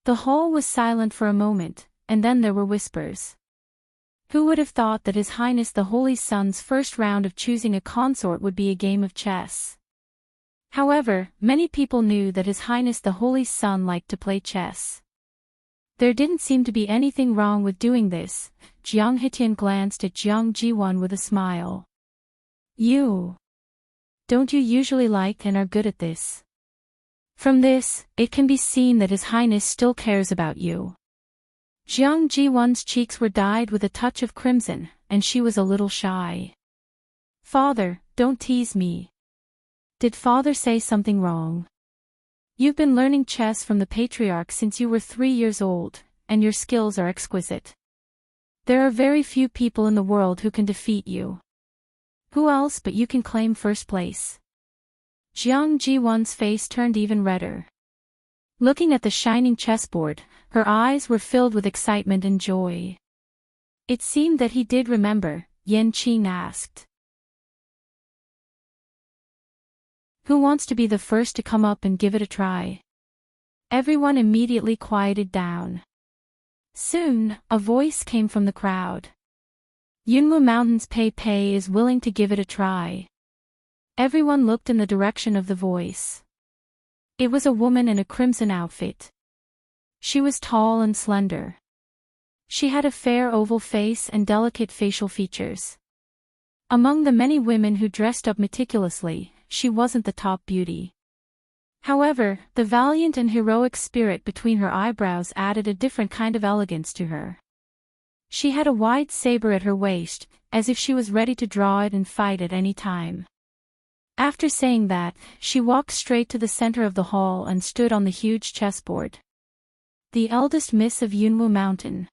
The hall was silent for a moment, and then there were whispers. Who would have thought that His Highness the Holy Sun's first round of choosing a consort would be a game of chess? However, many people knew that His Highness the Holy Sun liked to play chess. There didn't seem to be anything wrong with doing this. Jiang Hetian glanced at Jiang Ji1 with a smile. Don't you usually like and are good at this? From this, it can be seen that His Highness still cares about you. Jiang Ji1's cheeks were dyed with a touch of crimson, and she was a little shy. Father, don't tease me. Did father say something wrong? You've been learning chess from the patriarch since you were 3 years old, and your skills are exquisite. There are very few people in the world who can defeat you. Who else but you can claim first place? Jiang Ji1's face turned even redder. Looking at the shining chessboard, her eyes were filled with excitement and joy. It seemed that he did remember. Yenqing asked. Who wants to be the first to come up and give it a try? Everyone immediately quieted down. Soon, a voice came from the crowd. Yunwu Mountain's Pei Pei is willing to give it a try. Everyone looked in the direction of the voice. It was a woman in a crimson outfit. She was tall and slender. She had a fair oval face and delicate facial features. Among the many women who dressed up meticulously, she wasn't the top beauty. However, the valiant and heroic spirit between her eyebrows added a different kind of elegance to her. She had a wide saber at her waist, as if she was ready to draw it and fight at any time. After saying that, she walked straight to the center of the hall and stood on the huge chessboard. The eldest miss of Yunwu Mountain.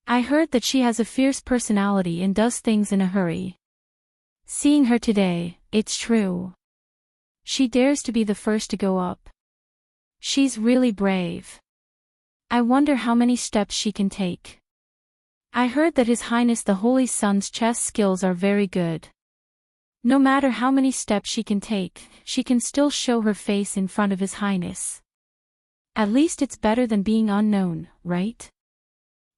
I heard that she has a fierce personality and does things in a hurry. Seeing her today, it's true. She dares to be the first to go up. She's really brave. I wonder how many steps she can take. I heard that His Highness the Holy Sun's chess skills are very good. No matter how many steps she can take, she can still show her face in front of His Highness. At least it's better than being unknown, right?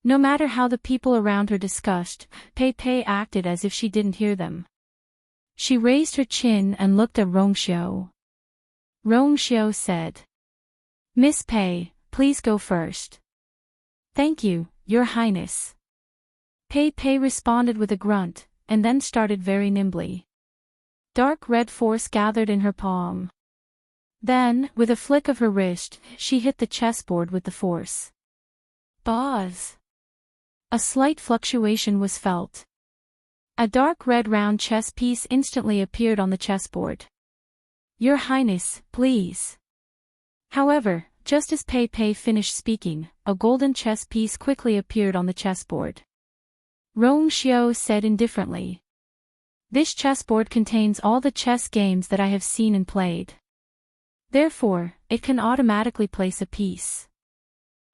No matter how the people around her discussed, Pei Pei acted as if she didn't hear them. She raised her chin and looked at Rongxiu. Rongxiu said, "Miss Pei, please go first." "Thank you, Your Highness." Pei Pei responded with a grunt, and then started very nimbly. Dark red force gathered in her palm. Then, with a flick of her wrist, she hit the chessboard with the force. Buzz! A slight fluctuation was felt. A dark red round chess piece instantly appeared on the chessboard. "Your Highness, please." However, just as Pei Pei finished speaking, a golden chess piece quickly appeared on the chessboard. Rongxiu said indifferently, "This chessboard contains all the chess games that I have seen and played. Therefore, it can automatically place a piece."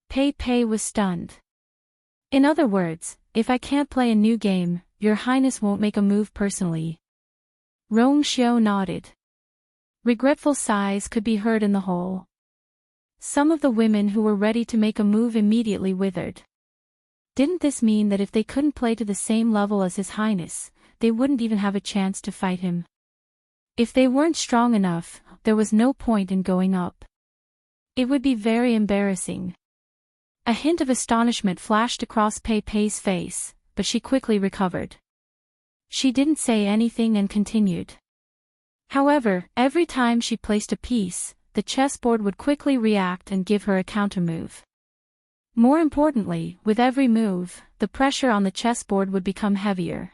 Pei Pei was stunned. "In other words, if I can't play a new game, Your Highness won't make a move personally." Rongxiu nodded. Regretful sighs could be heard in the hall. Some of the women who were ready to make a move immediately withered. Didn't this mean that if they couldn't play to the same level as His Highness, they wouldn't even have a chance to fight him? If they weren't strong enough, there was no point in going up. It would be very embarrassing. A hint of astonishment flashed across Pei Pei's face, but she quickly recovered. She didn't say anything and continued. However, every time she placed a piece, the chessboard would quickly react and give her a countermove. More importantly, with every move, the pressure on the chessboard would become heavier.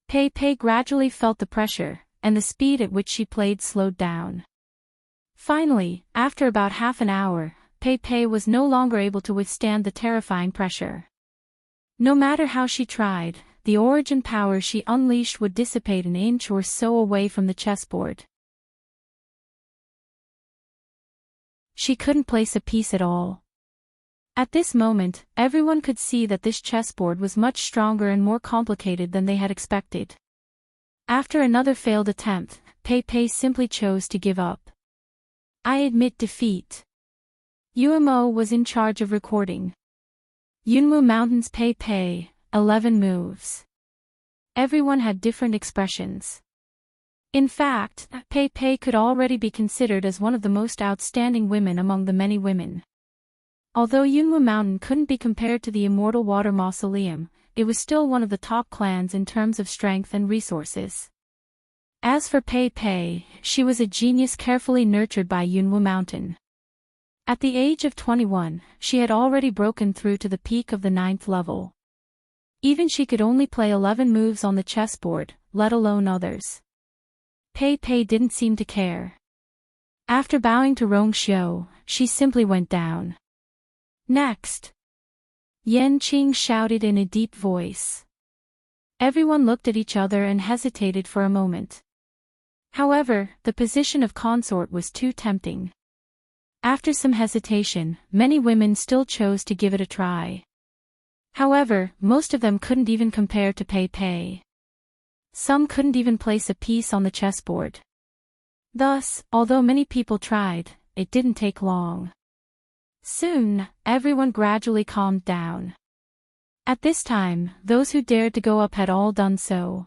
Pei Pei gradually felt the pressure, and the speed at which she played slowed down. Finally, after about half an hour, Pei Pei was no longer able to withstand the terrifying pressure. No matter how she tried, the origin power she unleashed would dissipate an inch or so away from the chessboard. She couldn't place a piece at all. At this moment, everyone could see that this chessboard was much stronger and more complicated than they had expected. After another failed attempt, Pei Pei simply chose to give up. "I admit defeat." Yuemo was in charge of recording. Yunwu Mountain's Pei Pei, 11 moves. Everyone had different expressions. In fact, Pei Pei could already be considered as one of the most outstanding women among the many women. Although Yunwu Mountain couldn't be compared to the Immortal Water Mausoleum, it was still one of the top clans in terms of strength and resources. As for Pei Pei, she was a genius carefully nurtured by Yunwu Mountain. At the age of 21, she had already broken through to the peak of the 9th level. Even she could only play 11 moves on the chessboard, let alone others. Pei Pei didn't seem to care. After bowing to Rongxiu, she simply went down. "Next!" Yan Qing shouted in a deep voice. Everyone looked at each other and hesitated for a moment. However, the position of consort was too tempting. After some hesitation, many women still chose to give it a try. However, most of them couldn't even compare to Pei Pei. Some couldn't even place a piece on the chessboard. Thus, although many people tried, it didn't take long. Soon, everyone gradually calmed down. At this time, those who dared to go up had all done so.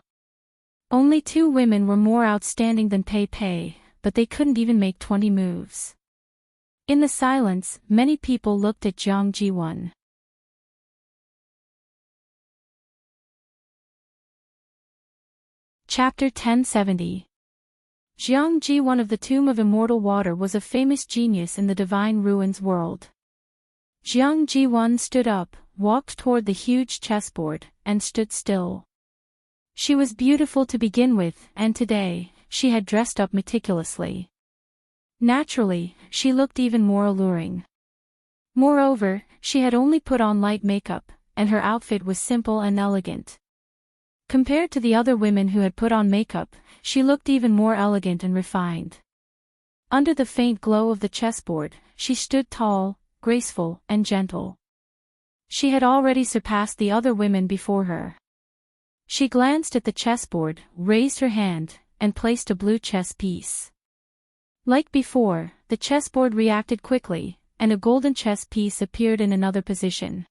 Only 2 women were more outstanding than Pei Pei, but they couldn't even make 20 moves. In the silence, many people looked at Jiang Jiwon. Chapter 1070. Jiang Jiwon of the Tomb of Immortal Water was a famous genius in the Divine Ruins world. Jiang Ji-won stood up, walked toward the huge chessboard, and stood still. She was beautiful to begin with, and today, she had dressed up meticulously. Naturally, she looked even more alluring. Moreover, she had only put on light makeup, and her outfit was simple and elegant. Compared to the other women who had put on makeup, she looked even more elegant and refined. Under the faint glow of the chessboard, she stood tall, graceful, and gentle. She had already surpassed the other women before her. She glanced at the chessboard, raised her hand, and placed a blue chess piece. Like before, the chessboard reacted quickly, and a golden chess piece appeared in another position.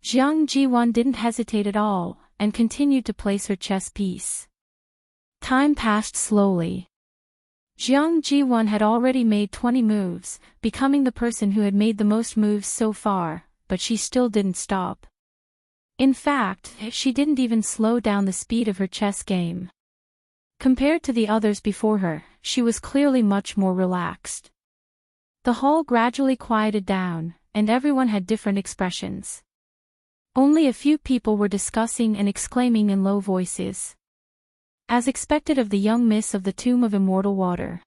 Jiang Ji-won didn't hesitate at all, and continued to place her chess piece. Time passed slowly. Jiang Ji-won had already made 20 moves, becoming the person who had made the most moves so far, but she still didn't stop. In fact, she didn't even slow down the speed of her chess game. Compared to the others before her, she was clearly much more relaxed. The hall gradually quieted down, and everyone had different expressions. Only a few people were discussing and exclaiming in low voices. As expected of the young miss of the Tomb of Immortal Water.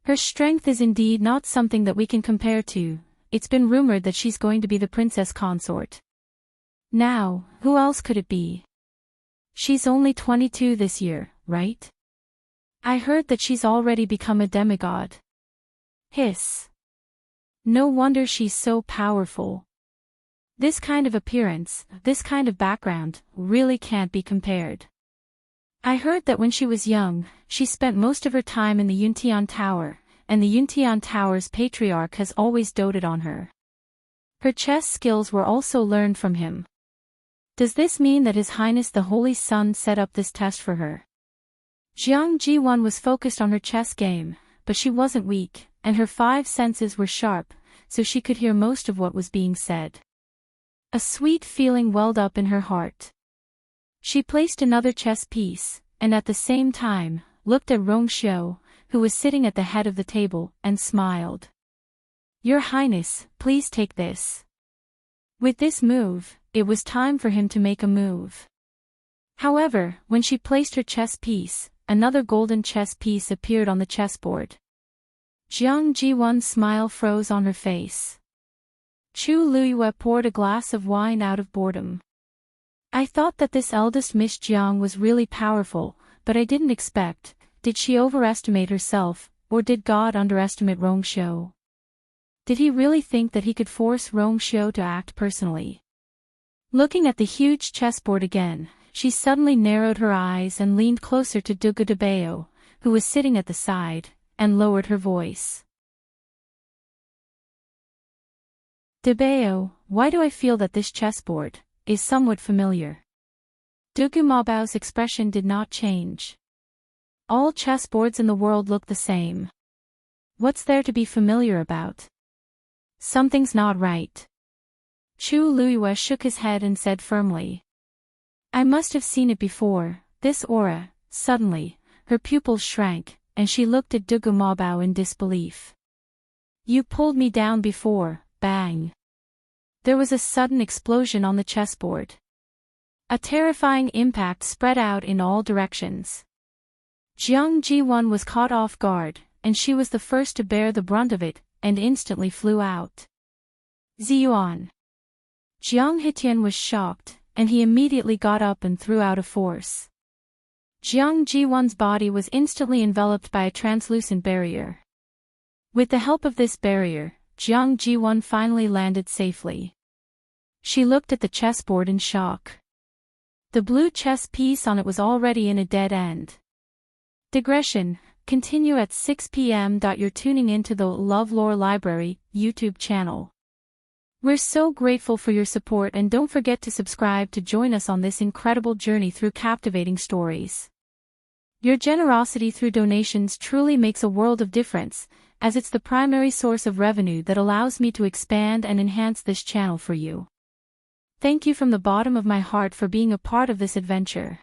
Her strength is indeed not something that we can compare to. It's been rumored that she's going to be the princess consort. Now, who else could it be? She's only 22 this year, right? I heard that she's already become a demigod. Hiss. No wonder she's so powerful. This kind of appearance, this kind of background, really can't be compared. I heard that when she was young, she spent most of her time in the Yuntian Tower, and the Yuntian Tower's patriarch has always doted on her. Her chess skills were also learned from him. Does this mean that His Highness the Holy Sun set up this test for her? Jiang Ji-won was focused on her chess game, but she wasn't weak, and her 5 senses were sharp, so she could hear most of what was being said. A sweet feeling welled up in her heart. She placed another chess piece, and at the same time, looked at Rong Xiu, who was sitting at the head of the table, and smiled. Your Highness, please take this. With this move, it was time for him to make a move. However, when she placed her chess piece, another golden chess piece appeared on the chessboard. Jiang Ji-won's smile froze on her face. Chu Luyue poured a glass of wine out of boredom. I thought that this eldest Miss Jiang was really powerful, but I didn't expect. Did she overestimate herself, or did God underestimate Rong Xiu? Did he really think that he could force Rong Xiu to act personally? Looking at the huge chessboard again, she suddenly narrowed her eyes and leaned closer to Dugu Debeo, who was sitting at the side, and lowered her voice. Debeo, why do I feel that this chessboard is somewhat familiar? Dugu Mabao's expression did not change. All chessboards in the world look the same. What's there to be familiar about? Something's not right. Chu Luyue shook his head and said firmly. I must have seen it before, this aura. Suddenly, her pupils shrank, and she looked at Dugu Mabao in disbelief. You pulled me down before, bang. There was a sudden explosion on the chessboard. A terrifying impact spread out in all directions. Jiang Ji-won was caught off guard, and she was the first to bear the brunt of it, and instantly flew out. Ziyuan. Jiang Hitian was shocked, and he immediately got up and threw out a force. Jiang Ji-won's body was instantly enveloped by a translucent barrier. With the help of this barrier, Jiang Ji-won finally landed safely. She looked at the chessboard in shock. The blue chess piece on it was already in a dead end. Digression, continue at 6 p.m. You're tuning into the LoveLore Library YouTube channel. We're so grateful for your support, and don't forget to subscribe to join us on this incredible journey through captivating stories. Your generosity through donations truly makes a world of difference, as it's the primary source of revenue that allows me to expand and enhance this channel for you. Thank you from the bottom of my heart for being a part of this adventure.